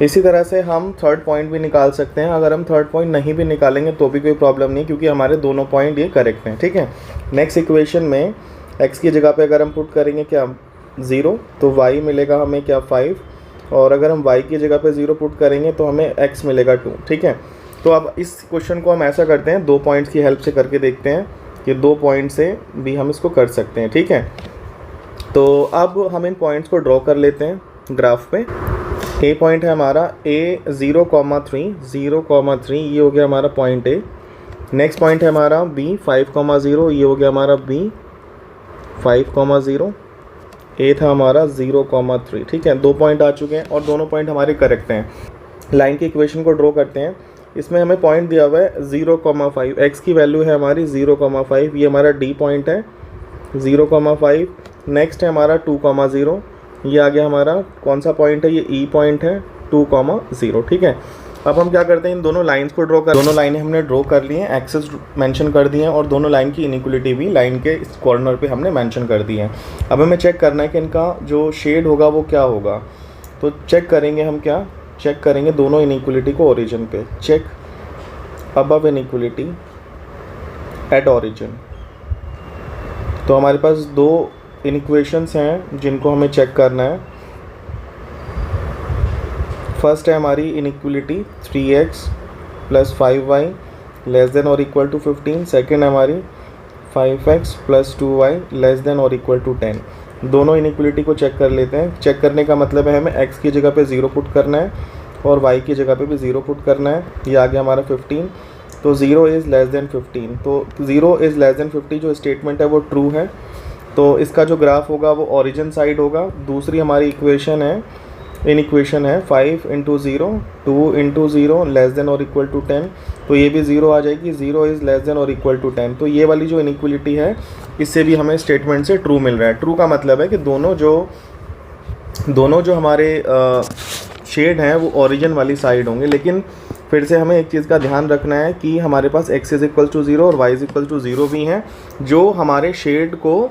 इसी तरह से हम थर्ड पॉइंट भी निकाल सकते हैं। अगर हम थर्ड पॉइंट नहीं भी निकालेंगे तो भी कोई प्रॉब्लम नहीं, क्योंकि हमारे दोनों पॉइंट ये करेक्ट हैं, ठीक है। नेक्स्ट इक्वेशन में x की जगह पे अगर हम पुट करेंगे क्या, 0, तो y मिलेगा हमें क्या, 5, और अगर हम y की जगह पे 0 पुट करेंगे तो हमें x मिलेगा 2, ठीक है। तो अब इस क्वेश्चन को हम ऐसा करते हैं, 2 पॉइंट्स की हेल्प से करके देखते हैं कि 2 पॉइंट से भी हम इसको कर सकते हैं, ठीक है। तो अब हम इन पॉइंट्स को ड्रॉ कर लेते हैं ग्राफ पे। A पॉइंट है हमारा A 0,3, ये हो गया हमारा पॉइंट A। नेक्स्ट पॉइंट है हमारा B 5,0, ये हो गया हमारा B 5,0। A था हमारा 0,3, ठीक है। 2 पॉइंट आ चुके हैं और दोनों पॉइंट हमारे करेक्ट हैं। लाइन की इक्वेशन को ड्रॉ करते हैं। इसमें हमें पॉइंट दिया हुआ है 0,5, x की वैल्यू है हमारी 0,5, ये हमारा D पॉइंट है 0,5। नेक्स्ट है हमारा 2,0, ये आ गया हमारा कौन सा पॉइंट है, ये E पॉइंट है 2,0, ठीक है। अब हम क्या करते हैं, इन दोनों लाइंस को दोनों लाइनें हमने ड्रॉ कर ली हैं, एक्सेस मेंशन कर दिए हैं और दोनों लाइन की इनइक्वलिटी भी लाइन के इस कॉर्नर पे हमने मेंशन कर दी है। अब हमें चेक करना है कि इनका जो शेड होगा वो क्या होगा। तो चेक करेंगे हम, क्या चेक करेंगे, दोनों इनइक्वलिटी को ओरिजिन पे। Check above inequality at origin. तो हमारे पास दो इनइक्वेशंस हैं जिनको हमें चेक करना है। फर्स्ट है हमारी इनइक्वलिटी 3x + 5y <= 15। सेकेंड है हमारी 5x + 2y <= 10। दोनों इनइक्वलिटी को चेक कर लेते हैं। चेक करने का मतलब है हमें x की जगह पे 0 पुट करना है और y की जगह पे भी 0 पुट करना है। ये आ गया हमारा 15। तो 0 इज़ <= 15। तो 0 इज़ <= 50 जो स्टेटमेंट है वो ट्रू है। तो इसका जो ग्राफ होगा वो ओरिजिन साइड होगा। दूसरी हमारी इक्वेशन है 5 × 0 2 × 0 <= 10। तो ये भी 0 आ जाएगी, 0 इज़ <= 10। तो ये वाली जो इनइक्वलिटी है इससे भी हमें स्टेटमेंट से ट्रू मिल रहा है। ट्रू का मतलब है कि दोनों जो हमारे शेड हैं वो ओरिजिन वाली साइड होंगे। लेकिन फिर से हमें एक चीज़ का ध्यान रखना है कि हमारे पास x = 0 और y = 0 भी हैं जो हमारे शेड को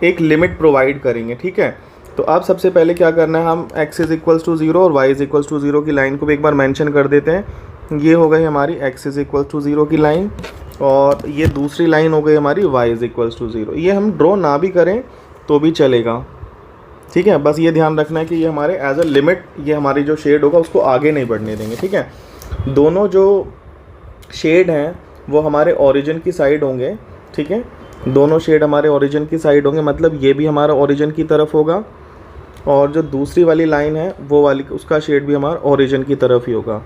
एक लिमिट प्रोवाइड करेंगे। ठीक है, तो अब सबसे पहले क्या करना है, हम x = 0 और y = 0 की लाइन को भी एक बार मेंशन कर देते हैं। ये हो गई हमारी x = 0 की लाइन और ये दूसरी लाइन हो गई हमारी y = 0। ये हम ड्रॉ ना भी करें तो भी चलेगा। ठीक है, बस ये ध्यान रखना है कि ये हमारे एज अ लिमिट, ये हमारी जो शेड होगा उसको आगे नहीं बढ़ने देंगे। ठीक है, दोनों जो शेड हैं वो हमारे ओरिजिन की साइड होंगे। ठीक है, दोनों शेड हमारे ओरिजिन की साइड होंगे, मतलब ये भी हमारा ओरिजिन की तरफ होगा और जो दूसरी वाली लाइन है वो वाली, उसका शेड भी हमारा ओरिजिन की तरफ ही होगा।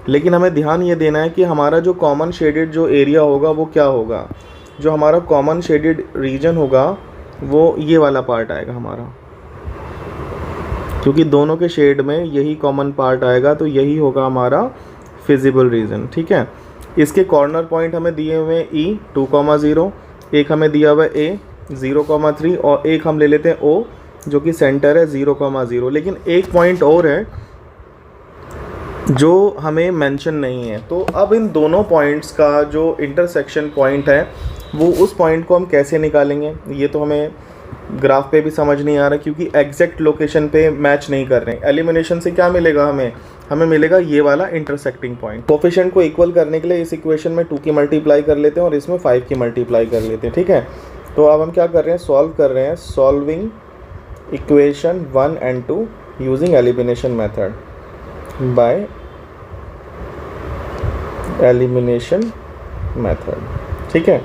लेकिन हमें ध्यान ये देना है कि हमारा जो कॉमन शेडेड जो एरिया होगा वो क्या होगा। जो हमारा कॉमन शेडेड रीजन होगा वो ये वाला पार्ट आएगा हमारा, क्योंकि दोनों के शेड में यही कॉमन पार्ट आएगा, तो यही होगा हमारा फिजिबल रीजन। ठीक है, इसके कॉर्नर पॉइंट हमें दिए हुए हैं E 2,0, एक हमें दिया हुआ है A 0,3 और एक हम ले लेते हैं O जो कि सेंटर है 0,0। लेकिन एक पॉइंट और है जो हमें मेंशन नहीं है। तो अब इन दोनों पॉइंट्स का जो इंटरसेक्शन पॉइंट है वो उस पॉइंट को हम कैसे निकालेंगे, ये तो हमें ग्राफ पे भी समझ नहीं आ रहा क्योंकि एग्जैक्ट लोकेशन पे मैच नहीं कर रहे हैं। एलिमिनेशन से क्या मिलेगा हमें मिलेगा ये वाला इंटरसेक्टिंग पॉइंट। कोफिशिएंट को इक्वल करने के लिए इस इक्वेशन में 2 की मल्टीप्लाई कर लेते हैं और इसमें 5 की मल्टीप्लाई कर लेते हैं। ठीक है, तो अब हम क्या कर रहे हैं, सॉल्व कर रहे हैं, solving equation 1 and 2 using elimination method by elimination method. ठीक है,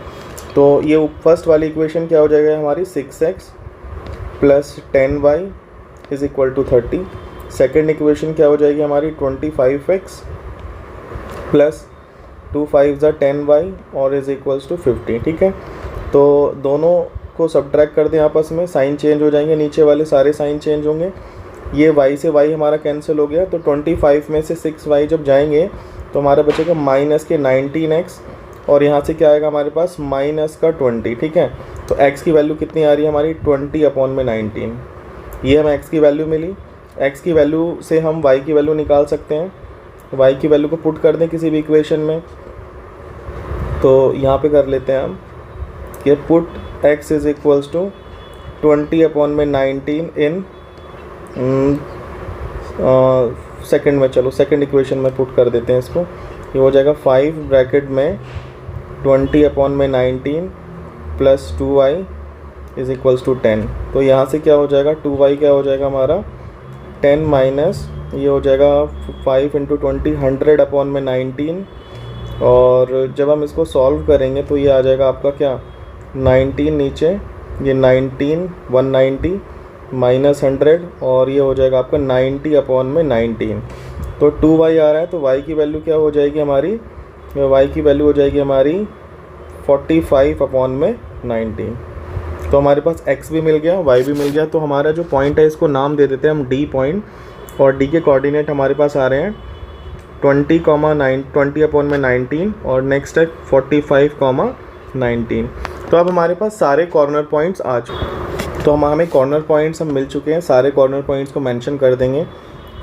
तो ये फर्स्ट वाली इक्वेशन क्या हो जाएगा हमारी 6x + 10y = 30। सेकेंड इक्वेशन क्या हो जाएगी हमारी 25x + 2 5 = 10y और = 50। ठीक है, तो दोनों को सब्ट्रैक्ट कर दें आपस में, साइन चेंज हो जाएंगे, नीचे वाले सारे साइन चेंज होंगे। ये y से y हमारा कैंसिल हो गया, तो 25 में से 6y जब जाएंगे तो हमारा बचेगा -19x और यहाँ से क्या आएगा हमारे पास -20। ठीक है, तो x की वैल्यू कितनी आ रही है हमारी 20/19। ये हमें x की वैल्यू मिली। x की वैल्यू से हम y की वैल्यू निकाल सकते हैं। y की वैल्यू को पुट कर दें किसी भी इक्वेशन में, तो यहाँ पे कर लेते हैं हम कि पुट x = 20/19 इन सेकेंड में। चलो सेकेंड इक्वेशन में पुट कर देते हैं इसको। ये हो जाएगा 5 ब्रैकेट में 20/19 + 2y = 10। तो यहाँ से क्या हो जाएगा 2y क्या हो जाएगा हमारा 10 माइनस ये हो जाएगा 5 × 20 100/19 और जब हम इसको सॉल्व करेंगे तो ये आ जाएगा आपका क्या 19 नीचे, ये 19 190 माइनस 100 और ये हो जाएगा आपका 90/19। तो 2y आ रहा है, तो y की वैल्यू क्या हो जाएगी हमारी, y की वैल्यू हो जाएगी हमारी 45/19। तो हमारे पास x भी मिल गया, y भी मिल गया। तो हमारा जो पॉइंट है इसको नाम दे देते हैं हम D पॉइंट और D के कोऑर्डिनेट हमारे पास आ रहे हैं 20/19 और नेक्स्ट है 45/19। तो अब हमारे पास सारे कॉर्नर पॉइंट्स आ चुके, तो हमें कॉर्नर पॉइंट्स हम मिल चुके हैं। सारे कॉर्नर पॉइंट्स को मेंशन कर देंगे।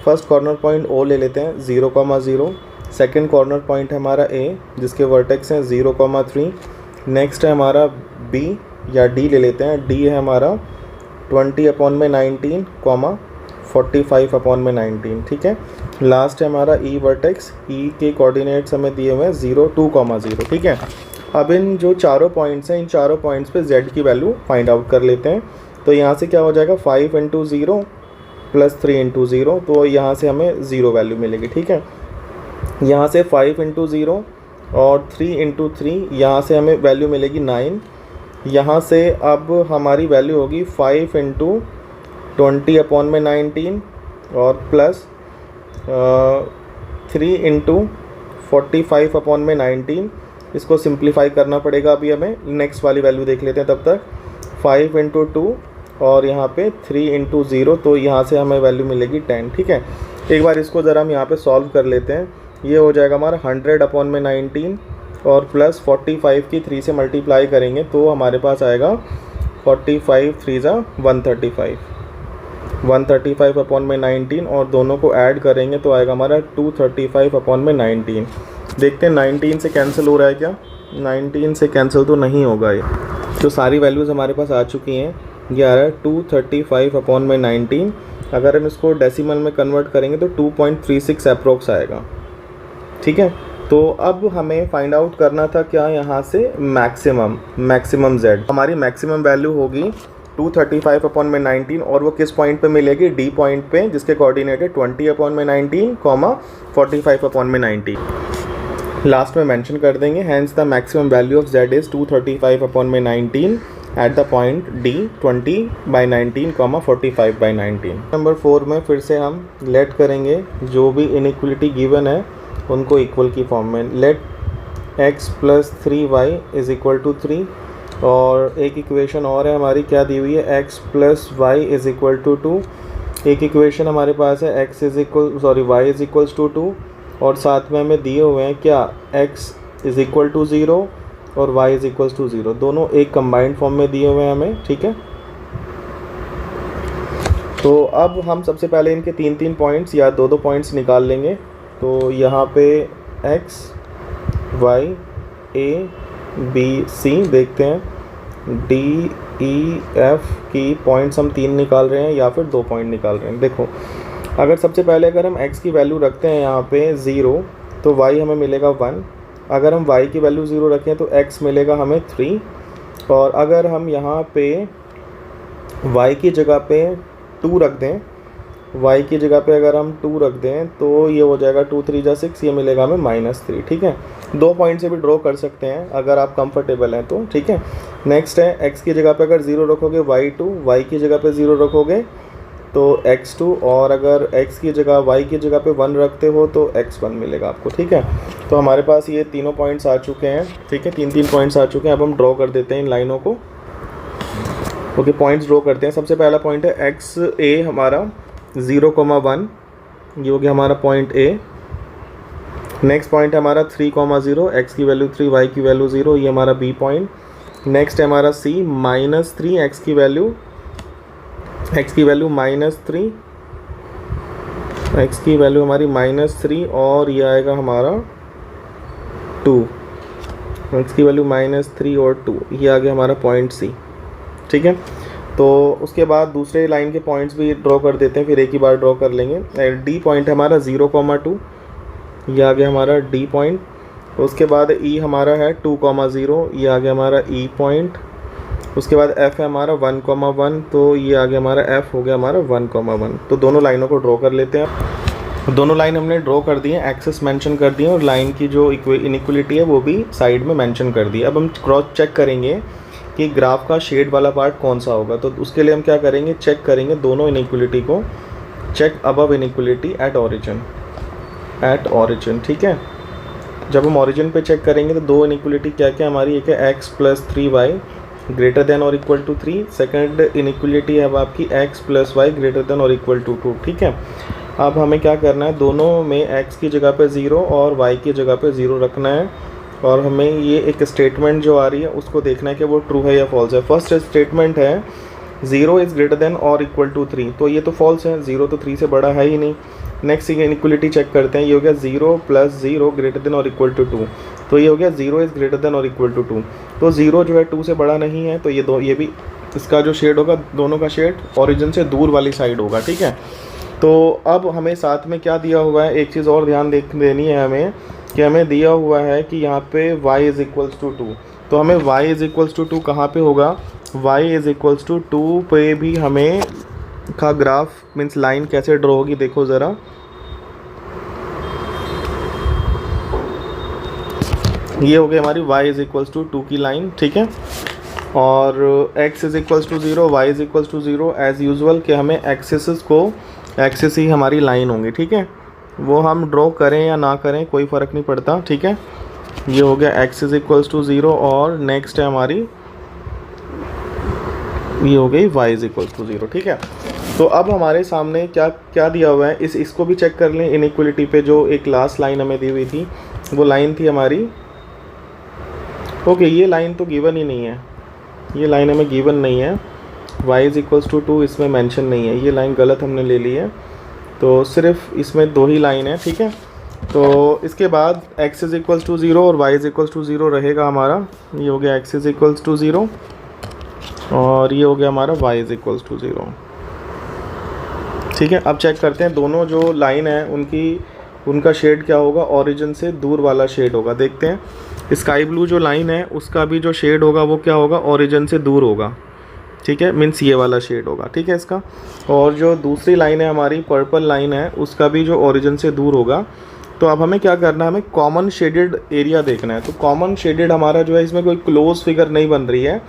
फर्स्ट कॉर्नर पॉइंट O ले लेते हैं 0,0, सेकंड कॉर्नर पॉइंट है हमारा ए जिसके वर्टेक्स हैं 0,3। नेक्स्ट है हमारा बी या डी ले लेते हैं, डी है हमारा 20/19, 45/19, ठीक है। लास्ट है हमारा ई वर्टेक्स, ई के कोऑर्डिनेट्स हमें दिए हुए हैं 0, 2,0, ठीक है। अब इन जो चारों पॉइंट्स हैं, इन चारों पॉइंट्स पे z की वैल्यू फाइंड आउट कर लेते हैं। तो यहाँ से क्या हो जाएगा 5 × 0 + 3 × 0, तो यहाँ से हमें 0 वैल्यू मिलेगी, ठीक है। यहाँ से 5 × 0 और 3 × 3, यहाँ से हमें वैल्यू मिलेगी 9। यहाँ से अब हमारी वैल्यू होगी 5 × 20/19 और प्लस 3 × 45/19। इसको सिंप्लीफाई करना पड़ेगा अभी हमें, नेक्स्ट वाली वैल्यू देख लेते हैं तब तक। 5 × 2 और यहाँ पे 3 × 0, तो यहाँ से हमें वैल्यू मिलेगी 10, ठीक है। एक बार इसको ज़रा हम यहाँ पे सॉल्व कर लेते हैं। ये हो जाएगा हमारा 100/19 और प्लस 45 की 3 से मल्टीप्लाई करेंगे तो हमारे पास आएगा 45 3 × 135, 135/19 और दोनों को ऐड करेंगे तो आएगा हमारा 235/19। देखते हैं 19 से कैंसिल हो रहा है क्या, 19 से कैंसिल तो नहीं होगा ये। तो सारी वैल्यूज़ हमारे पास आ चुकी हैं। ये आ रहा है 235/19। अगर हम इसको डेसिमल में कन्वर्ट करेंगे तो 2.36 अप्रोक्स आएगा, ठीक है। तो अब हमें फाइंड आउट करना था क्या, यहाँ से मैक्सिमम z। हमारी मैक्सिमम वैल्यू होगी 235/19 और वो किस पॉइंट पे मिलेगी, डी पॉइंट पे, जिसके कोऑर्डिनेट है 20/19, 45/19। लास्ट में मेंशन कर देंगे। Hence the maximum value of z is 235/19 at the point d 20/19, 45/19। Number 4 में फिर से हम लेट करेंगे जो भी इनइक्वलिटी गिवन है उनको इक्वल की फॉर्म में। लेट x + 3y = 3 और एक इक्वेशन और है हमारी, क्या दी हुई है, x + y = 2। एक इक्वेशन हमारे पास है y = 2 और साथ में हमें दिए हुए हैं क्या, x = 0 और y = 0, दोनों एक कंबाइंड फॉर्म में दिए हुए हैं हमें, ठीक है। तो अब हम सबसे पहले इनके 3 पॉइंट्स या 2 पॉइंट्स निकाल लेंगे। तो यहाँ पे x, y, a, b, c देखते हैं, d, e, f की पॉइंट्स हम 3 निकाल रहे हैं या फिर 2 पॉइंट निकाल रहे हैं। देखो, अगर सबसे पहले अगर हम x की वैल्यू रखते हैं यहाँ पे 0 तो y हमें मिलेगा 1। अगर हम y की वैल्यू 0 रखें तो x मिलेगा हमें 3। और अगर हम यहाँ पे y की जगह पे 2 रख दें, y की जगह पे अगर हम 2 रख दें तो ये हो जाएगा 2 × 3 = 6, ये मिलेगा हमें -3, ठीक है। 2 पॉइंट से भी ड्रॉ कर सकते हैं अगर आप कंफर्टेबल हैं तो, ठीक है। नेक्स्ट है x की जगह पे अगर 0 रखोगे y2, y की जगह पे 0 रखोगे तो x2, और अगर x की जगह y की जगह पे 1 रखते हो तो x1 मिलेगा आपको, ठीक है। तो हमारे पास ये तीनों पॉइंट्स आ चुके हैं, ठीक है, 3 पॉइंट्स आ चुके हैं। अब हम ड्रॉ कर देते हैं इन लाइनों को। ओके, पॉइंट्स ड्रॉ करते हैं। सबसे पहला पॉइंट है x a हमारा 0,1, ये हो गया हमारा पॉइंट A। नेक्स्ट पॉइंट है हमारा 3,0, x की वैल्यू 3, y की वैल्यू 0, ये हमारा B पॉइंट। नेक्स्ट है हमारा C -3, x की वैल्यू -3, x की वैल्यू हमारी -3 और ये आएगा हमारा 2, x की वैल्यू -3 और 2, ये आ गया हमारा पॉइंट C, ठीक है। तो उसके बाद दूसरे लाइन के पॉइंट्स भी ड्रॉ कर देते हैं, फिर एक ही बार ड्रॉ कर लेंगे। D पॉइंट है हमारा 0,2, ये आ गया हमारा D पॉइंट। उसके बाद E हमारा है 2,0, ये आ गया हमारा E पॉइंट। उसके बाद F है हमारा 1,1, तो ये आ गया हमारा F, हो गया हमारा 1,1। तो दोनों लाइनों को ड्रॉ कर लेते हैं। दोनों लाइन हमने ड्रॉ कर दी है, एक्सेस मेंशन कर दिए और लाइन की जो इनइक्वलिटी है वो भी साइड में मेंशन कर दी। अब हम क्रॉस चेक करेंगे कि ग्राफ का शेड वाला पार्ट कौन सा होगा। तो उसके लिए हम क्या करेंगे, चेक करेंगे दोनों इनइक्वलिटी को। Check above inequality at origin, ठीक है। जब हम ऑरिजिन पे चेक करेंगे तो 2 इनइक्वलिटी क्या क्या हमारी, एक है x + 3y > 3। सेकंड इनइक्वलिटी है अब आपकी x + y > 2, ठीक है। अब हमें क्या करना है, दोनों में x की जगह पे 0 और y की जगह पे 0 रखना है और हमें ये एक स्टेटमेंट जो आ रही है उसको देखना है कि वो ट्रू है या फॉल्स है। फर्स्ट स्टेटमेंट है 0 > 3, तो ये तो फॉल्स है, 0 तो 3 से बड़ा है ही नहीं। नेक्स्ट इनइक्वलिटी चेक करते हैं, ये हो गया 0 + 0 ग्रेटर देन और इक्वल टू 2, तो ये हो गया 0 इज़ ग्रेटर देन और इक्वल टू 2, तो 0 जो है 2 से बड़ा नहीं है, तो ये भी इसका जो शेड होगा, दोनों का शेड ओरिजिन से दूर वाली साइड होगा, ठीक है। तो अब हमें साथ में क्या दिया हुआ है, एक चीज़ और ध्यान देनी है हमें कि हमें दिया हुआ है कि यहाँ पे y इज़ इक्वल्स टू 2, तो हमें y इज़ इक्वल्स टू 2 कहाँ पे होगा, y इज़ इक्वल्स टू 2 पे भी हमें का ग्राफ मीन्स लाइन कैसे ड्रॉ होगी, देखो ज़रा। ये हो गई हमारी y इज़ इक्वल्स टू 2 की लाइन, ठीक है। और x is equals to 0, y is equals to 0 as usual कि हमें एक्सिस ही हमारी लाइन होंगी, ठीक है। वो हम ड्रॉ करें या ना करें कोई फ़र्क नहीं पड़ता, ठीक है। ये हो गया x इज़ इक्वल्स टू 0 और नेक्स्ट है हमारी ये हो गई y इज़ इक्वल्स टू 0, ठीक है। तो अब हमारे सामने क्या क्या दिया हुआ है, इसको भी चेक कर लें। इनइक्वलिटी पे जो एक लास्ट लाइन हमें दी हुई थी, वो लाइन थी हमारी, ओके ये लाइन तो गिवन ही नहीं है, ये लाइन हमें गिवन नहीं है, y इज़ इक्वल्स टू 2 इसमें मेंशन नहीं है, ये लाइन गलत हमने ले ली है, तो सिर्फ इसमें 2 ही लाइन है, ठीक है। तो इसके बाद x इज़ इक्वल्स टू 0 और y इज़ इक्वल्स टू 0 रहेगा हमारा, ये हो गया x इज़ इक्वल्स टू 0 और ये हो गया हमारा y इज़ इक्वल्स टू 0, ठीक है। अब चेक करते हैं दोनों जो लाइन है उनका शेड क्या होगा, ओरिजिन से दूर वाला शेड होगा। देखते हैं स्काई ब्लू जो लाइन है उसका भी जो शेड होगा वो क्या होगा, ओरिजिन से दूर होगा, ठीक है, मीन्स ये वाला शेड होगा, ठीक है इसका। और जो दूसरी लाइन है हमारी पर्पल लाइन है, उसका भी जो ओरिजिन से दूर होगा। तो अब हमें क्या करना है, हमें कॉमन शेडेड एरिया देखना है। तो कॉमन शेडेड हमारा जो है, इसमें कोई क्लोज फिगर नहीं बन रही है,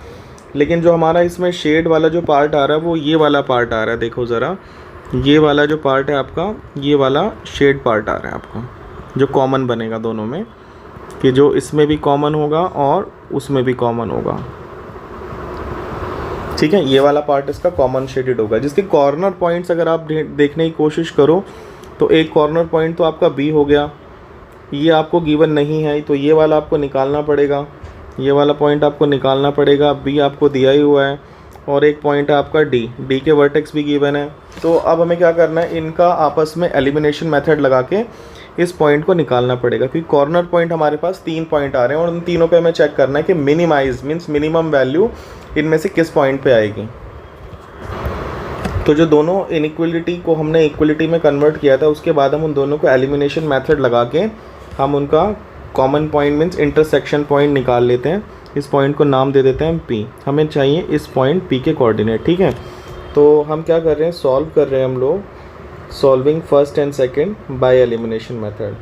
लेकिन जो हमारा इसमें शेड वाला जो पार्ट आ रहा है वो ये वाला पार्ट आ रहा है, देखो ज़रा, ये वाला जो पार्ट है आपका, ये वाला शेड पार्ट आ रहा है आपका, जो कॉमन बनेगा दोनों में, कि जो इसमें भी कॉमन होगा और उसमें भी कॉमन होगा, ठीक है। ये वाला पार्ट इसका कॉमन शेडेड होगा, जिसके कॉर्नर पॉइंट्स अगर आप देखने की कोशिश करो तो एक कॉर्नर पॉइंट तो आपका बी हो गया, ये आपको गिवन नहीं है, तो ये वाला आपको निकालना पड़ेगा, ये वाला पॉइंट आपको निकालना पड़ेगा, बी आपको दिया ही हुआ है, और एक पॉइंट है आपका डी के वर्टेक्स भी गिवन है। तो अब हमें क्या करना है, इनका आपस में एलिमिनेशन मेथड लगा के इस पॉइंट को निकालना पड़ेगा, क्योंकि कॉर्नर पॉइंट हमारे पास 3 पॉइंट आ रहे हैं और उन तीनों पे हमें चेक करना है कि मिनिमाइज मीन्स मिनिमम वैल्यू इनमें से किस पॉइंट पे आएगी। तो जो दोनों इनइक्वलिटी को हमने इक्वलिटी में कन्वर्ट किया था, उसके बाद हम उन दोनों को एलिमिनेशन मेथड लगा के हम उनका common point means intersection point निकाल लेते हैं। इस पॉइंट को नाम दे देते हैं P, हमें चाहिए इस पॉइंट P के कोऑर्डिनेट, ठीक है। तो हम क्या कर रहे हैं, सॉल्व कर रहे हैं हम लोग, solving first and second by elimination method.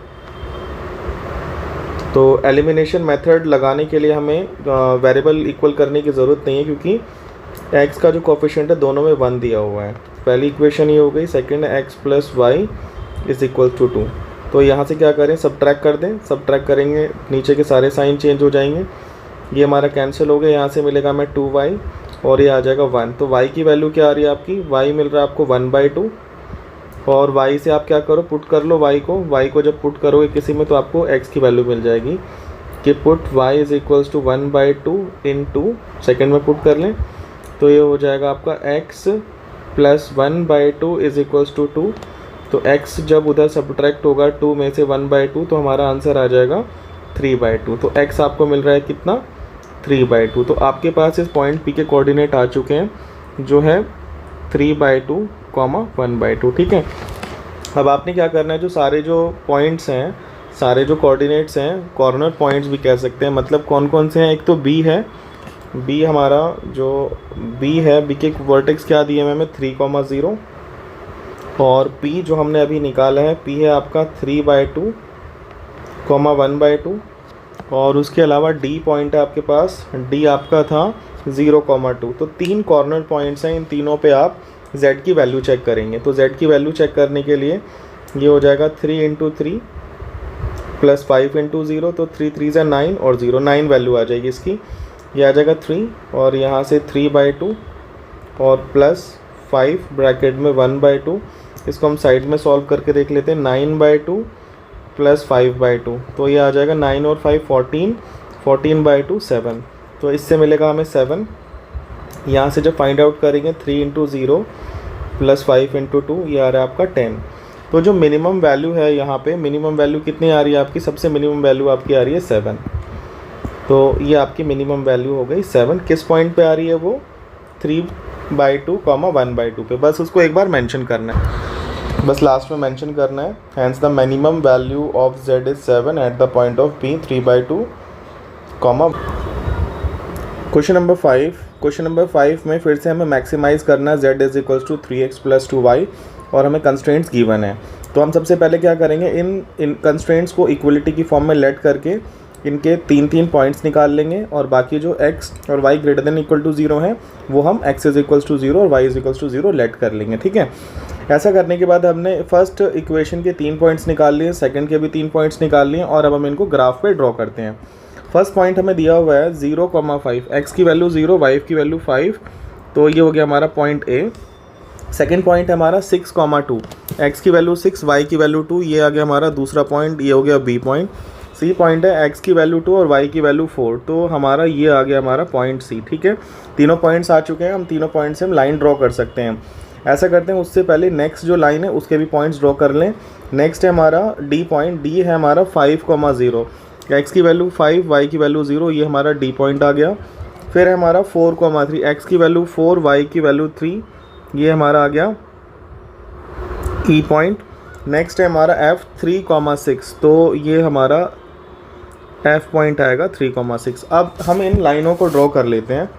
तो एलिमिनेशन मेथड लगाने के लिए हमें वेरिएबल इक्वल करने की ज़रूरत नहीं है, क्योंकि x का जो कोफिशिएंट है दोनों में 1 दिया हुआ है। पहली इक्वेशन ये हो गई, सेकंड है x + y is equal to 2। तो यहाँ से क्या करें, सब्ट्रैक्ट कर दें, सब्ट्रैक्ट करेंगे नीचे के सारे साइन चेंज हो जाएंगे, ये हमारा कैंसिल हो गया, यहाँ से मिलेगा हमें 2y और ये आ जाएगा 1। तो y की वैल्यू क्या आ रही है आपकी, y मिल रहा है आपको 1/2, और y से आप क्या करो, पुट कर लो y को जब पुट करोगे किसी में तो आपको x की वैल्यू मिल जाएगी, कि put y is equals to 1/2 into, second में पुट कर लें तो ये हो जाएगा आपका x + 1/2 इज़ इक्वल्स टू 2। तो x जब उधर सब्ट्रैक्ट होगा 2 में से 1/2, तो हमारा आंसर आ जाएगा 3/2। तो x आपको मिल रहा है कितना, 3/2। तो आपके पास इस पॉइंट P के कोऑर्डिनेट आ चुके हैं, जो है 3/2, 1/2, ठीक है। अब आपने क्या करना है, जो सारे जो पॉइंट्स हैं, सारे जो कोऑर्डिनेट्स हैं, कॉर्नर पॉइंट्स भी कह सकते हैं, मतलब कौन कौन से हैं, एक तो B है, B हमारा जो B है, B के वर्टेक्स क्या दिए हैं हमें, 3,0, और P जो हमने अभी निकाला है, P है आपका 3/2, 1/2, और उसके अलावा D पॉइंट है आपके पास, D आपका था 0,2। तो 3 कॉर्नर पॉइंट्स हैं, इन तीनों पे आप Z की वैल्यू चेक करेंगे। तो Z की वैल्यू चेक करने के लिए ये हो जाएगा 3 × 3 + 5 × 0, तो 3 3 = 9 और 0 9 वैल्यू आ जाएगी इसकी, ये आ जाएगा 3, और यहाँ से 3/2 और +5 ब्रैकेट में 1/2। इसको हम साइड में सॉल्व करके देख लेते हैं, 9/2 + 5/2, तो ये आ जाएगा 9 और 5 14, 14/2 7। तो इससे मिलेगा हमें 7। यहाँ से जब फाइंड आउट करेंगे 3 × 0 + 5 × 2, ये आ रहा है आपका 10। तो जो मिनिमम वैल्यू है यहाँ पे, मिनिमम वैल्यू कितनी आ रही है आपकी, सबसे मिनिमम वैल्यू आपकी आ रही है 7। तो ये आपकी मिनिमम वैल्यू हो गई 7। किस पॉइंट पे आ रही है वो, 3/2, 1/2 पे। बस उसको एक बार मेंशन करना है, बस लास्ट में मेंशन करना है। Hence the minimum value of z is 7 at the point of p 3/2, question number 5। Question number 5 में फिर से हमें मैक्सिमाइज़ करना है z is equals to 3x + 2y और हमें कंस्ट्रेंट्स गिवन है। तो हम सबसे पहले क्या करेंगे, इन कंस्ट्रेंट्स को इक्वलिटी की फॉर्म में लेट करके इनके 3 पॉइंट्स निकाल लेंगे और बाकी जो x और y greater than equal to 0 है वो हम x इज इक्वल्स टू 0 और y is equals to 0 let कर लेंगे। ठीक है, ऐसा करने के बाद हमने फर्स्ट इक्वेशन के 3 पॉइंट्स निकाल लिए, सेकंड के भी 3 पॉइंट्स निकाल लिए और अब हम इनको ग्राफ पे ड्रॉ करते हैं। फर्स्ट पॉइंट हमें दिया हुआ है 0,5, x की वैल्यू 0, y की वैल्यू 5, तो ये हो गया हमारा पॉइंट A। सेकेंड पॉइंट है हमारा 6,2, x की वैल्यू 6, y की वैल्यू 2, ये आ गया हमारा दूसरा पॉइंट, ये हो गया B पॉइंट। C पॉइंट है x की वैल्यू 2 और y की वैल्यू 4, तो हमारा ये आ गया हमारा पॉइंट C। ठीक है, तीनों पॉइंट्स आ चुके हैं, हम तीनों पॉइंट से हम लाइन ड्रॉ कर सकते हैं। ऐसा करते हैं, उससे पहले नेक्स्ट जो लाइन है उसके भी पॉइंट्स ड्रॉ कर लें। नेक्स्ट है हमारा D पॉइंट, D है हमारा 5,0, x की वैल्यू 5, y की वैल्यू 0, ये हमारा D पॉइंट आ गया। फिर है हमारा 4,3, x की वैल्यू 4, y की वैल्यू 3, ये हमारा आ गया E पॉइंट। नेक्स्ट है हमारा F 3,6, तो ये हमारा F पॉइंट आएगा 3,6। अब हम इन लाइनों को ड्रॉ कर लेते हैं।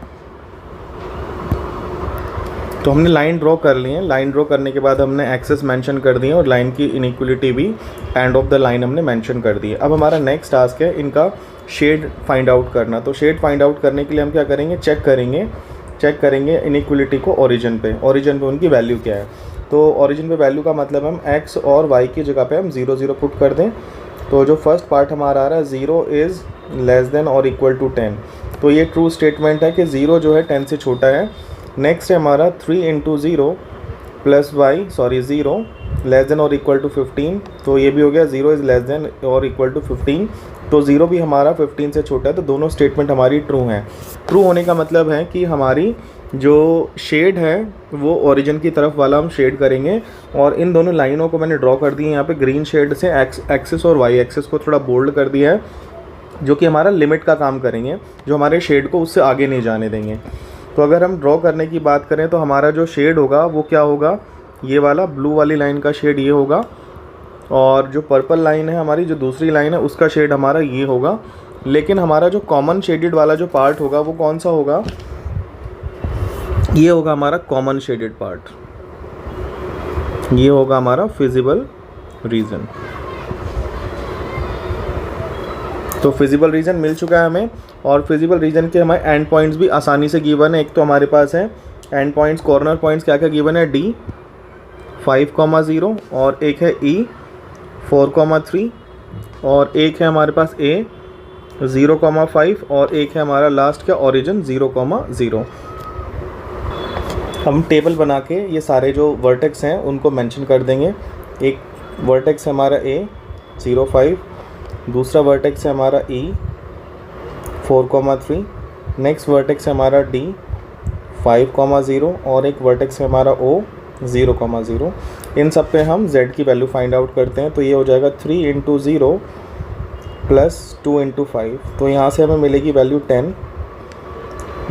तो हमने लाइन ड्रॉ कर ली है, लाइन ड्रॉ करने के बाद हमने एक्सेस मेंशन कर दिए और लाइन की इनइक्वलिटी भी एंड ऑफ द लाइन हमने मेंशन कर दी है। अब हमारा नेक्स्ट टास्क है इनका शेड फाइंड आउट करना। तो शेड फाइंड आउट करने के लिए हम क्या करेंगे, चेक करेंगे इनइक्वलिटी को ओरिजिन पे उनकी वैल्यू क्या है। तो ओरिजिन पे वैल्यू का मतलब हम x और y की जगह पे हम 0, 0 पुट कर दें। तो जो फर्स्ट पार्ट हमारा आ रहा है 0 इज़ लेस देन और इक्वल टू 10, तो ये ट्रू स्टेटमेंट है कि 0 जो है 10 से छोटा है। नेक्स्ट है हमारा 3 × 0 + 0 लेस देन और इक्वल टू 15, तो ये भी हो गया 0 इज़ लेस देन और इक्वल टू 15, तो 0 भी हमारा 15 से छोटा है। तो दोनों स्टेटमेंट हमारी ट्रू हैं। ट्रू होने का मतलब है कि हमारी जो शेड है वो ओरिजिन की तरफ वाला हम शेड करेंगे। और इन दोनों लाइनों को मैंने ड्रॉ कर दी है यहाँ पे ग्रीन शेड से, एक्सिस और वाई एक्सिस को थोड़ा बोल्ड कर दिया है, जो कि हमारा लिमिट का काम करेंगे, जो हमारे शेड को उससे आगे नहीं जाने देंगे। तो अगर हम ड्रॉ करने की बात करें तो हमारा जो शेड होगा वो क्या होगा, ये वाला ब्लू वाली लाइन का शेड ये होगा, और जो पर्पल लाइन है हमारी जो दूसरी लाइन है उसका शेड हमारा ये होगा। लेकिन हमारा जो कॉमन शेडेड वाला जो पार्ट होगा वो कौन सा होगा, ये होगा हमारा कॉमन शेडेड पार्ट, ये होगा हमारा फिजिबल रीजन। तो फिजिबल रीजन मिल चुका है हमें, और फिजिबल रीजन के हमारे एंड पॉइंट्स भी आसानी से गिवन है। एक तो हमारे पास है एंड पॉइंट्स, कॉर्नर पॉइंट्स क्या क्या गिवन है, D 5,0 और एक है E 4,3 और एक है हमारे पास A 0,5 और एक है हमारा लास्ट क्या ओरिजिन 0,0। हम टेबल बना के ये सारे जो वर्टेक्स हैं उनको मेंशन कर देंगे। एक वर्टेक्स है हमारा A 0,5, दूसरा वर्टेक्स है हमारा E 4,3, नेक्स्ट वर्टेक्स है हमारा D 5,0 और एक वर्टेक्स है हमारा O 0,0। इन सब पे हम z की वैल्यू फाइंड आउट करते हैं। तो ये हो जाएगा 3 × 0 + 2 × 5, तो यहाँ से हमें मिलेगी वैल्यू 10।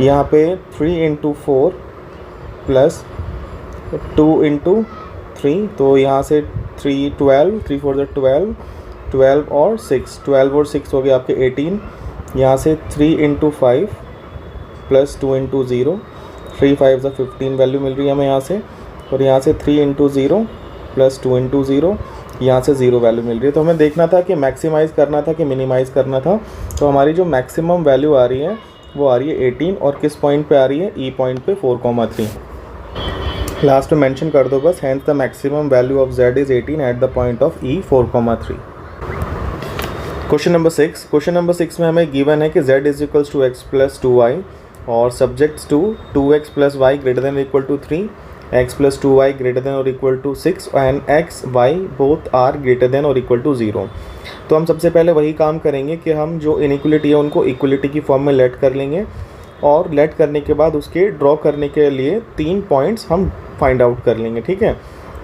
यहाँ पे 3 × 4 + 2 × 3, तो यहाँ से 3 12, 3 4 12, 12 और 6, 12 और 6 हो गया आपके 18। यहाँ से 3 × 5 + 2 × 0, 3 5 15 वैल्यू मिल रही है हमें यहाँ से। और यहाँ से 3 × 0 + 2 × 0, यहाँ से 0 वैल्यू मिल रही है। तो हमें देखना था कि मैक्सिमाइज़ करना था कि मिनिमाइज़ करना था। तो हमारी जो मैक्सिमम वैल्यू आ रही है वो आ रही है 18, और किस पॉइंट पे आ रही है, E पॉइंट पे 4,3। लास्ट में मेंशन कर दो बस, hence the maximum value of z is 18 at the point of E 4,3। Question number 6। Question number 6 में हमें गिवन है कि z is equals to x + 2y और subjects to 2x + y greater than equal to 3, x + 2y greater than और equal to 6 and x y both are greater than और equal to 0। तो हम सबसे पहले वही काम करेंगे कि हम जो इनइक्वलिटी है उनको इक्वलिटी की फॉर्म में लेट कर लेंगे, और लेट करने के बाद उसके ड्रॉ करने के लिए 3 पॉइंट्स हम फाइंड आउट कर लेंगे। ठीक है,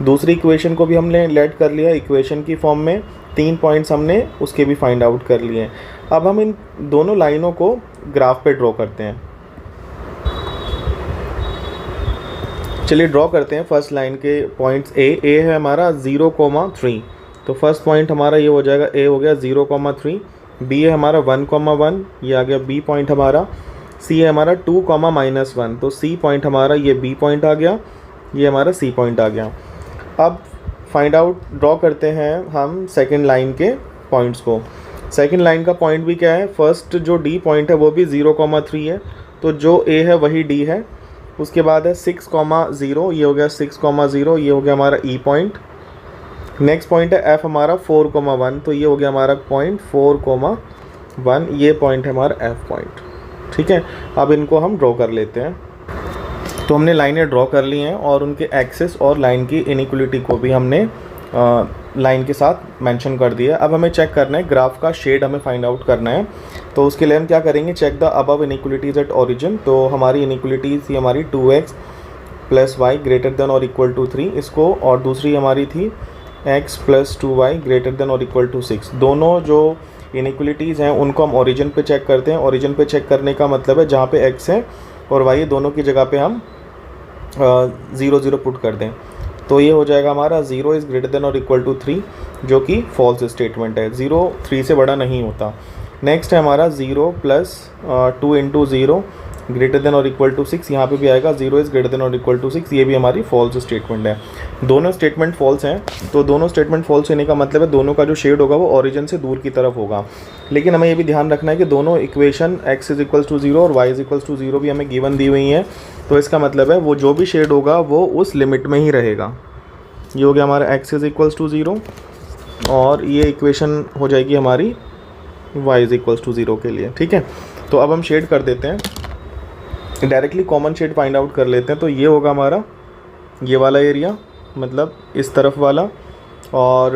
दूसरी इक्वेशन को भी हमने लेट कर लिया इक्वेशन की फॉर्म में, 3 पॉइंट्स हमने उसके भी फाइंड आउट कर लिए। अब हम इन दोनों लाइनों को ग्राफ पे ड्रॉ करते हैं। चलिए ड्रॉ करते हैं फर्स्ट लाइन के पॉइंट्स। ए है हमारा 0,3, तो फर्स्ट पॉइंट हमारा ये हो जाएगा, ए हो गया 0,3। बी है हमारा 1,1, ये आ गया बी पॉइंट हमारा। सी है हमारा 2,-1, तो सी पॉइंट हमारा ये बी पॉइंट आ गया, ये हमारा सी पॉइंट आ गया। अब फाइंड आउट ड्रॉ करते हैं हम सेकंड लाइन के पॉइंट्स को। सेकंड लाइन का पॉइंट भी क्या है, फर्स्ट जो डी पॉइंट है वो भी 0,3 है, तो जो ए है वही डी है। उसके बाद है 6,0, ये हो गया 6,0, ये हो गया हमारा ई पॉइंट। नेक्स्ट पॉइंट है एफ हमारा 4,1, तो ये हो गया हमारा पॉइंट 4,1, ये पॉइंट है हमारा एफ पॉइंट। ठीक है, अब इनको हम ड्रॉ कर लेते हैं। तो हमने लाइनें ड्रॉ कर ली हैं और उनके एक्सिस और लाइन की इनइक्वलिटी को भी हमने लाइन के साथ मेंशन कर दिया। अब हमें चेक करना है ग्राफ का शेड, हमें फाइंड आउट करना है। तो उसके लिए हम क्या करेंगे, check the above inequalities at origin. तो हमारी इनइक्वलिटीज़ थी हमारी 2x + y ≥ 3 इसको, और दूसरी हमारी थी x + 2y ≥ 6। दोनों जो इनइक्वलिटीज़ हैं उनको हम ओरिजिन पे चेक करते हैं। ओरिजिन पे चेक करने का मतलब है जहाँ पे x है और y है, दोनों की जगह पे हम 0 0 पुट कर दें। तो ये हो जाएगा हमारा 0 > ≥ 3, जो कि फॉल्स स्टेटमेंट है। 0 3 से बड़ा नहीं होता। नेक्स्ट है हमारा 0 + 2 × 0 > 6, यहाँ पे भी आएगा 0 > ≥ 6, ये भी हमारी फॉल्स स्टेटमेंट है। दोनों स्टेटमेंट फॉल्स हैं, तो दोनों स्टेटमेंट फॉल्स होने का मतलब है दोनों का जो शेड होगा वो ओरिजिन से दूर की तरफ होगा। लेकिन हमें ये भी ध्यान रखना है कि दोनों इक्वेशन x = 0 और y = 0 भी हमें गिवन दी हुई हैं, तो इसका मतलब है वो जो भी शेड होगा वो उस लिमिट में ही रहेगा। ये हो गया हमारा x = 0 और ये इक्वेशन हो जाएगी हमारी y = 0 के लिए। ठीक है, तो अब हम शेड कर देते हैं, directly common shade find out कर लेते हैं। तो ये होगा हमारा ये वाला एरिया, मतलब इस तरफ वाला, और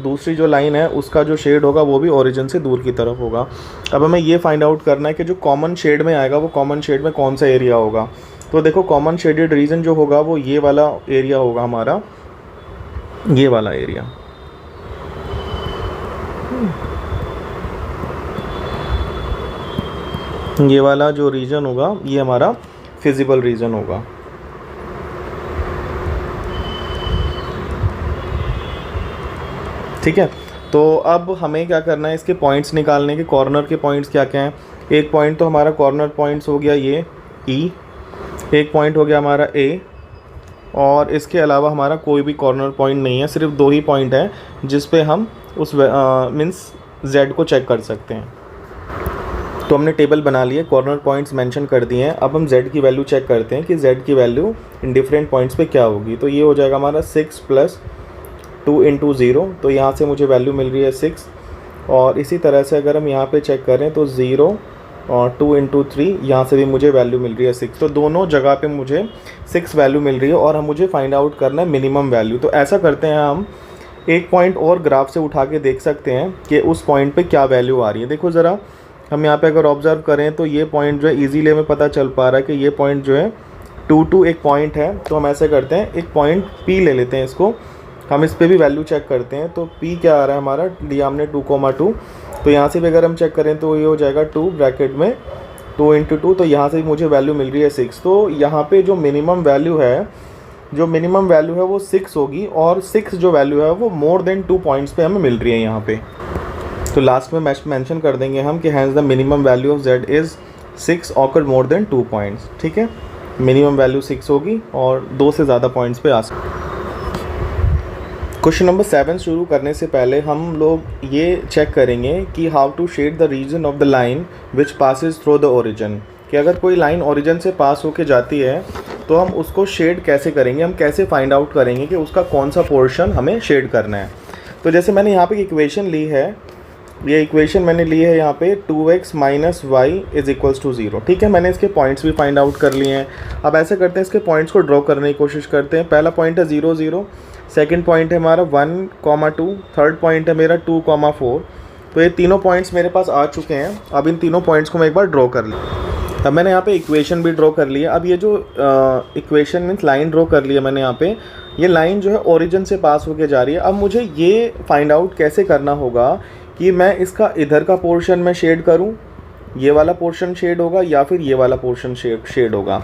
दूसरी जो लाइन है उसका जो शेड होगा वो भी ओरिजिन से दूर की तरफ होगा। अब हमें ये फाइंड आउट करना है कि जो कॉमन शेड में आएगा वो कॉमन शेड में कौन सा एरिया होगा। तो देखो कॉमन शेडेड रीजन जो होगा वो ये वाला एरिया होगा हमारा, ये वाला एरिया। ये वाला जो रीजन होगा ये हमारा फिजिबल रीजन होगा। ठीक है, तो अब हमें क्या करना है, इसके पॉइंट्स निकालने के। कॉर्नर के पॉइंट्स क्या क्या हैं, एक पॉइंट तो हमारा कॉर्नर पॉइंट्स हो गया ये E, एक पॉइंट हो गया हमारा A, और इसके अलावा हमारा कोई भी कॉर्नर पॉइंट नहीं है, सिर्फ 2 ही पॉइंट हैं जिस पे हम उस मीन्स Z को चेक कर सकते हैं। तो हमने टेबल बना लिए, कॉर्नर पॉइंट्स मेंशन कर दिए हैं। अब हम Z की वैल्यू चेक करते हैं कि Z की वैल्यू इन डिफरेंट पॉइंट्स पे क्या होगी। तो ये हो जाएगा हमारा 6 + 2 × 0, तो यहाँ से मुझे वैल्यू मिल रही है 6। और इसी तरह से अगर हम यहाँ पे चेक करें तो 0 और 2 × 3, यहाँ से भी मुझे वैल्यू मिल रही है 6। तो दोनों जगह पे मुझे 6 वैल्यू मिल रही है और हम मुझे फाइंड आउट करना है मिनिमम वैल्यू। तो ऐसा करते हैं, हम एक पॉइंट और ग्राफ से उठा के देख सकते हैं कि उस पॉइंट पे क्या वैल्यू आ रही है। देखो ज़रा, हम यहाँ पे अगर ऑब्ज़र्व करें तो ये पॉइंट जो है ईजीली हमें पता चल पा रहा है कि ये पॉइंट जो है 2 एक पॉइंट है। तो हम ऐसे करते हैं, एक पॉइंट P ले लेते हैं, इसको हम इस पे भी वैल्यू चेक करते हैं। तो P क्या आ रहा है हमारा, दिया हमने 2,2, तो यहाँ से भी अगर हम चेक करें तो ये हो जाएगा 2 ब्रैकेट में 2 × 2, तो यहाँ से मुझे वैल्यू मिल रही है 6। तो यहाँ पे जो मिनिमम वैल्यू है वो 6 होगी, और 6 जो वैल्यू है वो मोर देन 2 पॉइंट्स पे हमें मिल रही है यहाँ पे। तो लास्ट में मेंशन कर देंगे हम कि has the minimum value of Z is 6 occur more than 2 points. ठीक है, मिनिमम वैल्यू 6 होगी और 2 से ज़्यादा पॉइंट्स पे आ सकते। क्वेश्चन नंबर 7 शुरू करने से पहले हम लोग ये चेक करेंगे कि how to shade the region of the line which passes through the origin, कि अगर कोई लाइन ओरिजिन से पास होके जाती है तो हम उसको शेड कैसे करेंगे, हम कैसे फाइंड आउट करेंगे कि उसका कौन सा पोर्शन हमें शेड करना है। तो जैसे मैंने यहाँ पे इक्वेशन ली है, ये इक्वेशन मैंने ली है यहाँ पे 2x - y = 0। ठीक है, मैंने इसके पॉइंट्स भी फाइंड आउट कर लिए हैं। अब ऐसे करते हैं, इसके पॉइंट्स को ड्रॉ करने की कोशिश करते हैं। पहला पॉइंट है 0 0, सेकंड पॉइंट है हमारा 1,2, थर्ड पॉइंट है मेरा 2,4, तो ये तीनों पॉइंट्स मेरे पास आ चुके हैं। अब इन तीनों पॉइंट्स को मैं एक बार ड्रॉ कर लिया। अब मैंने यहाँ पे इक्वेशन भी ड्रॉ कर ली है। अब ये जो इक्वेशन मीन्स लाइन ड्रॉ कर ली है मैंने यहाँ पे, ये लाइन जो है ओरिजिन से पास होके जा रही है। अब मुझे ये फाइंड आउट कैसे करना होगा कि मैं इसका इधर का पोर्शन में शेड करूँ, ये वाला पोर्शन शेड होगा या फिर ये वाला पोर्शन शेड होगा।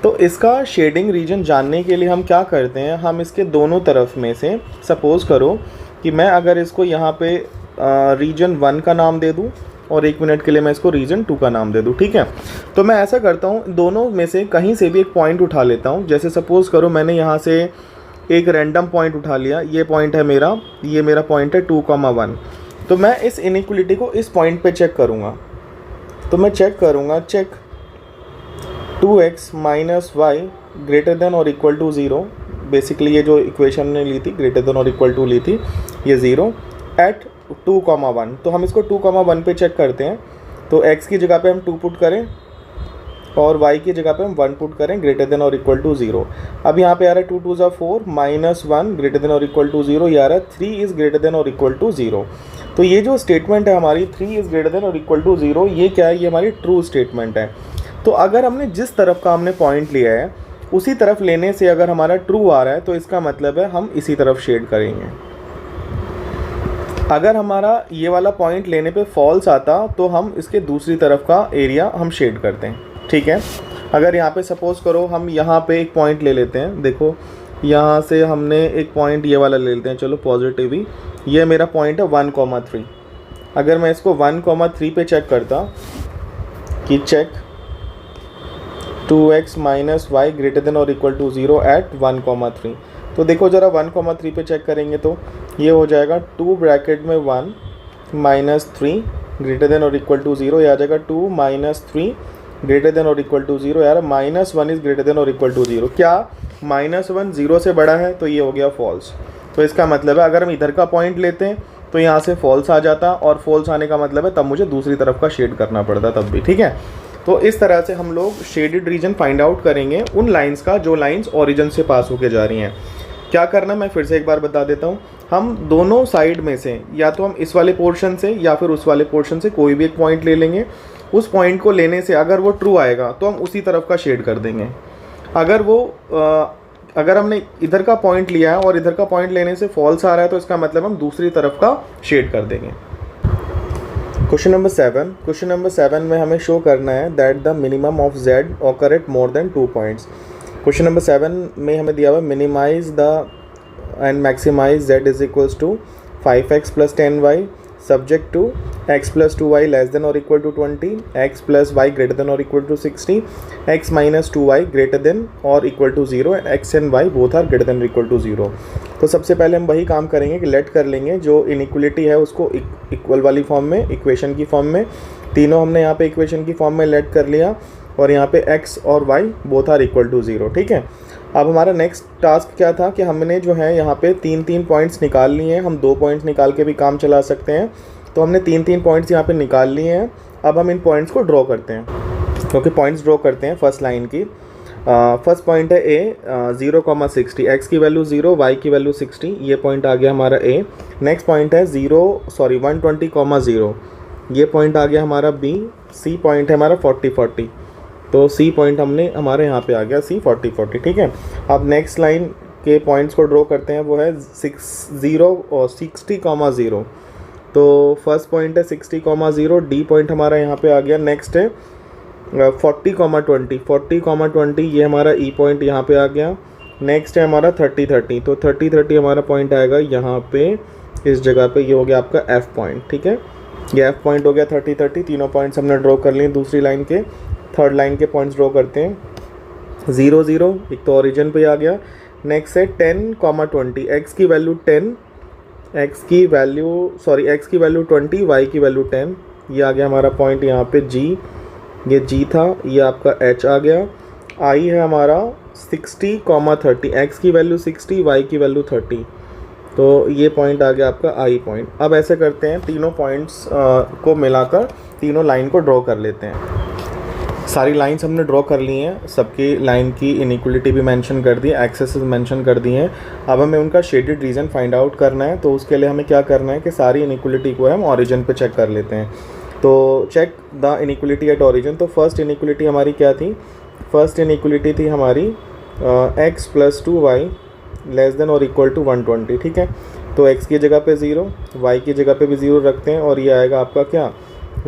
तो इसका शेडिंग रीजन जानने के लिए हम क्या करते हैं, हम इसके दोनों तरफ में से सपोज़ करो कि मैं अगर इसको यहाँ पे रीजन 1 का नाम दे दूँ और 1 मिनट के लिए मैं इसको रीजन 2 का नाम दे दूँ, ठीक है। तो मैं ऐसा करता हूँ, दोनों में से कहीं से भी एक पॉइंट उठा लेता हूँ। जैसे सपोज़ करो मैंने यहाँ से एक रैंडम पॉइंट उठा लिया, ये पॉइंट है मेरा, ये मेरा पॉइंट है 2,1। तो मैं इस इनइक्वलिटी को इस पॉइंट पे चेक करूँगा। तो मैं चेक करूँगा, check 2x minus y greater than और इक्वल टू 0। बेसिकली ये जो इक्वेशन ने ली थी ग्रेटर देन और इक्वल टू ली थी, ये 0 एट 2,1। तो हम इसको 2,1 पे चेक करते हैं। तो x की जगह पे हम 2 पुट करें और y की जगह पे हम 1 पुट करें, ग्रेटर देन और इक्वल टू 0। अब यहाँ पे आ रहा है 2 2 ज़ा 4 माइनस 1 ग्रेटर देन और इक्वल टू 0, ये आ रहा है 3 इज़ ग्रेटर देन और इक्वल टू 0। तो ये जो स्टेटमेंट है हमारी 3 इज़ ग्रेटर देन और इक्वल टू 0, ये क्या है, ये हमारी ट्रू स्टेटमेंट है। तो अगर हमने जिस तरफ का हमने पॉइंट लिया है उसी तरफ लेने से अगर हमारा ट्रू आ रहा है तो इसका मतलब है हम इसी तरफ शेड करेंगे। अगर हमारा ये वाला पॉइंट लेने पे फॉल्स आता तो हम इसके दूसरी तरफ का एरिया हम शेड करते हैं, ठीक है। अगर यहाँ पे सपोज़ करो हम यहाँ पे एक पॉइंट ले लेते हैं, देखो यहाँ से हमने एक पॉइंट ये वाला ले लेते हैं, चलो पॉजिटिव ही, ये मेरा पॉइंट है 1,3। अगर मैं इसको 1,3 पे चेक करता कि check 2x minus y greater than और इक्वल टू 0 एट 1,3, तो देखो ज़रा 1,3 पे चेक करेंगे तो ये हो जाएगा 2 ब्रैकेट में 1 माइनस 3 ग्रेटर देन और इक्वल टू 0, ये आ जाएगा 2 माइनस 3 ग्रेटर देन और इक्वल टू 0। यार -1 इज़ ग्रेटर देन और इक्वल टू 0, क्या -1 0 से बड़ा है, तो ये हो गया फॉल्स। तो इसका मतलब है अगर हम इधर का पॉइंट लेते हैं तो यहाँ से फॉल्स आ जाता, और फॉल्स आने का मतलब है तब मुझे दूसरी तरफ का शेड करना पड़ता तब भी, ठीक है। तो इस तरह से हम लोग शेडेड रीजन फाइंड आउट करेंगे उन लाइंस का जो लाइंस ओरिजिन से पास होके जा रही हैं। क्या करना मैं फिर से एक बार बता देता हूँ, हम दोनों साइड में से या तो हम इस वाले पोर्शन से या फिर उस वाले पोर्शन से कोई भी एक पॉइंट ले लेंगे। उस पॉइंट को लेने से अगर वो ट्रू आएगा तो हम उसी तरफ का शेड कर देंगे। अगर हमने इधर का पॉइंट लिया है और इधर का पॉइंट लेने से फॉल्स आ रहा है तो इसका मतलब हम दूसरी तरफ का शेड कर देंगे। क्वेश्चन नंबर 7 में हमें शो करना है that the minimum of z occur at more than 2 points. Question number 7 में हमें दिया हुआ minimize the and maximize z is equals to 5x plus 10y subject to x plus 2y less than और equal to 20, x plus y greater than और equal to 60, x minus 2y greater than और equal to 0 and x and y both are greater than और equal to 0। तो सबसे पहले हम वही काम करेंगे कि लेट कर लेंगे जो इनइक्वलिटी है उसको इक्वल वाली फॉर्म में, इक्वेशन की फॉर्म में। तीनों हमने यहाँ पे इक्वेशन की फॉर्म में लेट कर लिया और यहाँ पे x और y both are equal to 0, ठीक है। अब हमारा नेक्स्ट टास्क क्या था कि हमने जो है यहाँ पे 3 पॉइंट्स निकाल लिए हैं। हम 2 पॉइंट्स निकाल के भी काम चला सकते हैं, तो हमने 3 पॉइंट्स यहाँ पे निकाल लिए हैं। अब हम इन पॉइंट्स को ड्रॉ करते हैं, क्योंकि पॉइंट्स ड्रॉ करते हैं फर्स्ट लाइन की। फर्स्ट पॉइंट है a 0,60, x की वैल्यू 0, y की वैल्यू 60, ये पॉइंट आ गया हमारा a। नेक्स्ट पॉइंट है 120,0, ये पॉइंट आ गया हमारा b। c पॉइंट है हमारा 40, तो c पॉइंट हमने हमारे यहाँ पे आ गया c 40, ठीक है। अब नेक्स्ट लाइन के पॉइंट्स को ड्रॉ करते हैं, वो है 60,0। तो फर्स्ट पॉइंट है 60,0, d पॉइंट हमारा यहाँ पे आ गया। नेक्स्ट है 40,20, ये हमारा e पॉइंट यहाँ पे आ गया। नेक्स्ट है हमारा 30, तो 30 हमारा पॉइंट आएगा यहाँ पे, इस जगह पे, ये हो गया आपका f पॉइंट, ठीक है। ये f पॉइंट हो गया 30, तीनों पॉइंट्स हमने ड्रॉ कर लिए दूसरी लाइन के। थर्ड लाइन के पॉइंट्स ड्रॉ करते हैं। 0 एक तो ओरिजिन पे आ गया। नेक्स्ट है 10,20, x की वैल्यू 10, x की वैल्यू 20, y की वैल्यू 10, ये आ गया हमारा पॉइंट यहाँ पे g, ये g था, ये आपका h आ गया। i है हमारा 60,30, x की वैल्यू 60, y की वैल्यू 30, तो ये पॉइंट आ गया आपका i पॉइंट। अब ऐसे करते हैं, तीनों पॉइंट्स को मिलाकर तीनों लाइन को ड्रॉ कर लेते हैं। सारी लाइंस हमने ड्रॉ कर ली हैं, सबकी लाइन की इनइक्वलिटी भी मेंशन कर दी, एक्सेस मेंशन कर दी हैं। अब हमें उनका शेडेड रीजन फाइंड आउट करना है, तो उसके लिए हमें क्या करना है कि सारी इनइक्वलिटी को हम ओरिजिन पे चेक कर लेते हैं। तो check the inequality at origin. तो फर्स्ट इनइक्वलिटी हमारी क्या थी? फर्स्ट इनइक्वलिटी थी हमारी x + 2y ≤ 120, ठीक है। तो x की जगह पे 0, y की जगह पे भी 0 रखते हैं और ये आएगा आपका क्या,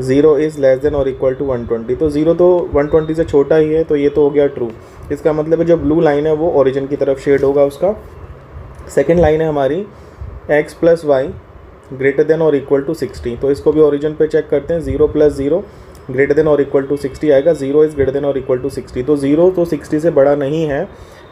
0 = 120। तो 0 तो 120 से छोटा ही है, तो ये तो हो गया ट्रू। इसका मतलब है जो ब्लू लाइन है वो ओरिजिन की तरफ शेड होगा उसका। सेकेंड लाइन है हमारी x + y ≥ 60, तो इसको भी ओरिजिन पे चेक करते हैं। 0 + 0 ≥ 60 आएगा, 0 = 60। तो 0 तो 60 से बड़ा नहीं है,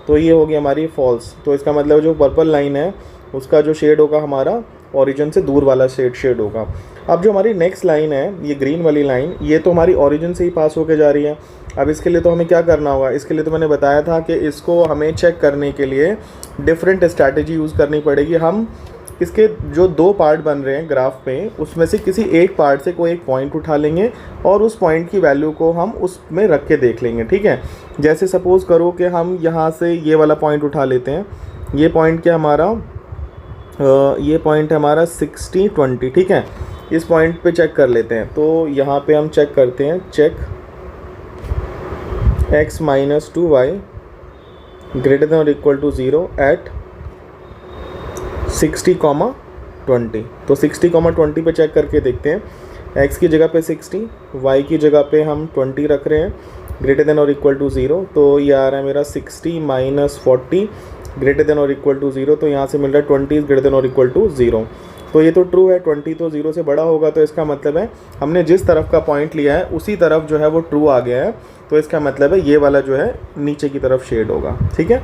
तो ये होगी हमारी फॉल्स। तो इसका मतलब जो पर्पल लाइन है उसका जो शेड होगा हमारा ओरिजिन से दूर वाला शेड होगा। अब जो हमारी नेक्स्ट लाइन है, ये ग्रीन वाली लाइन, ये तो हमारी ओरिजिन से ही पास होके जा रही है। अब इसके लिए तो हमें क्या करना होगा? इसके लिए तो मैंने बताया था कि इसको हमें चेक करने के लिए डिफरेंट स्ट्रैटेजी यूज़ करनी पड़ेगी। हम इसके जो 2 पार्ट बन रहे हैं ग्राफ पे, उसमें से किसी एक पार्ट से कोई एक पॉइंट उठा लेंगे और उस पॉइंट की वैल्यू को हम उसमें रख के देख लेंगे, ठीक है। जैसे सपोज़ करो कि हम यहाँ से ये वाला पॉइंट उठा लेते हैं। ये पॉइंट क्या हमारा, ये पॉइंट है हमारा 60 20, ठीक है। इस पॉइंट पे चेक कर लेते हैं। तो यहाँ पे हम चेक करते हैं, चेक x - 2y ≥ 0 एट 60, 20। तो 60, 20 पे चेक करके देखते हैं। x की जगह पे 60, y की जगह पे हम 20 रख रहे हैं, ≥ 0। तो ये आ रहा है मेरा 60 - 40 ≥ 0। तो यहाँ से मिल रहा है 20 ≥ 0। तो ये तो ट्रू है, 20 तो 0 से बड़ा होगा। तो इसका मतलब है हमने जिस तरफ का पॉइंट लिया है उसी तरफ जो है वो ट्रू आ गया है। तो इसका मतलब है ये वाला जो है नीचे की तरफ शेड होगा, ठीक है।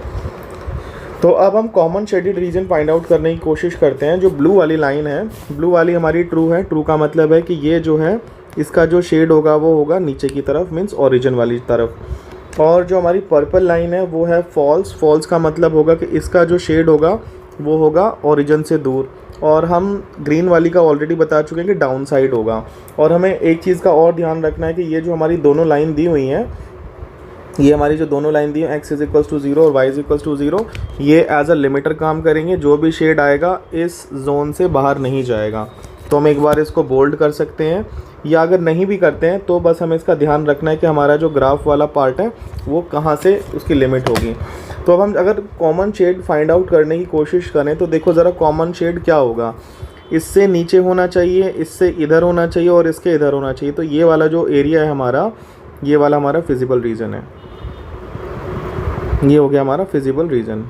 तो अब हम common shaded region find out करने की कोशिश करते हैं। जो ब्लू वाली लाइन है, ब्लू वाली हमारी ट्रू है। ट्रू का मतलब है कि ये जो है इसका जो शेड होगा वो होगा नीचे की तरफ, मीन्स ओरिजिन वाली तरफ। और जो हमारी पर्पल लाइन है वो है फॉल्स। फॉल्स का मतलब होगा कि इसका जो शेड होगा वो होगा ओरिजिन से दूर। और हम ग्रीन वाली का ऑलरेडी बता चुके हैं कि डाउन साइड होगा। और हमें एक चीज़ का और ध्यान रखना है कि ये जो हमारी दोनों लाइन दी हुई हैं, ये हमारी जो दोनों लाइन दी है x = 0 और y = 0, ये एज अ लिमिटर काम करेंगे। जो भी शेड आएगा इस जोन से बाहर नहीं जाएगा। तो हम एक बार इसको बोल्ड कर सकते हैं, या अगर नहीं भी करते हैं तो बस हमें इसका ध्यान रखना है कि हमारा जो ग्राफ वाला पार्ट है वो कहाँ से उसकी लिमिट होगी। तो अब हम अगर कॉमन शेड फाइंड आउट करने की कोशिश करें तो देखो ज़रा कॉमन शेड क्या होगा। इससे नीचे होना चाहिए, इससे इधर होना चाहिए और इसके इधर होना चाहिए। तो ये वाला जो एरिया है हमारा, ये वाला हमारा फिजिबल रीजन है। ये हो गया हमारा फिजिबल रीजन।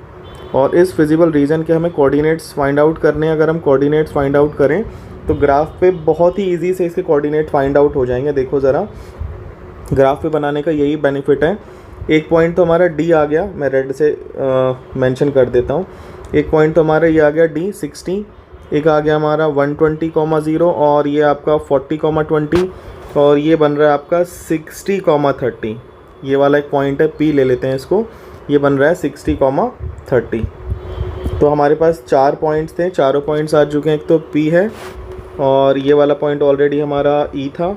और इस फिजिबल रीजन के हमें कोऑर्डिनेट्स फाइंड आउट करने हैं। अगर हम कोऑर्डिनेट्स फाइंड आउट करें तो ग्राफ पे बहुत ही इजी से इसके कोऑर्डिनेट फाइंड आउट हो जाएंगे। देखो ज़रा, ग्राफ पे बनाने का यही बेनिफिट है। एक पॉइंट तो हमारा डी आ गया, मैं रेड से मेंशन कर देता हूँ। एक पॉइंट तो हमारा ये आ गया डी 60, एक आ गया हमारा 120,0 और ये आपका 40,20 और ये बन रहा है आपका 60,30। ये वाला एक पॉइंट है, पी ले लेते हैं इसको, ये बन रहा है 60,30। तो हमारे पास 4 पॉइंट्स थे, चारों पॉइंट्स आ चुके हैं। एक तो पी है और ये वाला पॉइंट ऑलरेडी हमारा ई था,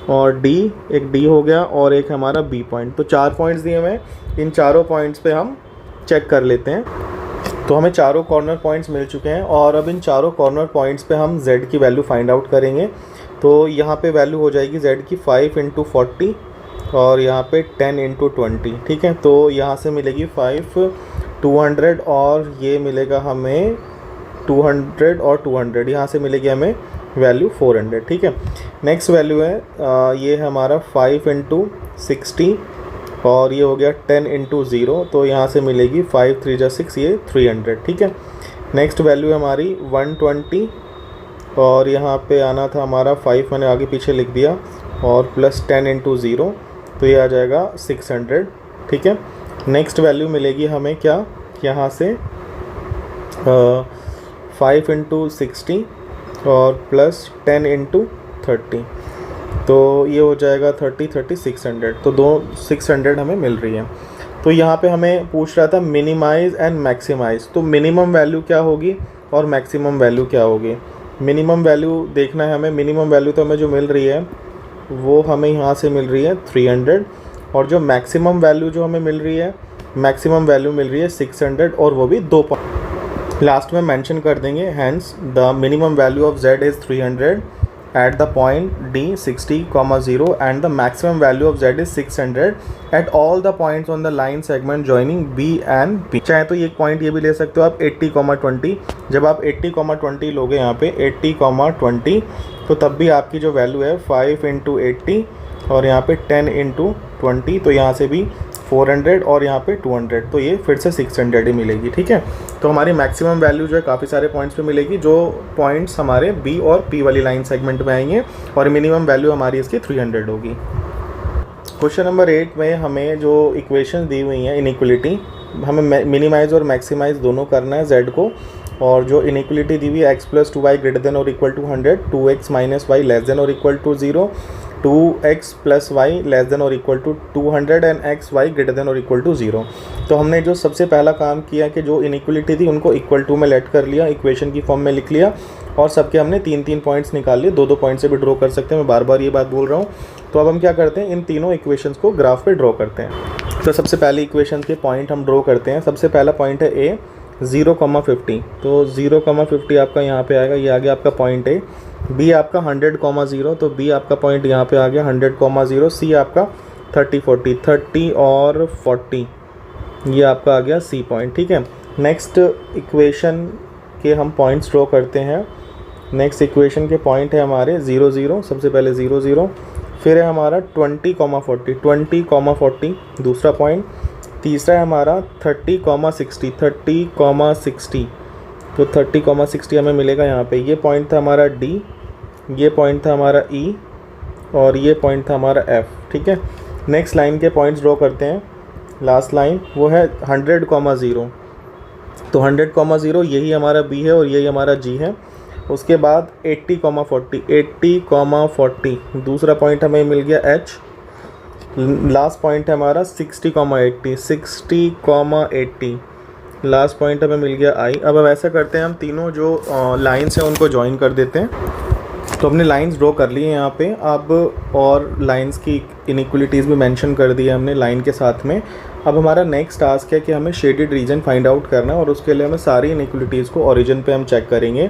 और डी, एक डी हो गया और एक हमारा बी पॉइंट। तो 4 पॉइंट्स दिए हमें, इन चारों पॉइंट्स पे हम चेक कर लेते हैं। तो हमें चारों कॉर्नर पॉइंट्स मिल चुके हैं और अब इन चारों कॉर्नर पॉइंट्स पे हम z की वैल्यू फाइंड आउट करेंगे। तो यहाँ पे वैल्यू हो जाएगी z की 5 × 40 और यहाँ पे 10 × 20, ठीक है। तो यहाँ से मिलेगी 5 200 और ये मिलेगा हमें 200 और 200, यहाँ से मिलेगी हमें वैल्यू 400, ठीक है। नेक्स्ट वैल्यू है ये है हमारा 5 × 60 और ये हो गया 10 × 0, तो यहाँ से मिलेगी 5 3 जा 6, ये 300, ठीक है। नेक्स्ट वैल्यू है हमारी 120 और यहाँ पे आना था हमारा 5, मैंने आगे पीछे लिख दिया, और प्लस 10 × 0, तो ये आ जाएगा 600, ठीक है। नेक्स्ट वैल्यू मिलेगी हमें क्या, यहाँ से 5 × 60 और प्लस 10 × 30, तो ये हो जाएगा 30 600। तो 600 हमें मिल रही है। तो यहाँ पे हमें पूछ रहा था मिनिमाइज़ एंड मैक्सिमाइज़। तो मिनिमम वैल्यू क्या होगी और मैक्सिमम वैल्यू क्या होगी। मिनिमम वैल्यू देखना है हमें। मिनिमम वैल्यू तो हमें जो मिल रही है वो हमें यहाँ से मिल रही है 300 और जो मैक्सिमम वैल्यू जो हमें मिल रही है, मैक्सिमम वैल्यू मिल रही है 600 और वो भी 2 पॉइंट लास्ट में मेंशन कर देंगे। Hence the minimum value of z is 300 at the point D 60,0 and the maximum value of Z is 600 at all the points on the line segment joining B and P। चाहे तो ये एक point ये भी ले सकते हो आप 80,20। जब आप 80,20 लोगे यहाँ पे 80,20 तो तब भी आपकी जो वैल्यू है 5 × 80 और यहाँ पे 10 × 20, तो यहाँ से भी 400 और यहाँ पे 200, तो ये फिर से 600 ही मिलेगी। ठीक है, तो हमारी मैक्सिमम वैल्यू जो है काफ़ी सारे पॉइंट्स पे मिलेगी, जो पॉइंट्स हमारे बी और पी वाली लाइन सेगमेंट में आएंगे, और मिनिमम वैल्यू हमारी इसकी 300 होगी। क्वेश्चन नंबर 8 में हमें जो इक्वेशन दी हुई हैं इनइक्वलिटी, हमें मिनिमाइज़ और मैक्सिमाइज़ दोनों करना है z को, और जो इनइक्वलिटी दी हुई है x + 2y > or = 100, 2x - y < or = 0, 2x + y < or = 200 and x y < or 0। तो हमने जो सबसे पहला काम किया कि जो इनइक्वलिटी थी उनको इक्वल टू में लेट कर लिया, इक्वेशन की फॉर्म में लिख लिया, और सबके हमने 3-3 पॉइंट्स निकाल लिए। 2-2 पॉइंट से भी ड्रॉ कर सकते हैं, मैं बार बार ये बात बोल रहा हूँ। तो अब हम क्या करते हैं, इन तीनों इक्वेशंस को ग्राफ पे ड्रॉ करते हैं। तो सबसे पहले इक्वेशन के पॉइंट हम ड्रॉ करते हैं। सबसे पहला पॉइंट है a 0,50, तो 0,50 आपका यहाँ पे आएगा, ये आ गया आपका पॉइंट a। b आपका 100,0, तो b आपका पॉइंट यहाँ पे आ गया 100,0। c आपका 30 और 40, ये आपका आ गया c पॉइंट। ठीक है, नेक्स्ट इक्वेशन के हम पॉइंट्स ड्रॉ करते हैं। नेक्स्ट इक्वेशन के पॉइंट है हमारे 0, 0, सबसे पहले 0, 0, फिर है हमारा 20,40 दूसरा पॉइंट, तीसरा है हमारा 30,60 तो 30,60 हमें मिलेगा यहाँ पे। ये पॉइंट था हमारा D, ये पॉइंट था हमारा E, और ये पॉइंट था हमारा F। ठीक है, नेक्स्ट लाइन के पॉइंट्स ड्रॉ करते हैं। लास्ट लाइन वो है 100,0, तो 100,0 यही हमारा B है और यही हमारा G है। उसके बाद 80,40 दूसरा पॉइंट हमें मिल गया H। लास्ट पॉइंट है हमारा 60,80 लास्ट पॉइंट हमें मिल गया I। अब ऐसा करते हैं, हम तीनों जो लाइंस हैं उनको ज्वाइन कर देते हैं। तो हमने लाइंस ड्रॉ कर ली है यहाँ पे अब, और लाइंस की इनइक्वलिटीज़ भी मेंशन कर दी है हमने लाइन के साथ में। अब हमारा नेक्स्ट टास्क है कि हमें शेडेड रीजन फाइंड आउट करना है, और उसके लिए हमें सारी इनइक्वलिटीज़ को ओरिजिन पे हम चेक करेंगे।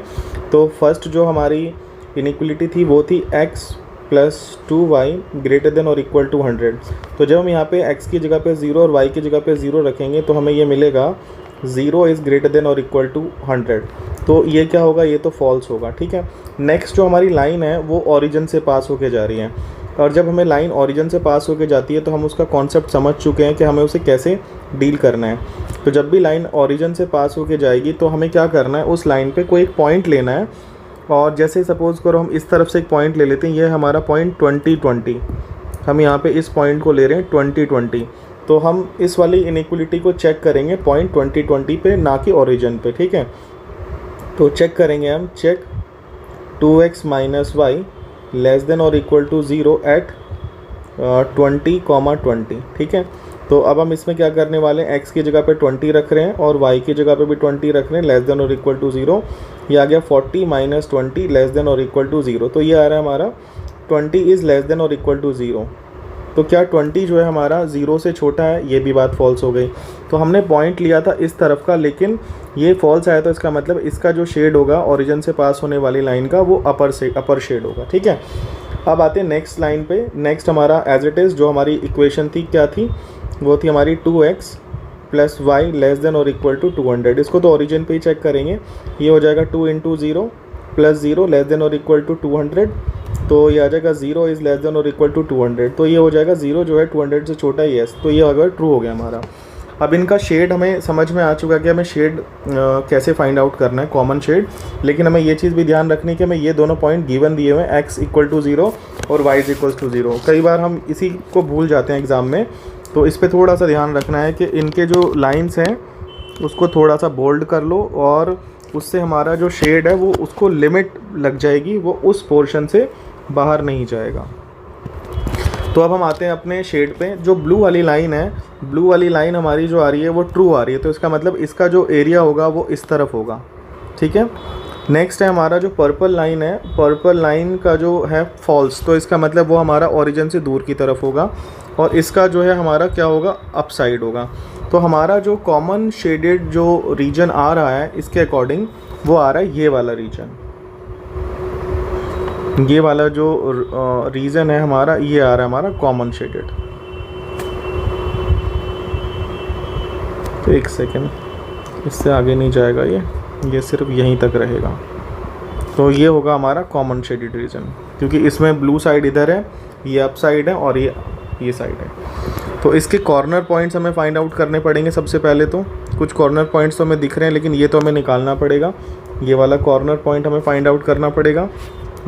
तो फर्स्ट जो हमारी इनइक्वलिटी थी वो थी x + 2y > or = 100। तो जब हम यहाँ पे x की जगह पे 0 और y की जगह पे 0 रखेंगे तो हमें ये मिलेगा 0 is greater or equal to 100। तो ये क्या होगा, ये तो फॉल्स होगा। ठीक है, नेक्स्ट जो हमारी लाइन है वो ओरिजिन से पास होके जा रही है, और जब हमें लाइन ओरिजिन से पास होके जाती है तो हम उसका कॉन्सेप्ट समझ चुके हैं कि हमें उसे कैसे डील करना है। तो जब भी लाइन ओरिजिन से पास होके जाएगी तो हमें क्या करना है, उस लाइन पे कोई एक पॉइंट लेना है, और जैसे सपोज़ करो हम इस तरफ से एक पॉइंट ले लेते हैं, ये हमारा पॉइंट 20, हम यहाँ पे इस पॉइंट को ले रहे हैं 20। तो हम इस वाली इनइक्वलिटी को चेक करेंगे पॉइंट 20 पे, ना कि ओरिजिन पे। ठीक है, तो चेक करेंगे हम, check 2x - y < or = 0 at 20,20। ठीक है, तो अब हम इसमें क्या करने वाले हैं, x की जगह पे 20 रख रहे हैं और y की जगह पे भी 20 रख रहे हैं, < or = 0। ये आ गया 40 - 20 < or = 0। तो ये आ रहा है हमारा 20 is < or = 0। तो क्या 20 जो है हमारा 0 से छोटा है, ये भी बात फॉल्स हो गई। तो हमने पॉइंट लिया था इस तरफ का, लेकिन ये फॉल्स आया, तो इसका मतलब इसका जो शेड होगा ओरिजिन से पास होने वाली लाइन का वो अपर शेड होगा। ठीक है, अब आते हैं नेक्स्ट लाइन पे। नेक्स्ट हमारा एज इट इज़ जो हमारी इक्वेशन थी क्या थी, वो थी हमारी 2x + y < or = 200। इसको तो ओरिजिन पे ही चेक करेंगे, ये हो जाएगा 2 × 0 + 0 < or = 200। तो ये आ जाएगा 0 is < or = 200। तो ये हो जाएगा 0 जो है 200 से छोटा ही है, तो ये अगर ट्रू हो गया हमारा। अब इनका शेड हमें समझ में आ चुका है कि हमें शेड कैसे फाइंड आउट करना है, कॉमन शेड। लेकिन हमें ये चीज़ भी ध्यान रखनी है कि हमें ये दोनों पॉइंट गिवन दिए हुए हैं, x = 0 और y = 0। कई बार हम इसी को भूल जाते हैं एग्ज़ाम में, तो इस पर थोड़ा सा ध्यान रखना है कि इनके जो लाइन्स हैं उसको थोड़ा सा बोल्ड कर लो, और उससे हमारा जो शेड है वो उसको लिमिट लग जाएगी, वो उस पोर्शन से बाहर नहीं जाएगा। तो अब हम आते हैं अपने शेड पे। जो ब्लू वाली लाइन है, ब्लू वाली लाइन हमारी जो आ रही है वो ट्रू आ रही है, तो इसका मतलब इसका जो एरिया होगा वो इस तरफ होगा। ठीक है, नेक्स्ट है हमारा जो पर्पल लाइन है, पर्पल लाइन का जो है फॉल्स, तो इसका मतलब वो हमारा ओरिजिन से दूर की तरफ होगा। और इसका जो है हमारा क्या होगा, अप साइड होगा। तो हमारा जो कॉमन शेडेड जो रीजन आ रहा है इसके अकॉर्डिंग वो आ रहा है ये वाला रीजन, ये वाला जो रीजन है हमारा ये आ रहा है हमारा कॉमन शेडेड। तो एक सेकेंड, इससे आगे नहीं जाएगा ये सिर्फ यहीं तक रहेगा। तो ये होगा हमारा कॉमन शेडेड रीजन, क्योंकि इसमें ब्लू साइड इधर है, ये अप साइड है और ये साइड है। तो इसके कॉर्नर पॉइंट्स हमें फाइंड आउट करने पड़ेंगे। सबसे पहले तो कुछ कॉर्नर पॉइंट्स तो हमें दिख रहे हैं, लेकिन ये तो हमें निकालना पड़ेगा। ये वाला कॉर्नर पॉइंट हमें फाइंड आउट करना पड़ेगा,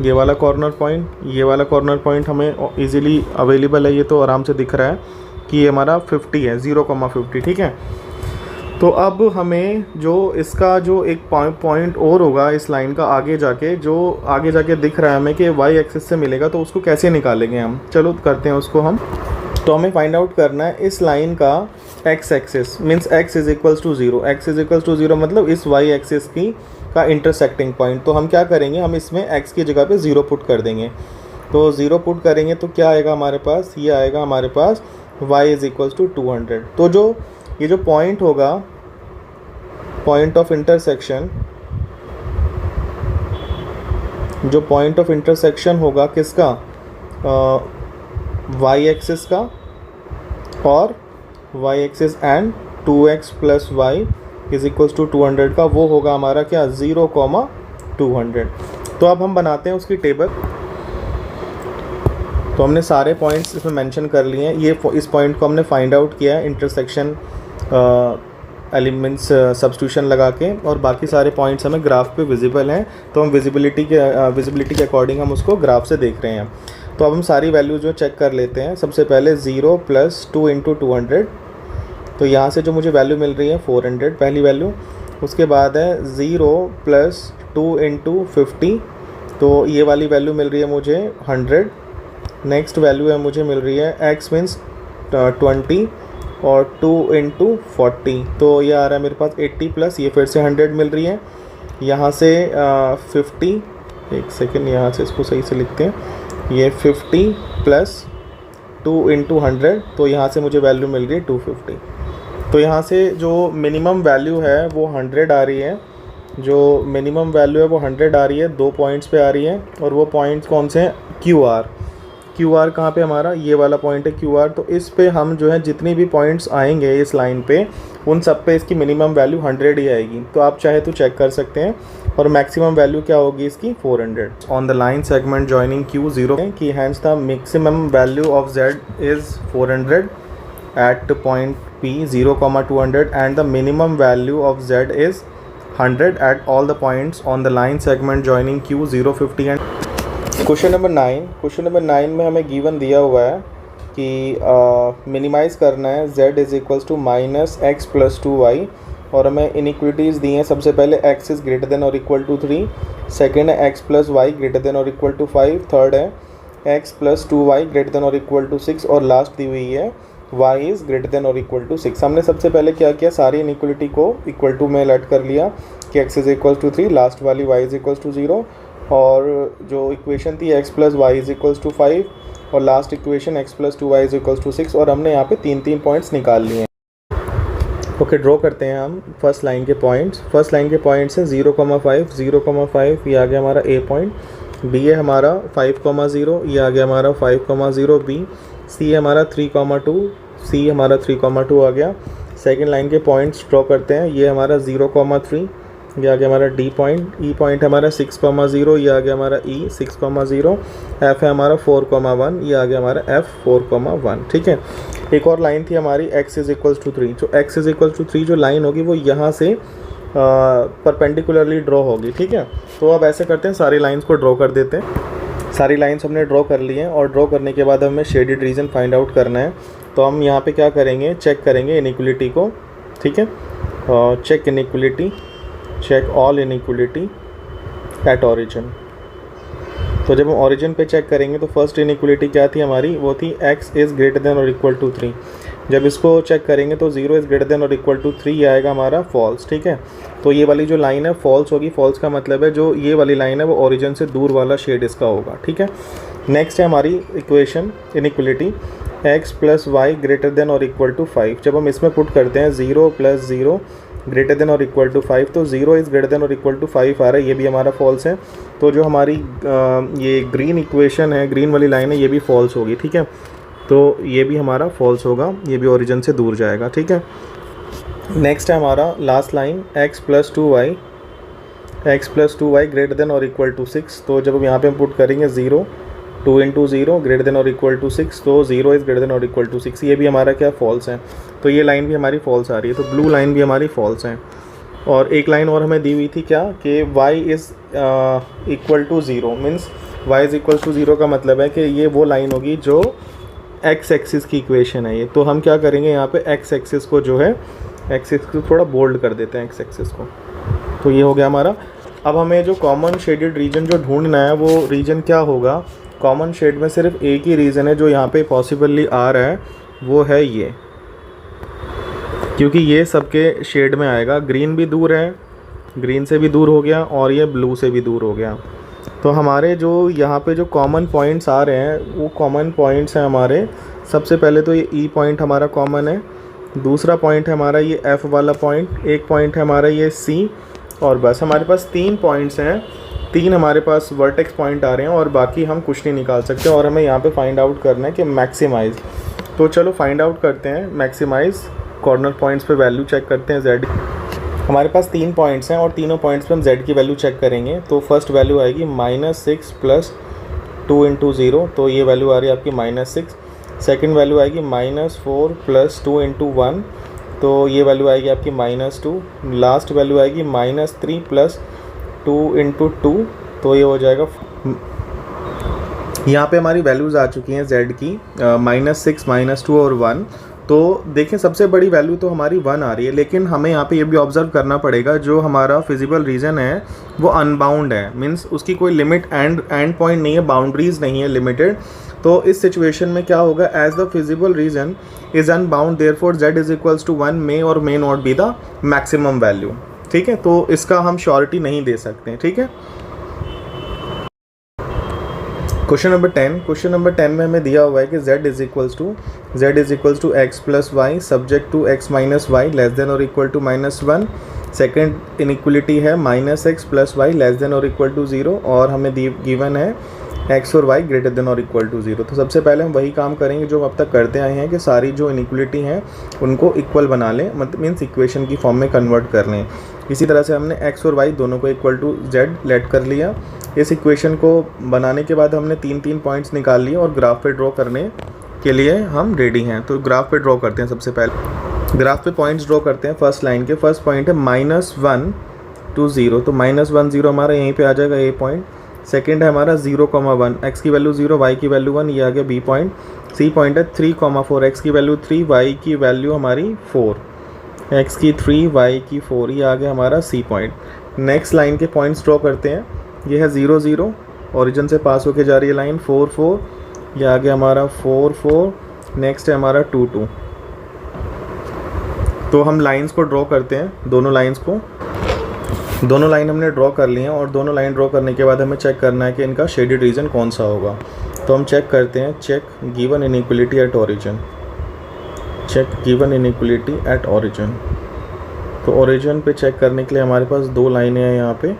ये वाला कॉर्नर पॉइंट, ये वाला कॉर्नर पॉइंट हमें इजीली अवेलेबल है, ये तो आराम से दिख रहा है कि ये हमारा 50 है, 0,50, ठीक है। तो अब हमें जो इसका जो एक पॉइंट और होगा इस लाइन का आगे जाके, जो आगे जाके दिख रहा है हमें कि वाई एक्सिस से मिलेगा, तो उसको कैसे निकालेंगे हम, चलो करते हैं उसको हम। तो हमें फाइंड आउट करना है इस लाइन का x axis, means x is equals to 0, x is equals to 0 मतलब इस वाई एक्सिस की का इंटरसेक्टिंग पॉइंट। तो हम क्या करेंगे, हम इसमें x की जगह पे 0 पुट कर देंगे। तो 0 पुट करेंगे तो क्या आएगा हमारे पास, ये आएगा हमारे पास y इज इक्वल्स टू 200। तो जो ये जो पॉइंट होगा, पॉइंट ऑफ इंटरसेक्शन, जो पॉइंट ऑफ इंटरसेक्शन होगा किसका, y एक्सिस का और y axis and 2x plus y is equals to 200 का, वो होगा हमारा क्या, 0,200। तो अब हम बनाते हैं उसकी टेबल। तो हमने सारे पॉइंट्स इसमें मेंशन कर लिए हैं। ये इस पॉइंट को हमने फाइंड आउट किया है इंटरसेक्शन एलिमेंट्स सब्स्टिट्यूशन लगा के, और बाकी सारे पॉइंट्स हमें ग्राफ पे विजिबल हैं। तो हम विजिबिलिटी के अकॉर्डिंग हम उसको ग्राफ से देख रहे हैं। तो अब हम सारी वैल्यू जो चेक कर लेते हैं। सबसे पहले 0 + 2 × 200, तो यहाँ से जो मुझे वैल्यू मिल रही है 400 पहली वैल्यू। उसके बाद है 0 + 2 × 50, तो ये वाली वैल्यू मिल रही है मुझे 100। नेक्स्ट वैल्यू है मुझे मिल रही है x मीन्स 20 और 2 × 40, तो ये आ रहा है मेरे पास 80 प्लस ये फिर से 100 मिल रही है। यहाँ से 50, एक सेकेंड यहाँ से इसको सही से लिखते हैं, ये 50 + 2 × 100, तो यहाँ से मुझे वैल्यू मिल रही है 250। तो यहाँ से जो मिनिमम वैल्यू है वो 100 आ रही है, जो मिनिमम वैल्यू है वो 100 आ रही है, 2 पॉइंट्स पे आ रही है। और वो पॉइंट्स कौन से हैं, क्यू आर कहाँ पे हमारा, ये वाला पॉइंट है क्यू आर। तो इस पे हम जो है जितनी भी पॉइंट्स आएंगे इस लाइन पे, उन सब पे इसकी मिनिमम वैल्यू 100 ही आएगी। तो आप चाहे तो चेक कर सकते हैं। और मैक्सिमम वैल्यू क्या होगी इसकी, 400 on the line segment joining Q0 की, hence the maximum value of Z is 400 at point P 0,200 and the minimum value of Z is 100 at all the points on the line segment joining Q 0, 50 and question number 9 में हमें given दिया हुआ है कि minimise करना है Z is equals to -x + 2y, और हमें इनइक्वलिटीज़ दी हैं। सबसे पहले x इज़ ग्रेटर देन और इक्वल टू 3, सेकेंड है x + y ग्रेटर देन और इक्वल टू 5, थर्ड है x + 2y ग्रेटर देन और इक्वल टू 6, और लास्ट दी हुई है y इज़ ग्रेटर देन और इक्वल टू 6। हमने सबसे पहले क्या किया, सारी इनइक्वलिटी को इक्वल टू में लेट कर लिया कि x is equal to 3, last वाली y इज़ इक्वल टू 0, और जो इक्वेशन थी x + y is equal to 5, और last equation x + 2y is equal to 6, और हमने यहाँ पे 3 पॉइंट्स निकाल लिए हैं। ओके, ड्रॉ करते हैं हम फर्स्ट लाइन के पॉइंट्स। फर्स्ट लाइन के पॉइंट्स हैं 0,5, ये आ गया हमारा A पॉइंट, B है हमारा 5,0, ये आ गया हमारा 5,0 B, C है हमारा 3,2, C हमारा 3,2 आ गया। सेकेंड लाइन के पॉइंट्स ड्रॉ करते हैं, ये हमारा 0,3, ये आ गया हमारा D पॉइंट, E पॉइंट हमारा 6,0, ये आ गया हमारा E 6,0, F है हमारा 4,1, ये आ गया हमारा F 4,1। ठीक है, एक और लाइन थी हमारी x इज़ इक्वल्स टू 3, जो x इज़ इक्वल्स टू 3 जो लाइन होगी वो यहाँ से परपेंडिकुलरली ड्रॉ होगी। ठीक है, तो अब ऐसे करते हैं, सारी लाइंस को ड्रॉ कर देते हैं। सारी लाइंस हमने ड्रॉ कर ली हैं, और ड्रॉ करने के बाद हमें शेडेड रीजन फाइंड आउट करना है। तो हम यहाँ पे क्या करेंगे, चेक करेंगे इनइक्वलिटी को। ठीक है, check inequality, check all inequality at origin. तो जब हम ऑरिजिन पे चेक करेंगे तो फर्स्ट इनइक्वलिटी क्या थी हमारी, वो थी x इज़ ग्रेटर देन और इक्वल टू 3। जब इसको चेक करेंगे तो 0 इज़ ग्रेटर देन और इक्वल टू 3 ये आएगा हमारा फॉल्स। ठीक है, तो ये वाली जो लाइन है फॉल्स होगी। फॉल्स का मतलब है जो ये वाली लाइन है वो ओरिजिन से दूर वाला शेड इसका होगा। ठीक है, नेक्स्ट है हमारी equation inequality x plus y greater than और इक्वल टू 5। जब हम इसमें पुट करते हैं 0 प्लस 0 ग्रेटर देन और इक्वल टू 5, तो 0 इज़ ग्रेटर देन और इक्वल टू 5 आ रहा है, ये भी हमारा फॉल्स है। तो जो हमारी ये ग्रीन इक्वेशन है, ग्रीन वाली लाइन है, ये भी फॉल्स होगी, ठीक है। तो ये भी हमारा फॉल्स होगा, ये भी ओरिजिन से दूर जाएगा, ठीक है। नेक्स्ट है हमारा last line x plus 2y greater than और इक्वल टू 6। तो जब हम यहाँ पे हम पुट करेंगे 0 2 इंटू 0 ग्रेटर देन और इक्वल टू 6, तो 0 इज़ ग्रेटर देन और इक्वल टू 6, ये भी हमारा क्या फॉल्स है। तो ये लाइन भी हमारी फॉल्स आ रही है, तो ब्लू लाइन भी हमारी फॉल्स है। और एक लाइन और हमें दी हुई थी क्या कि y is equal to 0, means y is equal to 0 का मतलब है कि ये वो लाइन होगी जो x एक्सिस की इक्वेशन है ये। तो हम क्या करेंगे यहाँ पे x एक्सिस को जो है एक्सिस को थोड़ा बोल्ड कर देते हैं, x एक्सिस को। तो ये हो गया हमारा। अब हमें जो कॉमन शेडेड रीजन जो ढूंढना है वो रीजन क्या होगा। कॉमन शेड में सिर्फ एक ही रीज़न है जो यहाँ पे पॉसिबली आ रहा है, वो है ये, क्योंकि ये सबके शेड में आएगा। ग्रीन भी दूर है, ग्रीन से भी दूर हो गया, और ये ब्लू से भी दूर हो गया। तो हमारे जो यहाँ पे जो कॉमन पॉइंट्स आ रहे हैं वो कॉमन पॉइंट्स हैं हमारे। सबसे पहले तो ये ई पॉइंट हमारा कॉमन है, दूसरा पॉइंट है हमारा ये एफ़ वाला पॉइंट, एक पॉइंट है हमारा ये सी, और बस हमारे पास 3 पॉइंट्स हैं। 3 हमारे पास वर्टेक्स पॉइंट आ रहे हैं, और बाकी हम कुछ नहीं निकाल सकते। और हमें यहाँ पे फाइंड आउट करना है कि मैक्सिमाइज़। तो चलो फाइंड आउट करते हैं मैक्सिमाइज़। कॉर्नर पॉइंट्स पे वैल्यू चेक करते हैं z। हमारे पास 3 पॉइंट्स हैं और तीनों पॉइंट्स पे हम z की वैल्यू चेक करेंगे। तो फर्स्ट वैल्यू आएगी -6 प्लस 2 इंटू 0, तो ये वैल्यू आ रही है आपकी -6। सेकेंड वैल्यू आएगी -4 प्लस 2 इंटू 1, तो ये वैल्यू आएगी आपकी -2। लास्ट वैल्यू आएगी -3 प्लस 2 इंटू 2, तो ये हो जाएगा। यहाँ पे हमारी वैल्यूज़ आ चुकी हैं z की, -6 -2 और 1। तो देखें सबसे बड़ी वैल्यू तो हमारी 1 आ रही है, लेकिन हमें यहाँ पे ये भी ऑब्जर्व करना पड़ेगा जो हमारा फिजिबल रीजन है वो अनबाउंड है, मीन्स उसकी कोई लिमिट एंड पॉइंट नहीं है, बाउंड्रीज नहीं है, लिमिटेड। तो इस सिचुएशन में क्या होगा, as the feasible region is unbound therefore z is equals to 1 may और may not be the maximum value, ठीक है। तो इसका हम श्योरिटी नहीं दे सकते, ठीक है। क्वेश्चन नंबर 10 में हमें दिया हुआ है कि z is equals to x plus y subject to x minus y less than और इक्वल टू -1। सेकेंड इनइक्वलिटी है -x plus y less than और इक्वल टू 0, और हमें गिवन है x और y ग्रेटर देन और इक्वल टू 0। तो सबसे पहले हम वही काम करेंगे जो हम अब तक करते आए हैं कि सारी जो इनइक्वलिटी हैं उनको इक्वल बना लें, मतलब मीन्स इक्वेशन की फॉर्म में कन्वर्ट कर लें। इसी तरह से हमने x और y दोनों को इक्वल टू z लेट कर लिया। इस इक्वेशन को बनाने के बाद हमने 3 पॉइंट्स निकाल लिए और ग्राफ पे ड्रॉ करने के लिए हम रेडी हैं। तो ग्राफ पे ड्रॉ करते हैं। सबसे पहले ग्राफ पे पॉइंट्स ड्रॉ करते हैं। फर्स्ट लाइन के फर्स्ट पॉइंट है -1 to 0, तो -1 0 हमारा यहीं पे आ जाएगा ए पॉइंट। सेकेंड है हमारा 0,1, x की वैल्यू 0, y की वैल्यू 1, ये आ गया बी पॉइंट। सी पॉइंट है 3,4, x की वैल्यू 3, y की वैल्यू हमारी 4, x की 3, y की 4, ये आ गया हमारा सी पॉइंट। नेक्स्ट लाइन के पॉइंट्स ड्रॉ करते हैं। ये है 0 0, ओरिजिन से पास होके जा रही है लाइन। 4 4, ये आ गया हमारा 4 4। नेक्स्ट है हमारा 2 2। तो हम लाइंस को ड्रॉ करते हैं, दोनों लाइन हमने ड्रॉ कर लिए हैं, और दोनों लाइन ड्रॉ करने के बाद हमें चेक करना है कि इनका शेडेड रीजन कौन सा होगा। तो हम चेक करते हैं, check given inequality at origin. तो ओरिजिन पे चेक करने के लिए हमारे पास 2 लाइनें हैं यहाँ पे।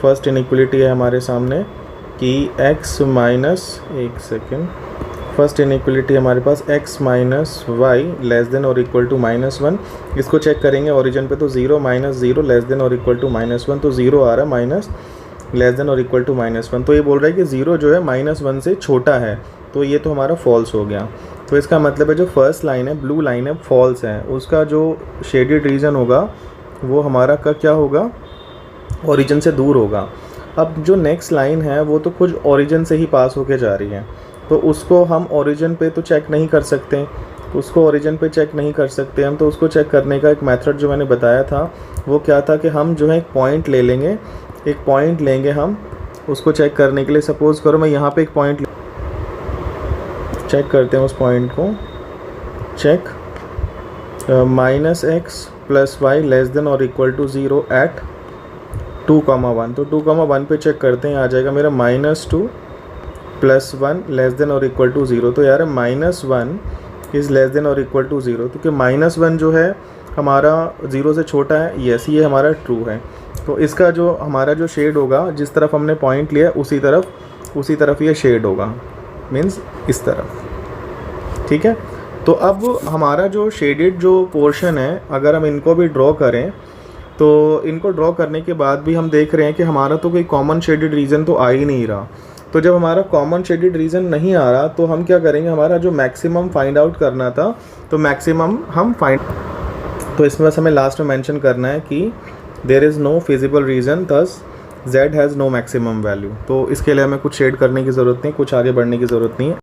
फर्स्ट इनइक्वलिटी है हमारे सामने कि फर्स्ट इनइक्वलिटी हमारे पास x minus y less than और इक्वल टू -1। इसको चेक करेंगे ओरिजिन पे, तो 0 -0 लेस देन और इक्वल टू -1, तो 0 आ रहा है, माइनस लेस देन और इक्वल टू -1। तो ये बोल रहा है कि 0 जो है -1 से छोटा है, तो ये तो हमारा फॉल्स हो गया। तो इसका मतलब है जो फर्स्ट लाइन है, ब्लू लाइन है, फॉल्स है, उसका जो शेडेड रीजन होगा वो हमारा का क्या होगा, ओरिजिन से दूर होगा। अब जो नेक्स्ट लाइन है वो तो खुद ओरिजिन से ही पास होके जा रही है, तो उसको हम ओरिजिन पे तो चेक नहीं कर सकते, हम। तो उसको चेक करने का एक मेथड जो मैंने बताया था वो क्या था कि हम जो है एक पॉइंट लेंगे हम उसको चेक करने के लिए। सपोज़ करो मैं यहाँ पे एक पॉइंट चेक करते हैं, उस पॉइंट को check -x plus y less than और इक्वल टू 0 एट 2,1। तो 2,1 पे चेक करते हैं, आ जाएगा मेरा -2 प्लस 1 लेस देन और इक्वल टू 0। तो यार -1 इज़ लेस देन और इक्वल टू 0, क्योंकि -1 जो है हमारा 0 से छोटा है, यस ये हमारा ट्रू है। तो इसका जो हमारा जो शेड होगा, जिस तरफ हमने पॉइंट लिया उसी तरफ ये शेड होगा, मीन्स इस तरफ, ठीक है। तो अब हमारा जो शेडेड जो पोर्शन है, अगर हम इनको भी ड्रॉ करें तो इनको ड्रॉ करने के बाद भी हम देख रहे हैं कि हमारा तो कोई कॉमन शेडेड रीजन तो आ ही नहीं रहा। तो जब हमारा कॉमन शेडेड रीजन नहीं आ रहा तो हम क्या करेंगे, हमारा जो मैक्सिमम फाइंड आउट करना था, तो मैक्सिमम हम तो इसमें बस हमें लास्ट में मेंशन करना है कि there is no feasible region, thus z has no maximum value. तो इसके लिए हमें कुछ शेड करने की ज़रूरत नहीं, कुछ आगे बढ़ने की ज़रूरत नहीं है।